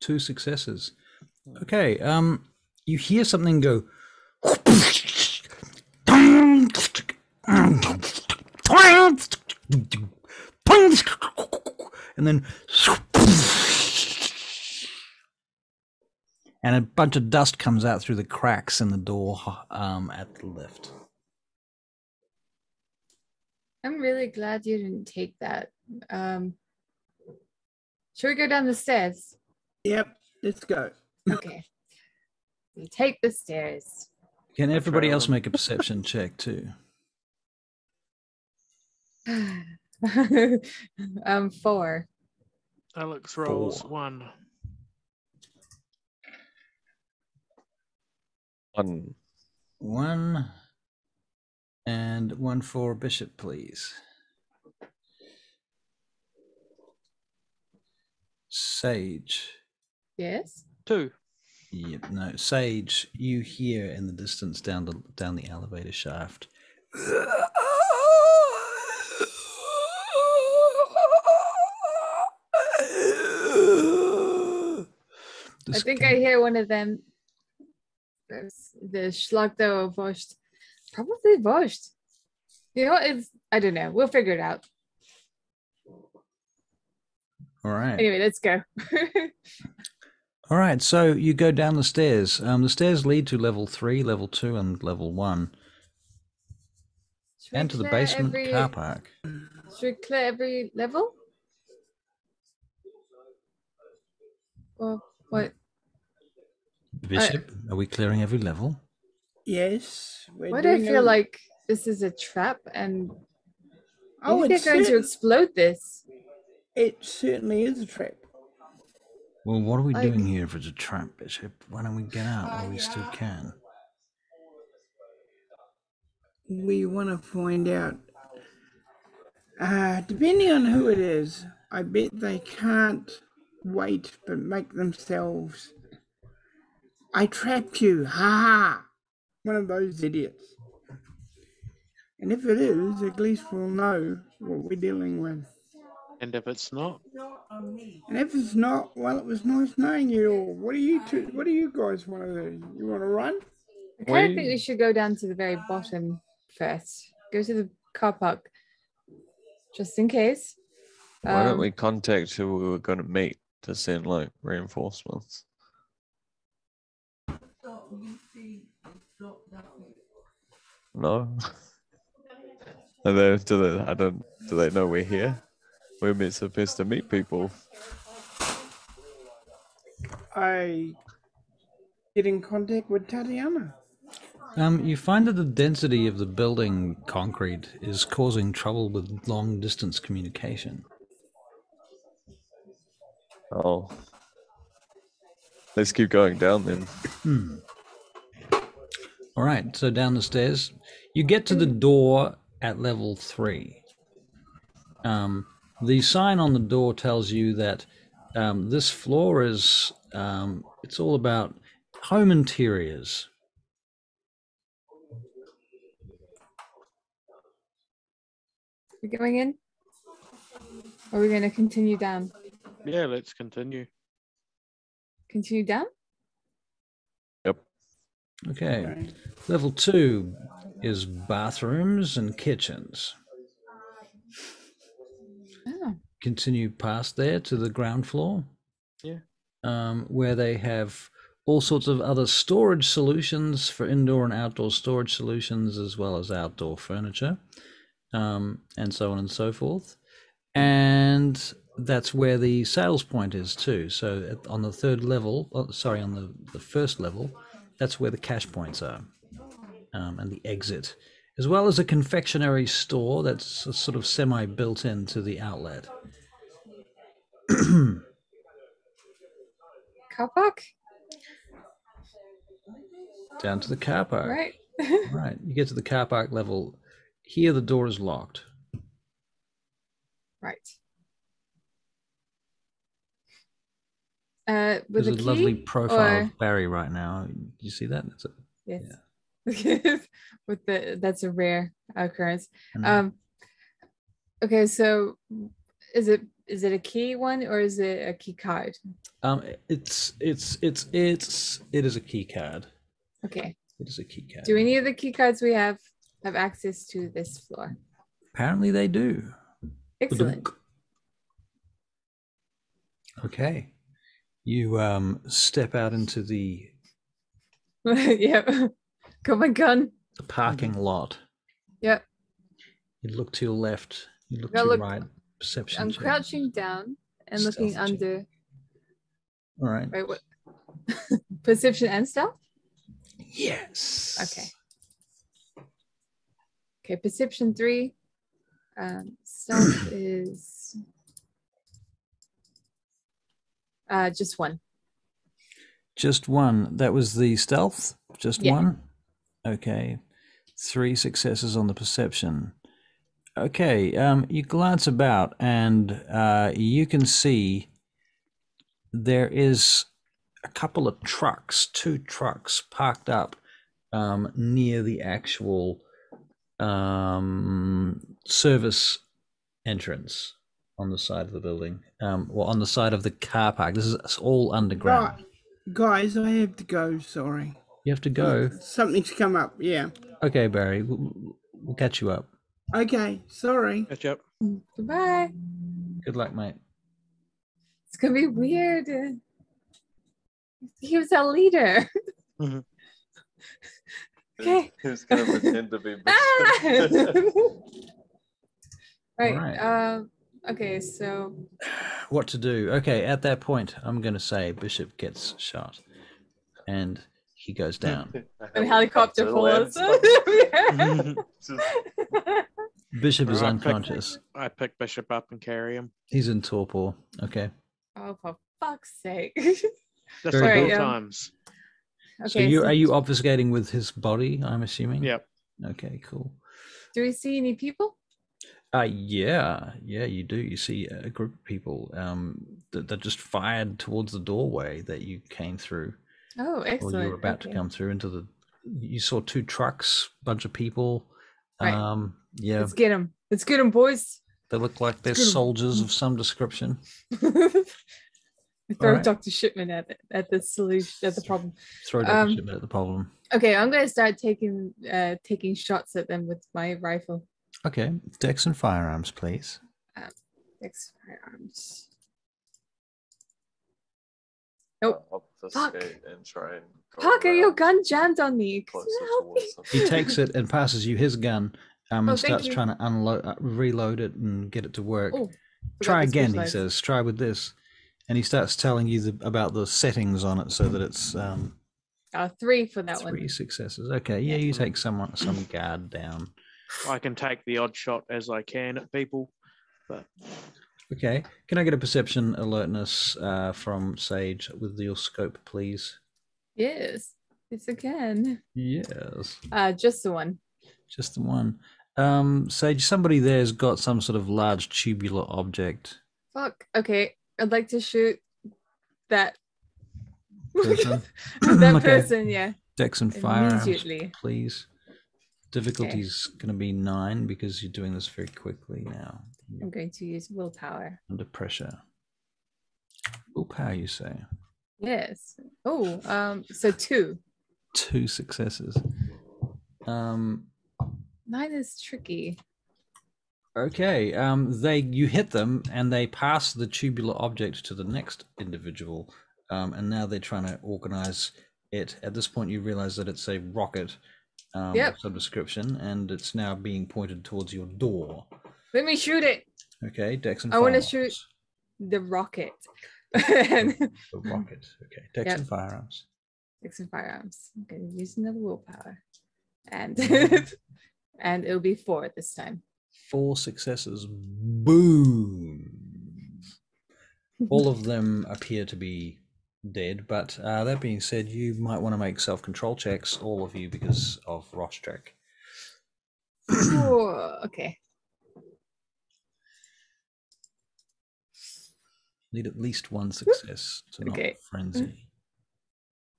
2 successes. Okay, you hear something go and then and a bunch of dust comes out through the cracks in the door at the lift. I'm really glad you didn't take that. Should we go down the stairs? Yep, let's go. Okay. We take the stairs. Can everybody else make a perception check too? 4. Alex rolls 1. 1. 1 and 1 for Bishop, please. Sage. Yes. 2. Yep, no, Sage. You hear in the distance down the elevator shaft. I think I hear one of them. The Schlagdo or Vost. Probably Vost. You know what? I don't know. We'll figure it out. All right. Anyway, let's go. All right. So you go down the stairs. The stairs lead to level 3, level 2, and level 1. And to the basement car park. Should we clear every level? Well, what? Bishop, are we clearing every level? Yes. Why do I feel like this is a trap and oh, they're going to explode this? It certainly is a trap. Well, what are we doing here if it's a trap, Bishop? Why don't we get out while we still can? We want to find out. Depending on who it is, I bet they can't wait but make themselves. I trapped you, ha ha! One of those idiots. And if it is, at least we'll know what we're dealing with. And if it's not? And if it's not, well, it was nice knowing you all. What do you guys want to do? You want to run? I kind of think we should go down to the very bottom first. Go to the car park, just in case. Why don't we contact who we were going to meet to send like reinforcements? No. Do they know we're here? We're supposed to meet people. I get in contact with Tatiana. You find that the density of the building concrete is causing trouble with long distance communication. Oh. Let's keep going down then. All right, so down the stairs. You get to the door at level 3. The sign on the door tells you that this floor is, it's all about home interiors. We're going in? Or are we going to continue down? Yeah, let's continue. Continue down? Yep. Okay. Level 2 is bathrooms and kitchens. Oh. Continue past there to the ground floor. Yeah. Where they have all sorts of other storage solutions for indoor and outdoor storage solutions, as well as outdoor furniture, and so on and so forth. And that's where the sales point is too. So on the third level, on the first level, that's where the cash points are, and the exit, as well as a confectionery store that's sort of semi-built into the outlet. Car park? Down to the car park. Right. Right. You get to the car park level. Here the door is locked. Right. With There's a key, lovely profile or... of Barry right now. Do you see that? Yes. Yeah. With that's a rare occurrence. Mm-hmm. Okay, so is it a key one or is it a key card? It is a key card. Okay. It is a key card. Do any of the key cards we have access to this floor? Apparently they do. Excellent. Okay. You step out into the Yep. Got my gun. parking lot. Yep. You look to your left. You look Now to your look, right. Perception I'm check. crouching down and looking Stealth check. under. All right. Wait, what? Perception and stealth? Yes. Okay. Okay, perception 3. Stealth is just 1. Just 1. That was the stealth? Just Yeah. 1? Okay. 3 successes on the perception. Okay, you glance about and you can see there is a couple of trucks, 2 trucks parked up near the actual service entrance on the side of the building, or on the side of the car park. This is all underground. Right. Guys, I have to go, sorry. You have to go. Something's come up, yeah. Okay, Barry, we'll catch you up. Okay, sorry. Catch up. Goodbye. Good luck, mate. It's gonna be weird. He was our leader. Mhm. Okay. Who's going to pretend to be Right. Alright. Okay, so What to do? Okay, at that point, I'm going to say Bishop gets shot, and he goes down. a helicopter falls. Bishop is I unconscious. I pick Bishop up and carry him. He's in torpor. Okay. Oh, for fuck's sake. Just Very like good. all times. So are you obfuscating with his body, I'm assuming? Yep. Okay, cool. Do we see any people? Yeah, you do. You see a group of people that just fired towards the doorway that you came through. Oh, Or excellent. you were about to come through into the. You saw 2 trucks, bunch of people. Right. Yeah, Let's get him. Let's get him, boys. they look like they're Let's get 'em. soldiers of some description. I throw Alright. Dr. Shipman at the solution, at the problem. Throw Dr. Shipman at the problem. Okay, I'm gonna start taking shots at them with my rifle. Okay, Dex and firearms, please. Dex firearms. Nope. Fuck. And try and go Parker, your around gun jammed on me. Can closer you help me? towards them. He takes it and passes you his gun, and thank starts you. trying to unload, reload it, and get it to work. Oh, Try forgot to again, he specialize. says. Try with this, and he starts telling you about the settings on it, so that it's 3 for that 3 one. successes. Okay, yeah, you take some guard down. I can take the odd shot as I can at people, but Okay, can I get a perception alertness from Sage with your scope, please? Yes, it's again. Yes, Just the one. just the one. Sage, somebody there's got some sort of large tubular object. Fuck. Okay, I'd like to shoot that Person? that Okay. person. Yeah. Dex and firearms, Immediately. please. Difficulty's going to be 9 because you're doing this very quickly now. I'm going to use willpower. Under pressure. Willpower, you say? Yes. Oh, so 2. 2 successes. 9 is tricky. Okay. You hit them and they pass the tubular object to the next individual, and now they're trying to organize it. At this point, you realize that it's a rocket Yep. of some description, and it's now being pointed towards your door. Let me shoot it. Okay, Dex and I want to firearms. shoot the rocket. The rocket. Okay, Dex Yep. and firearms. Six and firearms. I'm going to use another willpower. And and it'll be 4 this time. 4 successes. Boom. All of them appear to be dead, but that being said, you might want to make self-control checks, all of you, because of Rostrek. Oh, okay. Need at least 1 success to not Okay. frenzy.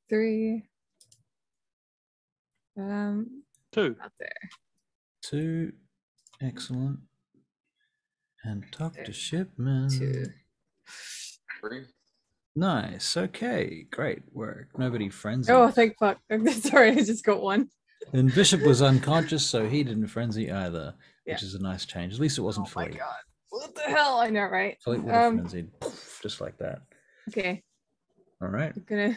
3. 2. Out there. 2. Excellent. And Dr. Shipman. 2. 3. Nice. Okay. Great work. Nobody frenzied. Oh, thank fuck. Sorry, I just got 1. And Bishop was unconscious, so he didn't frenzy either, Yeah. which is a nice change. At least it wasn't Oh my fully. god. What the hell? I know, right? Fleetwood of frenzy, just like that. Okay. All right. I'm gonna.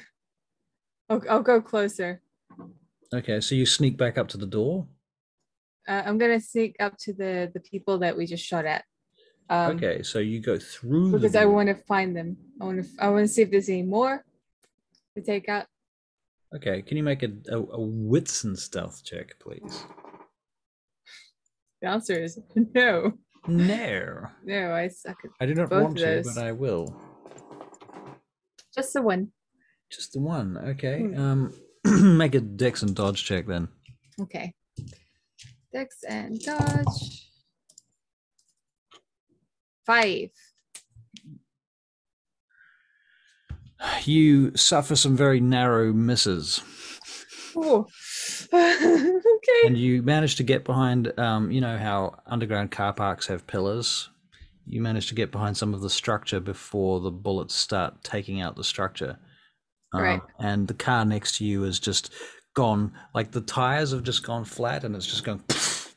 I'll go closer. Okay, so you sneak back up to the door. I'm gonna sneak up to the people that we just shot at. Okay, so you go through because the I door. want to find them. I want to see if there's any more to take out. Okay, can you make a wits and stealth check, please? The answer is no. No. No, I suck at I do not both want of to, those. but I will. Just the one. Just the one. Okay. Make a dex and dodge check then. Okay. Dex and dodge. 5. You suffer some very narrow misses. Oh. Okay. And you manage to get behind, you know how underground car parks have pillars? You manage to get behind some of the structure before the bullets start taking out the structure. Right. And the car next to you is just gone, like the tires have just gone flat and it's just going as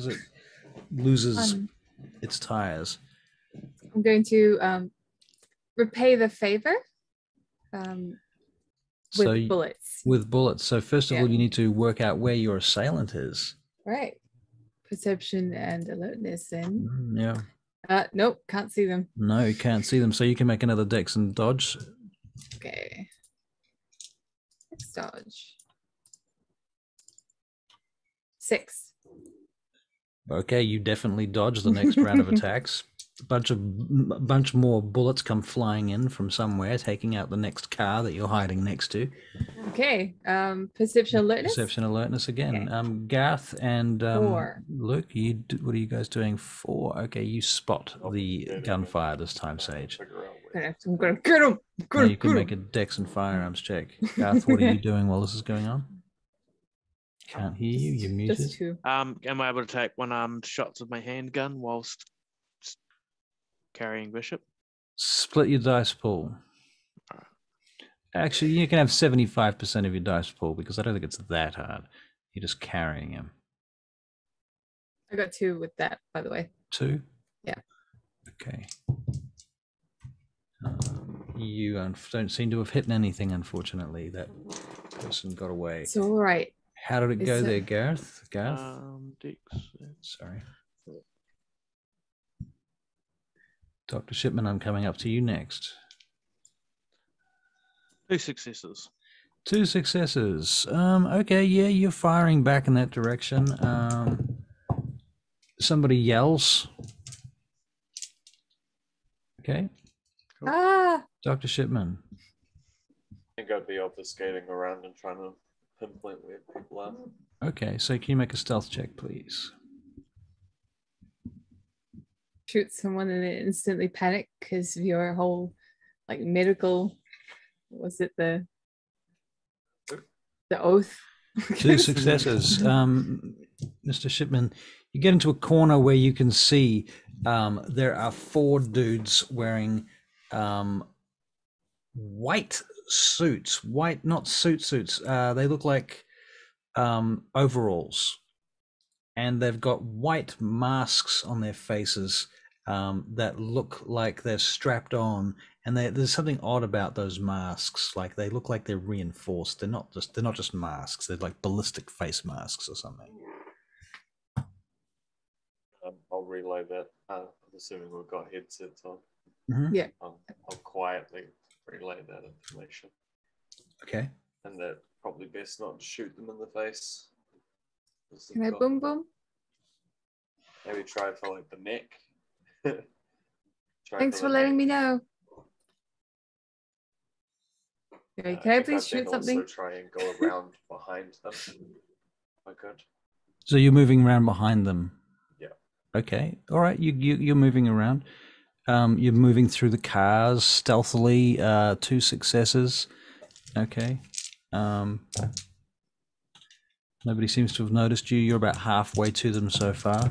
it loses its tires. I'm going to repay the favor with bullets. With bullets. So first of all, you need to work out where your assailant is. Right. Perception and alertness then. Yeah. Nope, can't see them. No, you can't see them. So you can make another dex and dodge. Okay. Dex dodge. 6. Okay, you definitely dodge the next round of attacks. A bunch more bullets come flying in from somewhere, taking out the next car that you're hiding next to. Okay. Perception alertness. Perception alertness again. Okay. Garth and 4. Luke, what are you guys doing? 4. Okay, you spot the gunfire this time, Sage. I'm gonna get him. Now you can make a dex and firearms check. Garth, what are you doing while this is going on? Can't hear you. You're muted. Just 2. Am I able to take one-armed shots of my handgun whilst carrying Bishop? Split your dice pool. Actually, you can have 75% of your dice pool because I don't think it's that hard. You're just carrying him. I got 2 with that, by the way. 2? Yeah. Okay. You don't seem to have hit anything, unfortunately. That person got away. It's all right. How did it go there, Gareth? Gareth? Sorry. Dr. Shipman, I'm coming up to you next. 2 successes. 2 successes. Okay, yeah, you're firing back in that direction. Somebody yells. Okay. Cool. Ah! Dr. Shipman. I think I'd be obfuscating around and trying to pinpoint where people are. Okay, so can you make a stealth check, please? Shoot someone and then instantly panic because of your whole like medical, was it the oath? 2 successes. Mr. Shipman, you get into a corner where you can see there are 4 dudes wearing white suits. White, not suits. They look like overalls. And they've got white masks on their faces that look like they're strapped on, and there's something odd about those masks. Like they look like they're reinforced. They're not just masks. They're like ballistic face masks or something. I'll relay that. I'm assuming we've got headsets on. Mm-hmm. Yeah. I'll quietly relay that information. Okay. And that probably best not to shoot them in the face. Can I boom boom? Maybe try for like the neck. Thanks for letting me know. Okay, can I please shoot something? Also try and go around behind them. If I could. So you're moving around behind them. Yeah. Okay. All right. You're moving around. You're moving through the cars stealthily. 2 successes. Okay. Nobody seems to have noticed you. You're about halfway to them so far.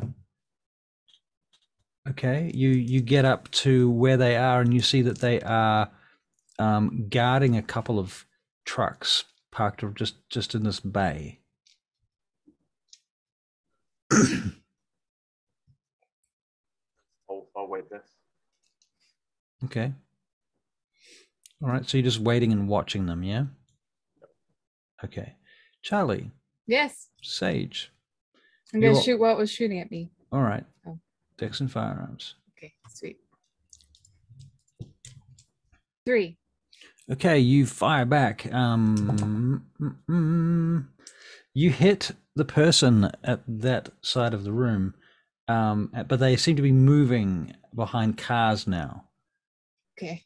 Okay, you get up to where they are and you see that they are guarding a couple of trucks parked just in this bay. avoid this. Okay. All right. So you're just waiting and watching them, yeah? Okay. Charlie. Yes. Sage. I'm going to shoot what was shooting at me. All right. Oh. Dex and firearms. Okay, sweet. 3. Okay, you fire back. You hit the person at that side of the room, but they seem to be moving behind cars now. Okay.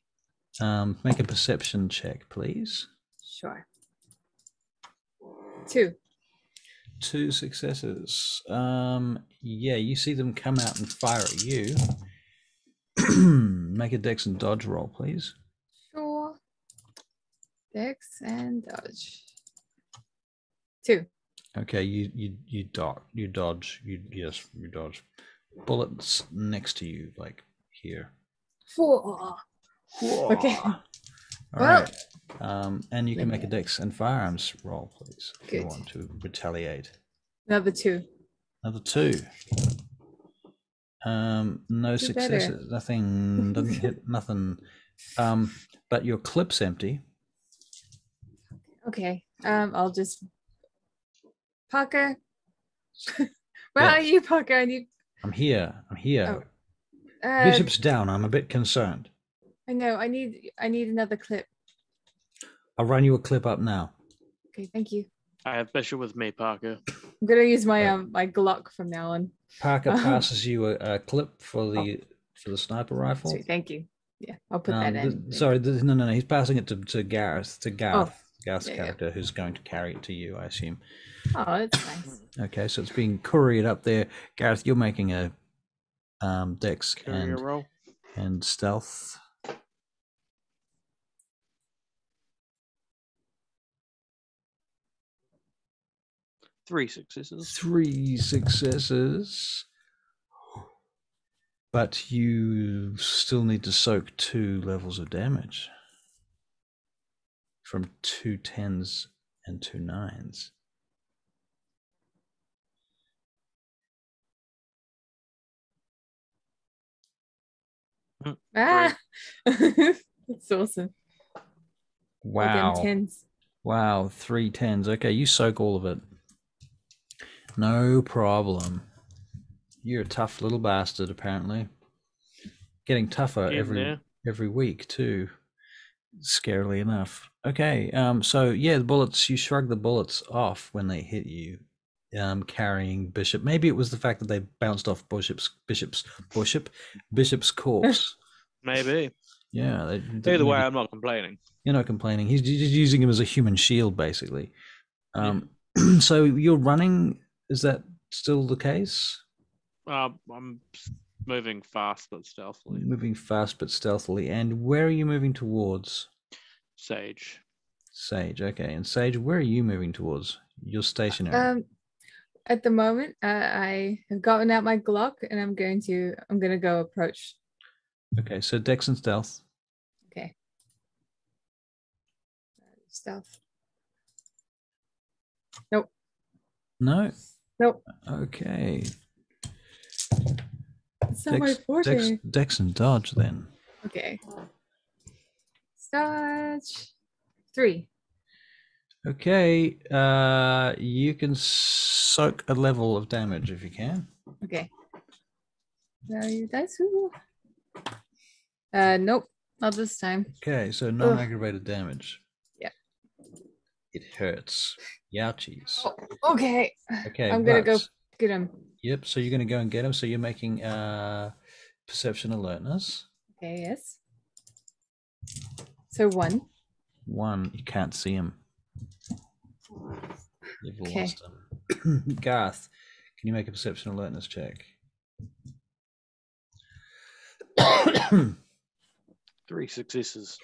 Make a perception check, please. Sure. 2. 2 successes. Yeah, you see them come out and fire at you. Make a dex and dodge roll, please. Sure. Dex and dodge. 2. Okay, you dodge. You dodge. Bullets next to you, like here. 4. Okay. All Well, right. And you can make a dex and firearms roll, please, if you Good. want to retaliate. Another 2. Another 2. No Do successes. better. Nothing. Doesn't hit. Nothing. But your clip's empty. Okay. I'll just Parker. Where Yes. are you, Parker? I'm here. Oh. Bishop's down. I'm a bit concerned. I know. I need another clip. I'll run you a clip up now. Okay, thank you. I have Bishop with me, Parker. I'm gonna use my my Glock from now on. Parker passes you a clip for the sniper rifle. Sweet, thank you. Yeah, I'll put that in. Sorry, no. He's passing it to Gareth. Gareth's yeah, character, who's going to carry it to you, I assume. Oh, that's nice. Okay, so it's being couriered up there. Gareth, you're making a dex Courier roll. and stealth. Three successes. 3 successes. But you still need to soak 2 levels of damage from 2 10s and 2 9s. Ah, that's awesome. Wow. All them 10s. Wow, 3 10s. Okay, you soak all of it. No problem. You're a tough little bastard, apparently. Getting tougher every week too. Scarily enough. Okay, so yeah, the bullets. You shrug the bullets off when they hit you. Carrying Bishop. Maybe it was the fact that they bounced off Bishop's corpse. Maybe. Yeah. Either way, I'm not complaining. You're not complaining. He's just using him as a human shield, basically. So you're running. Is that still the case? I'm moving fast but stealthily. Moving fast but stealthily. And where are you moving towards? Sage. Sage. Okay. And Sage, where are you moving towards? You're stationary. At the moment, I have gotten out my Glock and I'm gonna go approach. Okay. So Dex and stealth. Okay. Stealth. Nope. No. Nope. Okay. It's not my forte. Dex and dodge then. Okay. Dodge. 3. Okay. You can soak a level of damage if you can. Okay. Value dice. Nope. Not this time. Okay, so non-aggravated damage. Yeah. It hurts. Youchies. Oh, okay. Okay. I'm gonna go get him. Yep. So you're gonna go and get him. So you're making perception alertness. Okay. Yes. So 1. 1. You can't see him. You've lost him. Garth, can you make a perception alertness check? 3 successes.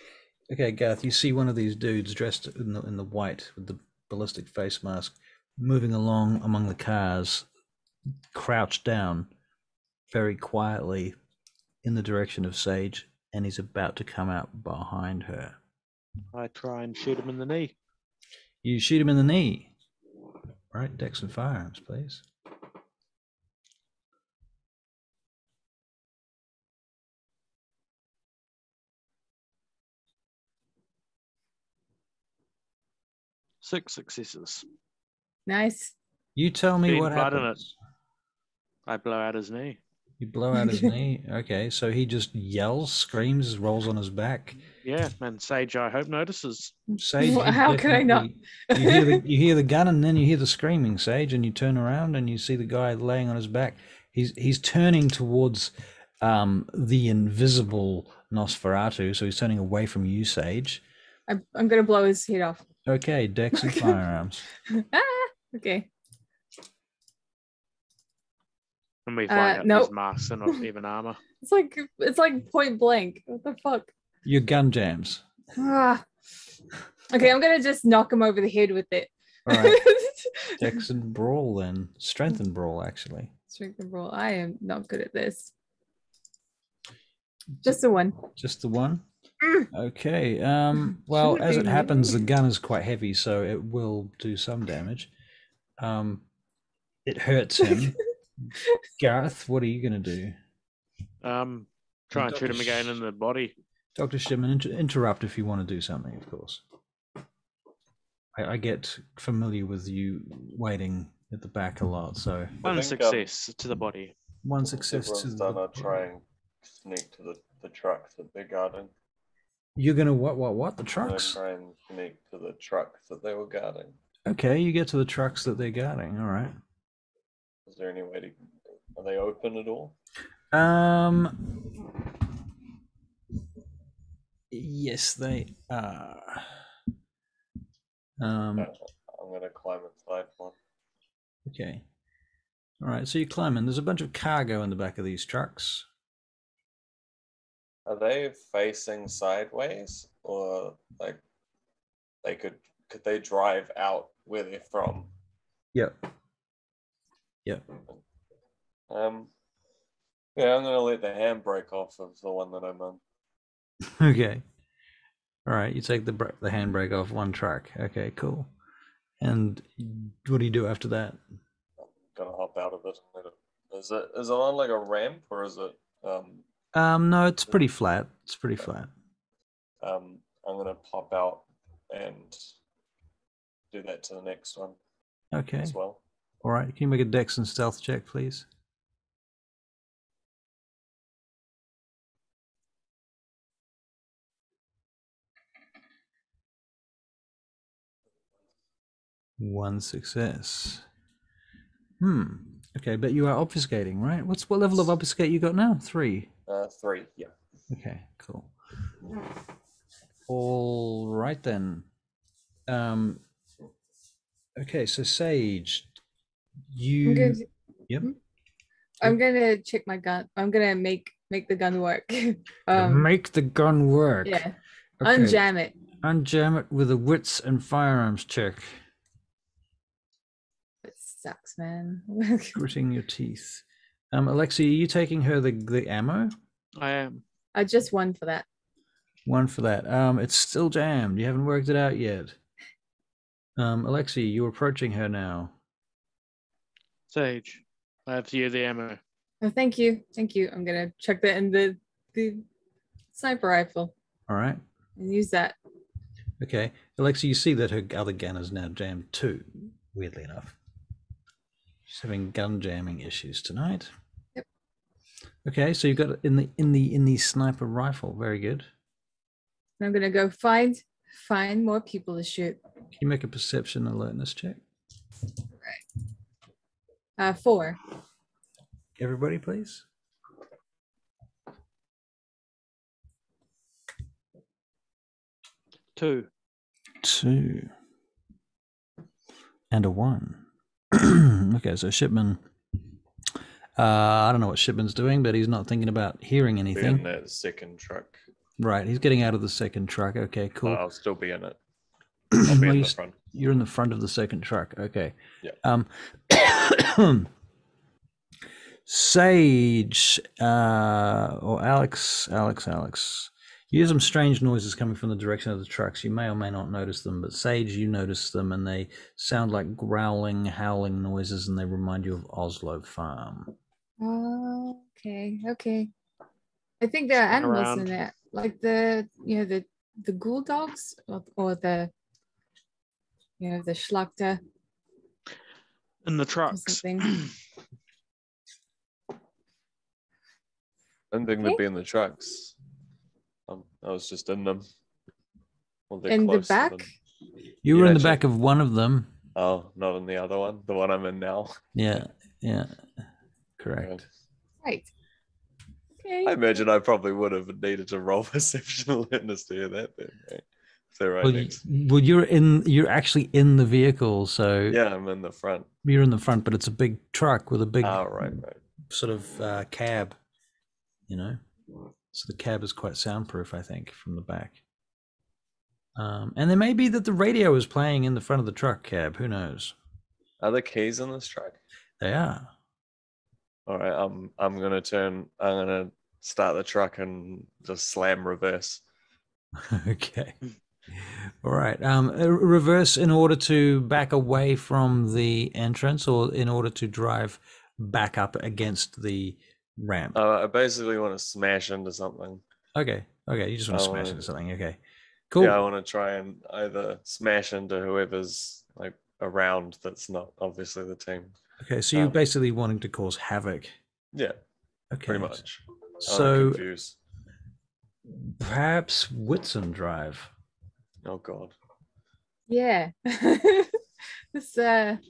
Okay, Garth, you see one of these dudes dressed in the white with the ballistic face mask moving along among the cars, crouched down very quietly in the direction of Sage, and he's about to come out behind her. I try and shoot him in the knee. You shoot him in the knee. Right, Dex and firearms, please. 6 successes. Nice. You tell me Getting what blood in happens. I blow out his knee. You blow out his knee. Okay, so he just yells, screams, rolls on his back. Yeah, and Sage, I hope, notices. Sage, How could I not? You hear the gun, and then you hear the screaming, Sage, and you turn around and you see the guy laying on his back. He's turning towards the invisible Nosferatu, so he's turning away from you, Sage. I'm gonna blow his head off. Okay, Dex and firearms. Okay. And we find out nope. these masks are not even armor. It's like point blank. What the fuck? Your gun jams. Okay, I'm gonna just knock him over the head with it. All right. Dex and brawl then. Strength and brawl, actually. Strength and brawl. I am not good at this. Just the one. Just the one? Okay. Well, as it happens, the gun is quite heavy, so it will do some damage. It hurts him. Gareth, what are you going to do? Try and shoot him again in the body. Dr. Shipman, interrupt if you want to do something, of course. I get familiar with you waiting at the back a lot, so... One success to the body. One success to the body. I'll try and sneak to the trucks that they're guarding. You're going to what? The trucks? I'm going to try and sneak to the trucks that they were guarding. Okay, you get to the trucks that they're guarding, all right. Is there any way to... Are they open at all? Yes, they are. I'm going to climb inside one. Okay. All right, so you climb in. There's a bunch of cargo in the back of these trucks. Are they facing sideways, or like could they drive out where they're from? Yep. Yeah, I'm gonna let the handbrake off of the one that I'm on. Okay. All right, you take the handbrake off one truck. Okay, cool. And what do you do after that? I'm gonna hop out of it. Is it on like a ramp, or is it? No, it's pretty flat. It's pretty flat. I'm gonna pop out and do that to the next one. Okay. As well. All right. Can you make a Dex and stealth check, please? One success. Okay, but you are obfuscating, right? What level of obfuscate you got now? 3. 3. Yeah. Okay. Cool. All right then. Okay, so Sage, you. Yep. I'm gonna check my gun. I'm gonna make the gun work. Make the gun work. Yeah. Okay. Unjam it. Unjam it with a wits and firearms check. It sucks, man. Gritting your teeth. Alexi, are you taking her the ammo? I am. I just won for that. One for that. It's still jammed. You haven't worked it out yet. Alexi, you're approaching her now. Sage, I have to use the ammo. Oh, thank you. I'm gonna chuck that in the sniper rifle. All right. And use that. Okay. Alexi, you see that her other gun is now jammed too, weirdly enough. She's having gun jamming issues tonight. Yep. Okay, so you've got it in the sniper rifle. Very good. I'm gonna go find more people to shoot. Can you make a perception alertness check? Right. 4. Everybody, please. 2. 2. And a 1. Okay, so Shipman. I don't know what Shipman's doing, but he's not thinking about hearing anything. In that second truck. Right, he's getting out of the second truck. Okay, cool. I'll still be in it. I'll be in the front. You're in the front of the second truck. Okay. Yeah. Sage or Alex. You hear some strange noises coming from the direction of the trucks. You may or may not notice them, but Sage, you notice them, and they sound like growling, howling noises, and they remind you of Oslo Farm. Oh, okay. I think there are animals in there, like the ghoul dogs or the You know, the Schlachter. In the trucks. Something. I didn't think they'd be in the trucks. I was just in them. Well, In the close to back? them. You were in the back of one of them. Oh, not in the other one. The one I'm in now. Yeah. Correct. Right. Okay. I imagine I probably would have needed to roll perception awareness to hear that then, right? If they're right next. Well, you're actually in the vehicle, so Yeah, I'm in the front. You're in the front, but it's a big truck with a big right. sort of cab, you know. So the cab is quite soundproof, I think, from the back. And there may be that the radio is playing in the front of the truck cab. Who knows? Are there keys in this truck? They are. All right, I'm gonna start the truck and just slam reverse. Okay. All right. Reverse in order to back away from the entrance, or in order to drive back up against the ramp? I basically want to smash into something. Okay. You just want to smash into something. Okay. Cool. Yeah, I want to try and either smash into whoever's like around that's not obviously the team. Okay, so you're basically wanting to cause havoc. Yeah. Okay. Pretty much. So confused. Perhaps Whitson drive. Oh God. Yeah. This doesn't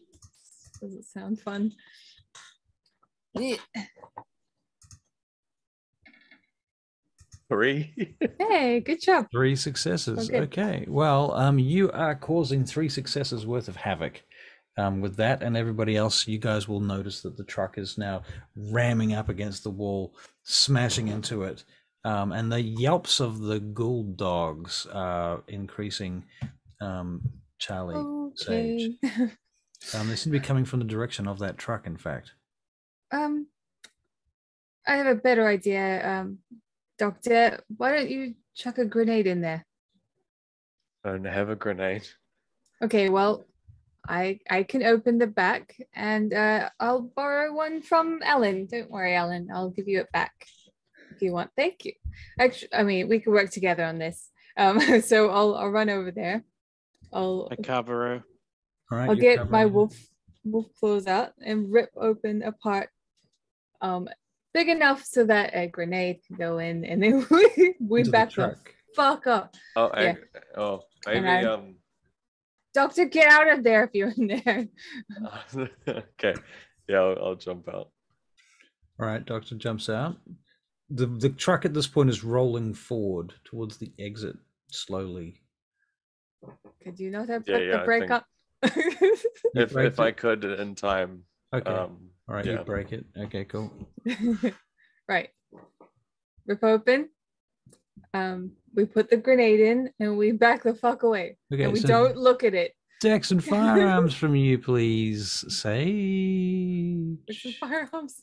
sound fun. Yeah. 3. Hey, good job. 3 successes. Okay. Well, you are causing 3 successes worth of havoc. With that and everybody else, you guys will notice that the truck is now ramming up against the wall, smashing into it. And the yelps of the ghoul dogs are increasing. Charlie, Sage. They seem to be coming from the direction of that truck, in fact. I have a better idea. Doctor, why don't you chuck a grenade in there? I don't have a grenade. Okay, well, I can open the back, and I'll borrow one from Ellen. Don't worry, Ellen. I'll give you it back if you want. Thank you. Actually, I mean, we could work together on this. So I'll run over there. I cover her. All right, I'll get my wolf claws out and rip open a part big enough so that a grenade can go in, and then we back the fuck up. Oh, yeah. Maybe Doctor, get out of there if you're in there. Okay. Yeah, I'll jump out. All right, Doctor jumps out. The truck at this point is rolling forward towards the exit slowly. Could you not have put the brake up? if I could in time. Okay. All right, you break it. Okay, cool. Right. Rip open. We put the grenade in and we back the fuck away. Okay, and we don't look at it. Dex and firearms from you, please. Sage. Dex and firearms.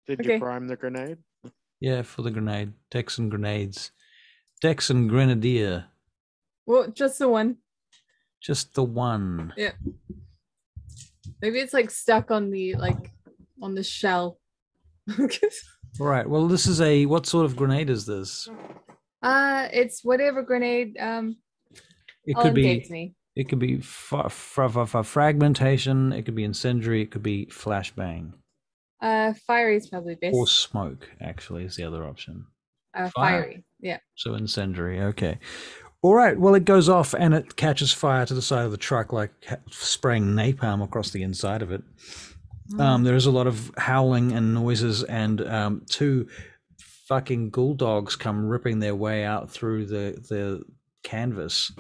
Did you prime the grenade? Yeah, for the grenade. Dex and grenades. Dex and grenadier. Well, just the one. Just the one. Yeah. Maybe it's like stuck on the shell. All right. Well, this is what sort of grenade is this? It's whatever grenade. It could be. It could be fragmentation. It could be incendiary. It could be flashbang. Fiery is probably best. Or smoke, actually, is the other option. Fiery. Yeah. So incendiary. Okay. All right. Well, it goes off and it catches fire to the side of the truck, like spraying napalm across the inside of it. There is a lot of howling and noises, and 2 fucking ghoul dogs come ripping their way out through the canvas,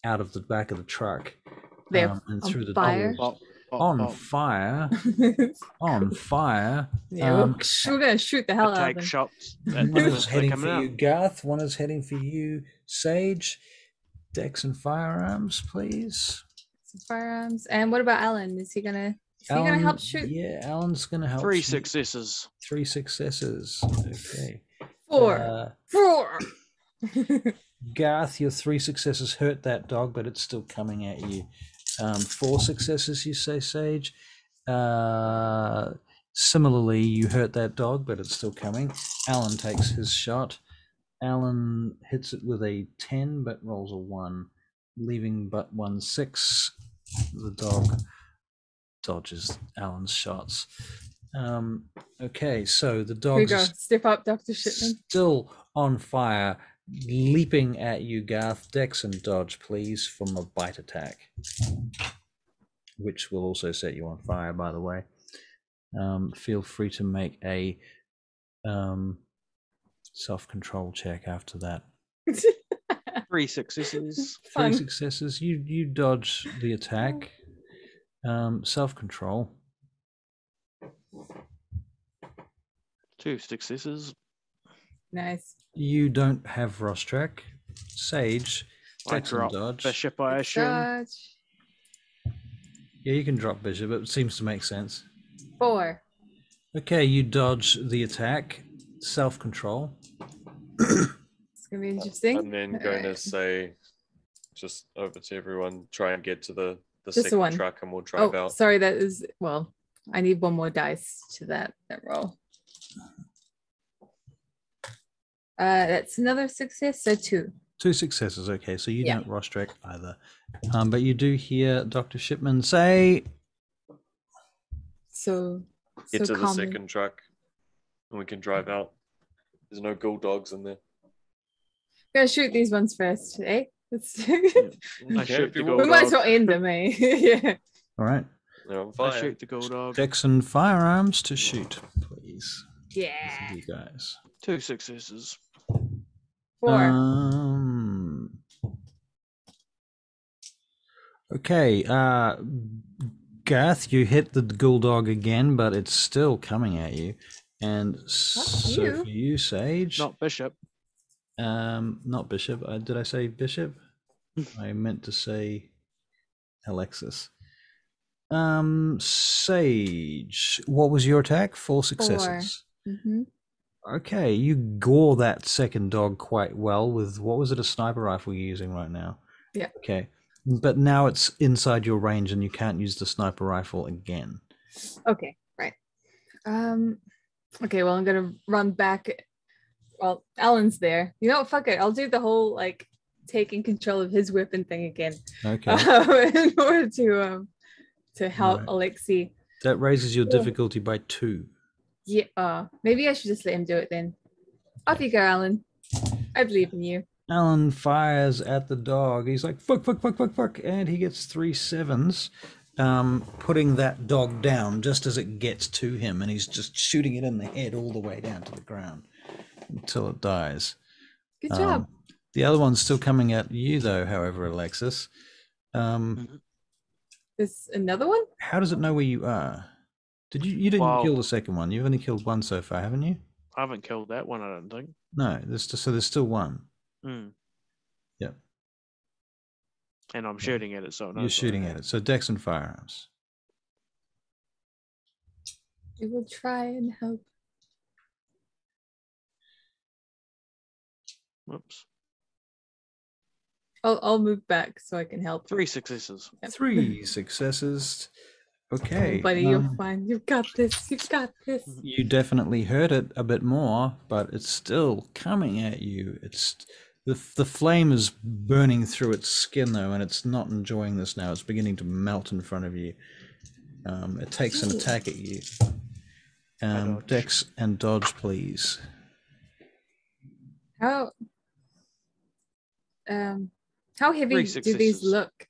out of the back of the truck. They're and through the fire. On fire. On fire. Yeah, we're gonna shoot the hell out of them. Take shots. One is heading for you, Garth. One is heading for you, Sage. Dex and firearms, please. Firearms. And what about Alan? Is he gonna help shoot? Yeah, Alan's gonna help. 3 successes. 3 successes. Okay. 4. Garth, your 3 successes hurt that dog, but it's still coming at you. 4 successes, you say, Sage. Similarly, you hurt that dog, but it's still coming. Alan takes his shot. Alan hits it with a 10, but rolls a 1. leaving but 1/6. The dog dodges Alan's shots. Okay, so the Here we dog go. is Step up, Dr. Shipman. still on fire, leaping at you, Garth. Dex and dodge, please, from a bite attack, which will also set you on fire, by the way. Feel free to make a self-control check after that. 3 successes. Fun. 3 successes. You dodge the attack. Self-control. 2 successes. Nice. You don't have Rostrack. Sage. I Dex and drop dodge. Bishop, I assume. Dodge. Yeah, you can drop Bishop. It seems to make sense. 4. Okay, you dodge the attack. Self-control. It's gonna be interesting. I'm then going to Alright. say, just over to everyone, try and get to the Just second one. truck and we'll drive Oh, out. sorry. That is well. I need one more dice to that roll. That's another success. So 2. 2 successes. Okay, so you Yeah. don't Rostrack either. But you do hear Dr. Shipman say, So Get to the calming. second truck and we can drive out. There's no ghoul dogs in there. Gonna shoot these ones first, eh? Let's I Okay, shoot if you the want. we might as dog. well end them, eh? Yeah. all right, They're on I fire. shoot the Ghoul Dog. Dex and firearms to shoot, please. Yeah. You guys. 2 successes. 4. Okay, Garth, you hit the ghoul dog again, but it's still coming at you. And so you. for you, Sage, Not Bishop. not Bishop. Did I say Bishop? I meant to say Alexis. Sage, what was your attack? 4 successes. Mm-hmm. Okay, you gore that second dog quite well with, what was it, a sniper rifle you're using right now? Yeah. Okay, but now it's inside your range and you can't use the sniper rifle again. Okay, right. Okay, well, I'm gonna run back. Well, Alan's there. You know what? Fuck it. I'll do the whole like taking control of his weapon thing again. Okay, In order to help Right. Alexei. that raises your difficulty by 2. Yeah. Maybe I should just let him do it then. Off you go, Alan. I believe in you. Alan fires at the dog. He's like, fuck, and he gets 3 7s, putting that dog down just as it gets to him, and he's just shooting it in the head all the way down to the ground until it dies. Good job. The other one's still coming at you, though, however, Alexis. There's another one? How does it know where you are? You didn't Well- kill the second one. You've only killed one so far, haven't you? I haven't killed that one, I don't think. No, there's still one. Mm. Yep. And I'm shooting at it, so it knows You're where shooting I at am. it. So Dex and firearms. We will try and help. Whoops. I'll move back so I can help. 3 successes. Yep. 3 successes. Okay. Oh, buddy, you're fine. You've got this. You've got this. You definitely hurt it a bit more, but it's still coming at you. It's the flame is burning through its skin though, and it's not enjoying this now. It's beginning to melt in front of you. It takes an attack at you. dodge. Dex and dodge, please. How heavy 3 do these successes. look?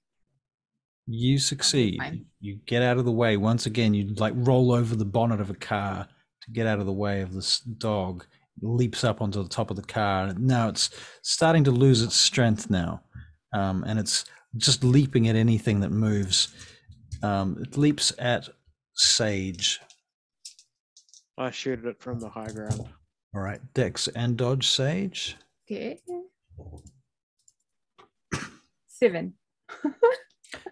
You succeed. fine. You get out of the way. Once again, you like roll over the bonnet of a car to get out of the way of this dog. It leaps up onto the top of the car. And now it's starting to lose its strength now. And it's just leaping at anything that moves. It leaps at Sage. I shoot it from the high ground. All right, Dex and dodge, Sage. Okay. 7.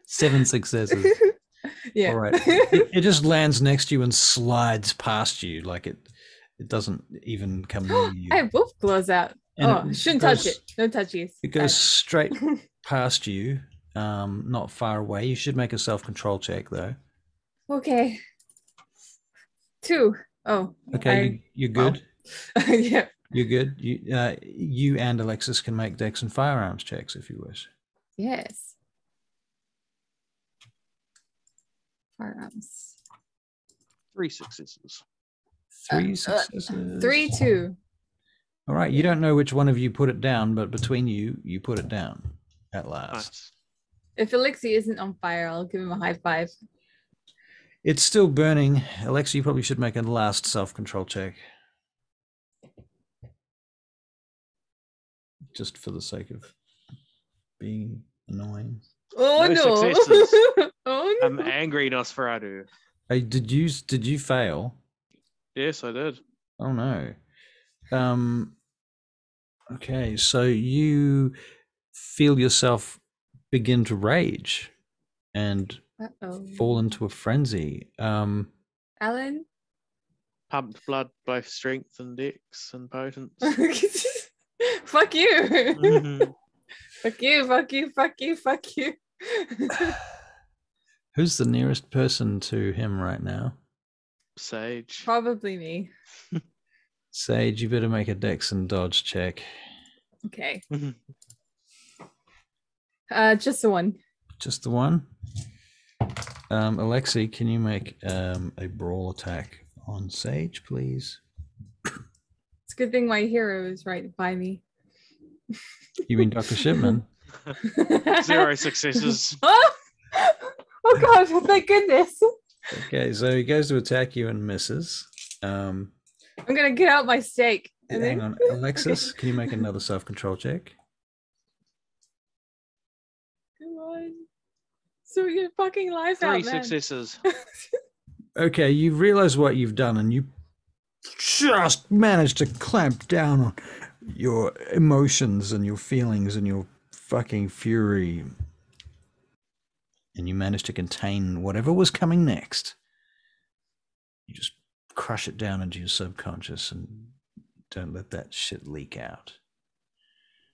7 successes. Yeah. All right. It just lands next to you and slides past you like it doesn't even come near you. I have wolf claws out. And it Shouldn't goes- touch it. No touchies. It goes straight past you, not far away. You should make a self-control check though. Okay. 2. Oh. Okay, you're good. Yeah. You're good. You and Alexis can make Dex and firearms checks if you wish. Yes. Firearms. 3 successes. 3 successes. 3, 2. All right. You don't know which one of you put it down, but between you put it down at last. Nice. If Elixir isn't on fire, I'll give him a high five. It's still burning. Alexa, you probably should make a last self-control check. Just for the sake of being annoying. Oh no! Successes. Oh no! I'm angry, Nosferatu. Hey, did you fail? Yes, I did. Oh no. Okay, so you feel yourself begin to rage and fall into a frenzy. Alan? Pumped blood, both strength and dex and potence. Fuck you! Mhm. Fuck you, fuck you, fuck you, fuck you. Who's the nearest person to him right now? Sage. Probably me. Sage, you better make a dex and dodge check. Okay. Mhm. Just the one. Just the one? Alexi, can you make a brawl attack on Sage, please? It's a good thing my hero is right by me. You mean Dr. Shipman? 0 successes. Oh god, thank goodness. Okay, so he goes to attack you and misses. I'm gonna get out my steak. Hang on, Alexis, can you make another self-control check? Come on. So your fucking life 3 out, man. successes. Okay, you realize what you've done and you just managed to clamp down on your emotions and your feelings and your fucking fury. And you managed to contain whatever was coming next. You just crush it down into your subconscious and don't let that shit leak out.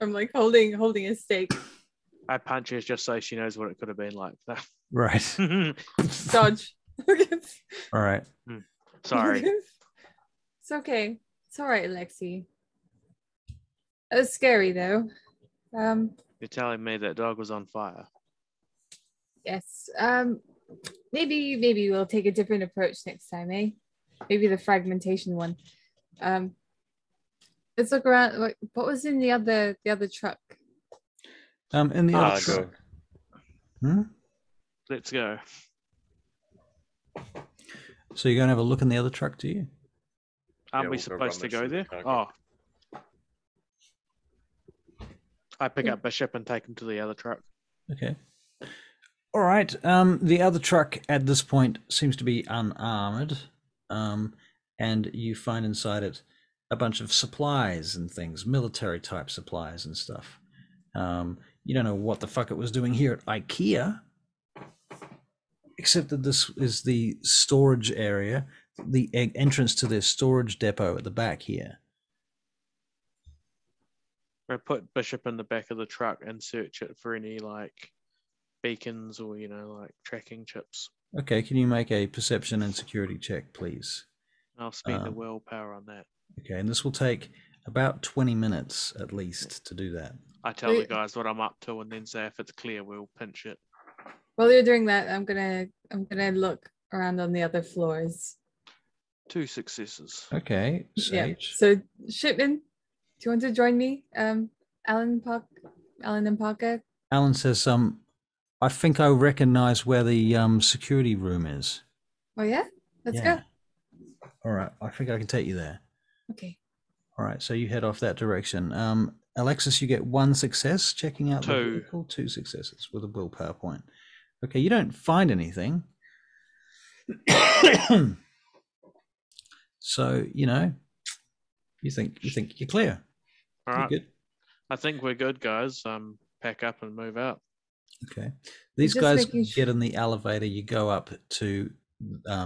I'm like holding a steak. I punch her just so she knows what it could have been like. Right. Dodge. All right. Sorry. It's okay. It's all right, Alexi. It was scary though. You're telling me that dog was on fire. Yes. Maybe we'll take a different approach next time, eh? Maybe the fragmentation one. Let's look around. What was in the other truck? In the other truck. Let's go. So you're going to have a look in the other truck, do you? Aren't we supposed to go there? Oh. I pick up Bishop and take him to the other truck. Okay. All right. The other truck at this point seems to be unarmored. And you find inside it a bunch of supplies and things, military type supplies and stuff. You don't know what the fuck it was doing here at IKEA, except that this is the storage area, the entrance to their storage depot at the back here. I put Bishop in the back of the truck and search it for any like beacons or like tracking chips. Okay, can you make a perception and security check, please? I'll spend the willpower on that. Okay, and this will take about 20 minutes at least to do that. I tell the guys what I'm up to and then say if it's clear, we'll pinch it. While you're doing that, I'm gonna look around on the other floors. 2 successes. Okay, Sage. Yeah. So Shipman, do you want to join me? Alan and Parker. Alan says, I think I recognize where the security room is. Oh yeah? Let's go. All right, I think I can take you there. Okay. All right, so you head off that direction. Alexis, you get 1 success checking out the vehicle, 2 successes with a willpower point. Okay, you don't find anything. So, you think you're clear. All right. You're good. I think we're good, guys. Pack up and move out. Okay. These guys get in the elevator. You go up to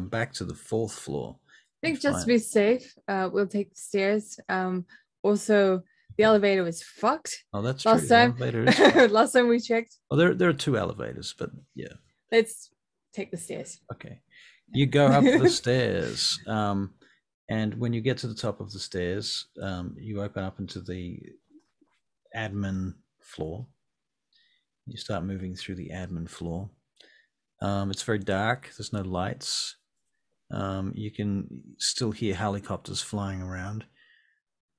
back to the 4th floor. I think just to be safe, we'll take the stairs. Also, the elevator was fucked. Oh, that's last true. time. The elevator is fucked. Last time we checked. Well, there are 2 elevators, but yeah. Let's take the stairs. Okay. You go up the stairs, and when you get to the top of the stairs, you open up into the admin floor, You start moving through the admin floor. It's very dark. There's no lights. You can still hear helicopters flying around.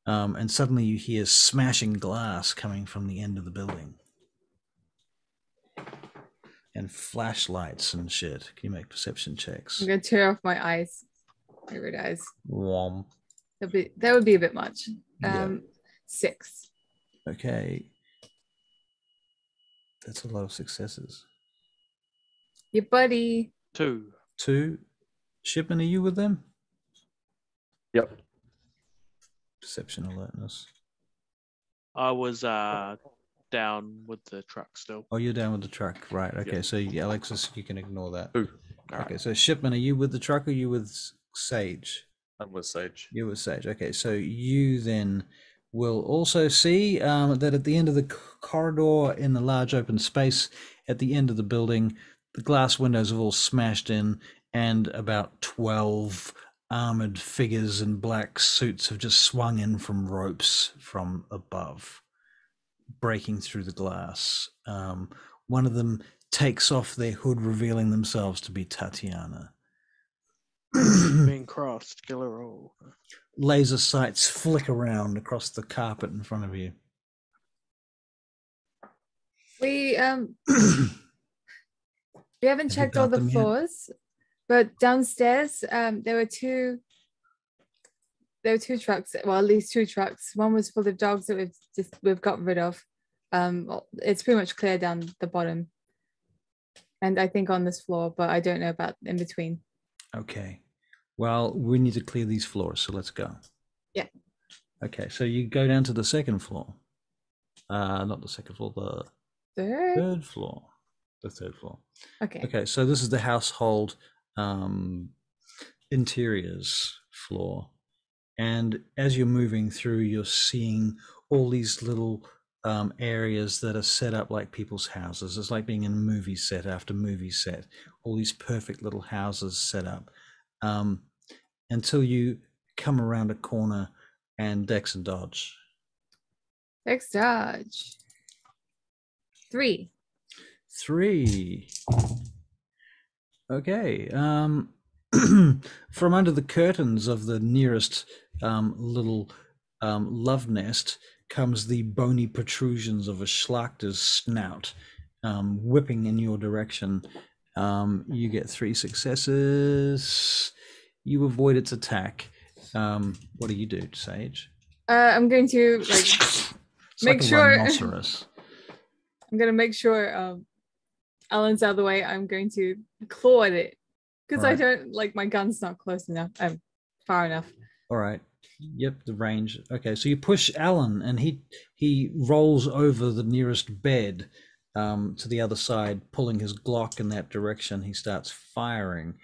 And suddenly you hear smashing glass coming from the end of the building. And flashlights and shit. Can you make perception checks? I'm going to turn off my eyes. My red eyes. Wom. That would be a bit much. Yeah. 6. Okay. That's a lot of successes. Your buddy. 2. 2. Shipman, are you with them? Yep. Perception alertness. I was down with the truck still. Oh, you're down with the truck. Right. Okay. Yep. So, Alexis, you can ignore that. Ooh. Okay. So, Shipman, are you with the truck or are you with Sage? I'm with Sage. You're with Sage. Okay. So, you then will also see that at the end of the corridor in the large open space at the end of the building, the glass windows have all smashed in and about 12 armored figures in black suits have just swung in from ropes from above, breaking through the glass. One of them takes off their hood, revealing themselves to be Tatiana. Being crossed, killer roll. Laser sights flick around across the carpet in front of you. We haven't checked all the floors, but downstairs there were two trucks. Well, at least 2 trucks. One was full of dogs that we've got rid of. It's pretty much clear down the bottom, and I think on this floor, but I don't know about in between. Okay. Well, we need to clear these floors, so let's go. Yeah. Okay, so you go down to the second floor. Not the second floor, the third floor. The third floor. Okay. Okay, so this is the household interiors floor. And as you're moving through, you're seeing all these little areas that are set up like people's houses. It's like being in a movie set after movie set. All these perfect little houses set up. Until you come around a corner and Dex and Dodge. Dex Dodge. 3. 3. Okay. From under the curtains of the nearest little love nest comes the bony protrusions of a Schlachter's snout, whipping in your direction. You get 3 successes. You avoid its attack. What do you do, Sage? I'm going to make sure. Rhinoceros. I'm going to make sure Alan's out of the way. I'm going to claw at it because I don't my gun's not close enough. Far enough. All right. Yep, the range. Okay, so you push Alan, and he rolls over the nearest bed to the other side, pulling his Glock in that direction. He starts firing.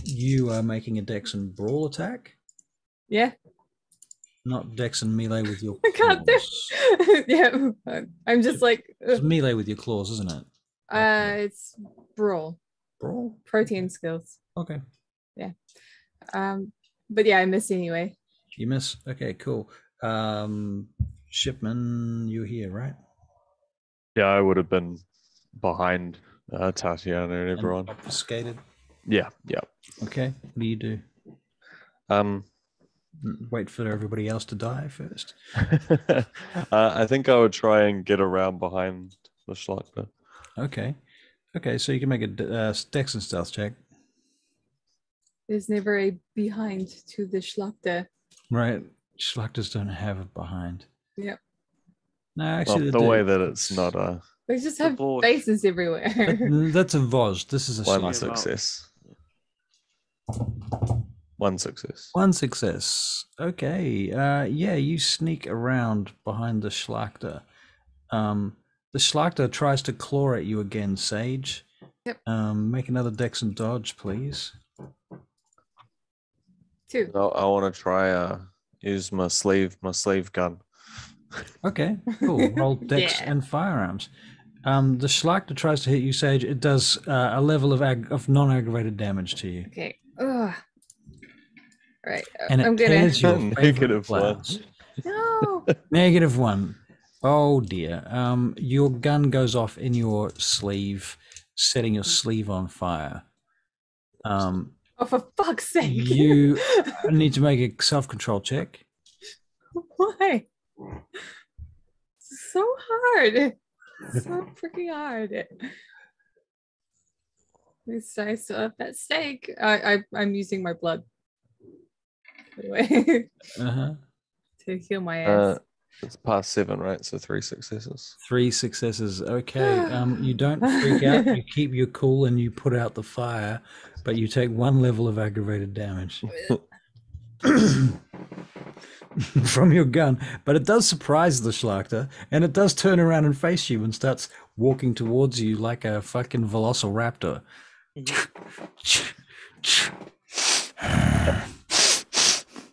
You are making a Dex and Brawl attack? Yeah. Not Dex and melee with your claws. I can't do. Yeah, I'm just It's melee with your claws, isn't it? It's Brawl. Brawl? Protein skills. Okay. Yeah. But yeah, I miss anyway. You miss? Okay, cool. Shipman, you're here, right? Yeah, I would have been behind Tatiana and everyone. Obfuscated? Yeah. Okay. What do you do? Wait for everybody else to die first. I think I would try and get around behind the Schlachter. Okay, so you can make a Dex and Stealth check. There's never a behind to the Schlachter. Right. Schlachters don't have a behind. Yep. No, actually, the way that it's not a... They just have faces everywhere. That's a Vos. This is a One success. 1 success. 1 success. Okay. Yeah, you sneak around behind the Schlachter. The Schlachter tries to claw at you again, Sage. Yep. Make another Dex and Dodge, please. 2. I want to try use my sleeve gun. Okay, cool. Roll Dex and firearms. The Schlachter tries to hit you, Sage. It does a level of non-aggravated damage to you. Okay. Ugh. Right. And it I'm gonna tears your Negative 1. No. -1. Oh dear. Your gun goes off in your sleeve, setting your sleeve on fire. Oh, for fuck's sake! You need to make a self-control check. Why? So hard. So freaking hard. At least I still have that steak. I'm using my blood. By the way. To heal my ass. It's past 7, right? So 3 successes. 3 successes. Okay. You don't freak out. You keep your cool and you put out the fire, but you take 1 level of aggravated damage from your gun. But it does surprise the Schlachter, and it does turn around and face you and starts walking towards you like a fucking velociraptor.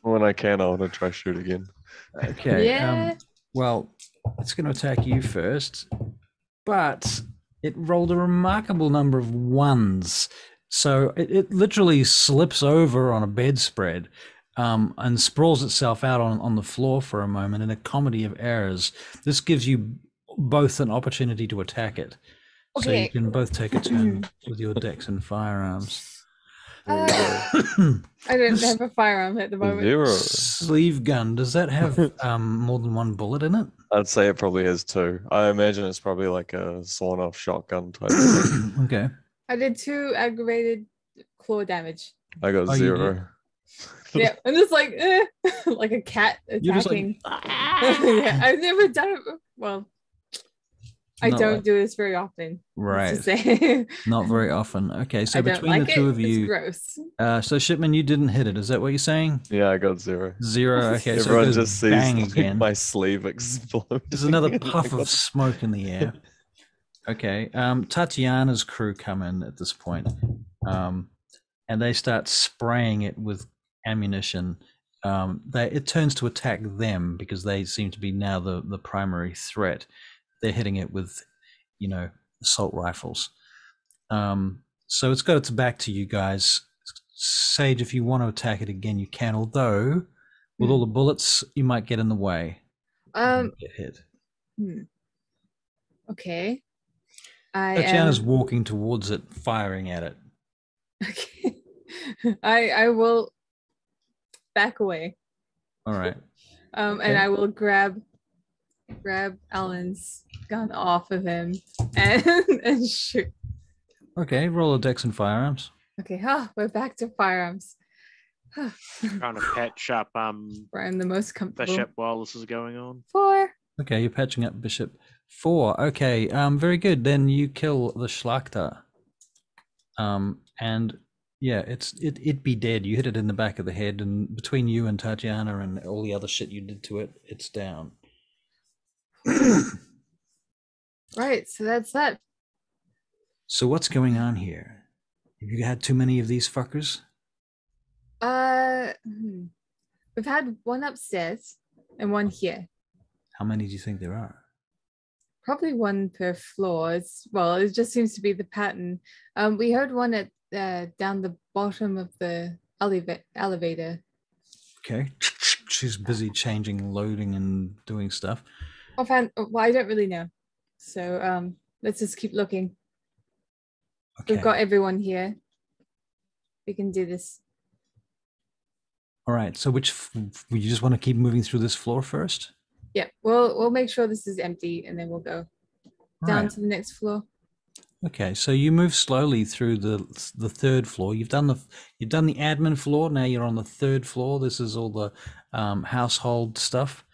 When I can, I want to try shoot again. Okay. Yeah. Well, it's going to attack you first, but it rolled a remarkable number of 1s. So it literally slips over on a bedspread and sprawls itself out on the floor for a moment in a comedy of errors. This gives you both an opportunity to attack it. Okay. So you can both take a turn with your dex and firearms. I don't have a firearm at the moment. 0. Sleeve gun, does that have more than 1 bullet in it? I'd say it probably has 2. I imagine it's probably like a sawn-off shotgun type. Okay. I did 2 aggravated claw damage. I got 0. Yeah, I'm just like, like a cat attacking. Like, yeah, I've never done it. Well, I don't do this very often. Right. To say. Not very often. Okay, so I between like the two of you, it's gross. So Shipman, you didn't hit it. Is that what you're saying? Yeah, I got 0. 0. Okay, so Everyone it goes just sees bang again. my sleeve explode. There's another puff of smoke in the air. Okay, Tatiana's crew come in at this point, and they start spraying it with ammunition. It turns to attack them because they seem to be now the primary threat. They're hitting it with, assault rifles. So it's got its back to you guys. Sage, if you want to attack it again, you can. Although, with all the bullets, you might get in the way. Get hit. Okay. Tatiana's walking towards it, firing at it. Okay. I will back away. All right. And I will grab Alan's gun off of him and shoot. Okay, roll a dex and firearms. Okay, we're back to firearms. Trying to patch up where I'm the most comfortable. Bishop while this is going on. 4. Okay, you're patching up Bishop. 4. Okay, very good. Then you kill the Schlachter. And yeah, it be dead. You hit it in the back of the head, and between you and Tatiana and all the other shit you did to it, it's down. Right, so that's that. So what's going on here? Have you had too many of these fuckers? We've had 1 upstairs and 1 here. How many do you think there are? Probably 1 per floor. It just seems to be the pattern. We heard 1 at down the bottom of the elevator. Okay. She's busy changing, loading, and doing stuff. I don't really know. So let's just keep looking. Okay. We've got everyone here. We can do this. All right. So you just want to keep moving through this floor first? Yeah. We'll make sure this is empty, and then we'll go down to the next floor. Okay. So you move slowly through the 3rd floor. You've done the admin floor. Now you're on the 3rd floor. This is all the household stuff.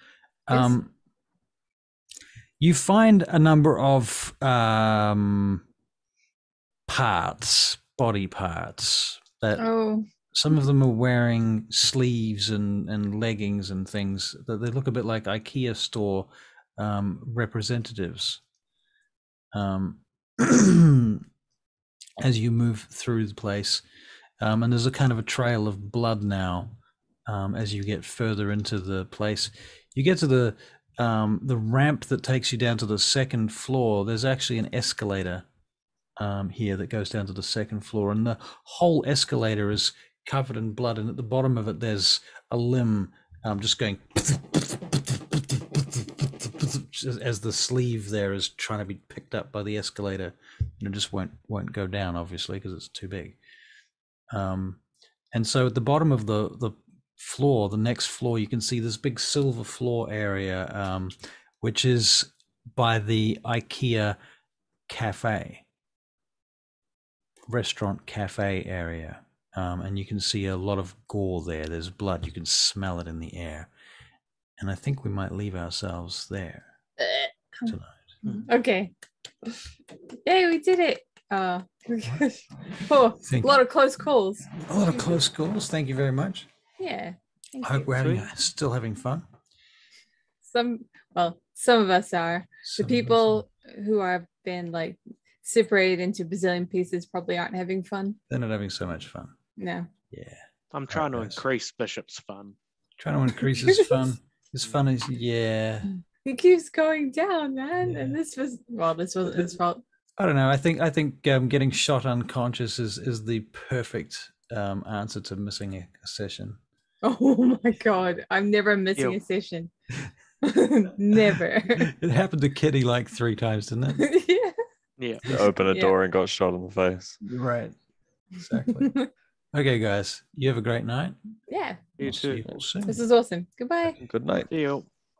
Yes. You find a number of body parts that some of them are wearing sleeves and leggings and things that they look a bit like IKEA store representatives. As you move through the place, and there's a kind of a trail of blood now as you get further into the place. You get to the ramp that takes you down to the 2nd floor. There's actually an escalator here that goes down to the 2nd floor, and the whole escalator is covered in blood, and at the bottom of it there's a limb just going as the sleeve there is trying to be picked up by the escalator, and it just won't go down, obviously, because it's too big. And so at the bottom of the floor, the next floor, you can see this big silver floor area, which is by the IKEA restaurant cafe area. And you can see a lot of gore there. There's blood. You can smell it in the air. And I think we might leave ourselves there tonight. Okay. Yay, we did it. Oh, a lot of close calls. A lot of close calls. Thank you very much. Yeah. I hope we're still having fun. Some of us are. The people who have been like separated into bazillion pieces probably aren't having fun. They're not having so much fun. No. Yeah. I'm trying to increase Bishop's fun. Trying to increase his fun. His fun is, yeah. He keeps going down, man. Yeah. And this wasn't his fault. I don't know. I think getting shot unconscious is the perfect answer to missing a session. Oh my god! I'm never missing a session. Never. It happened to Kitty like 3 times, didn't it? Yeah. You opened a door and got shot in the face. Right. Exactly. Okay, guys. You have a great night. Yeah. You too. See you all soon. This is awesome. Goodbye. Good night. See you.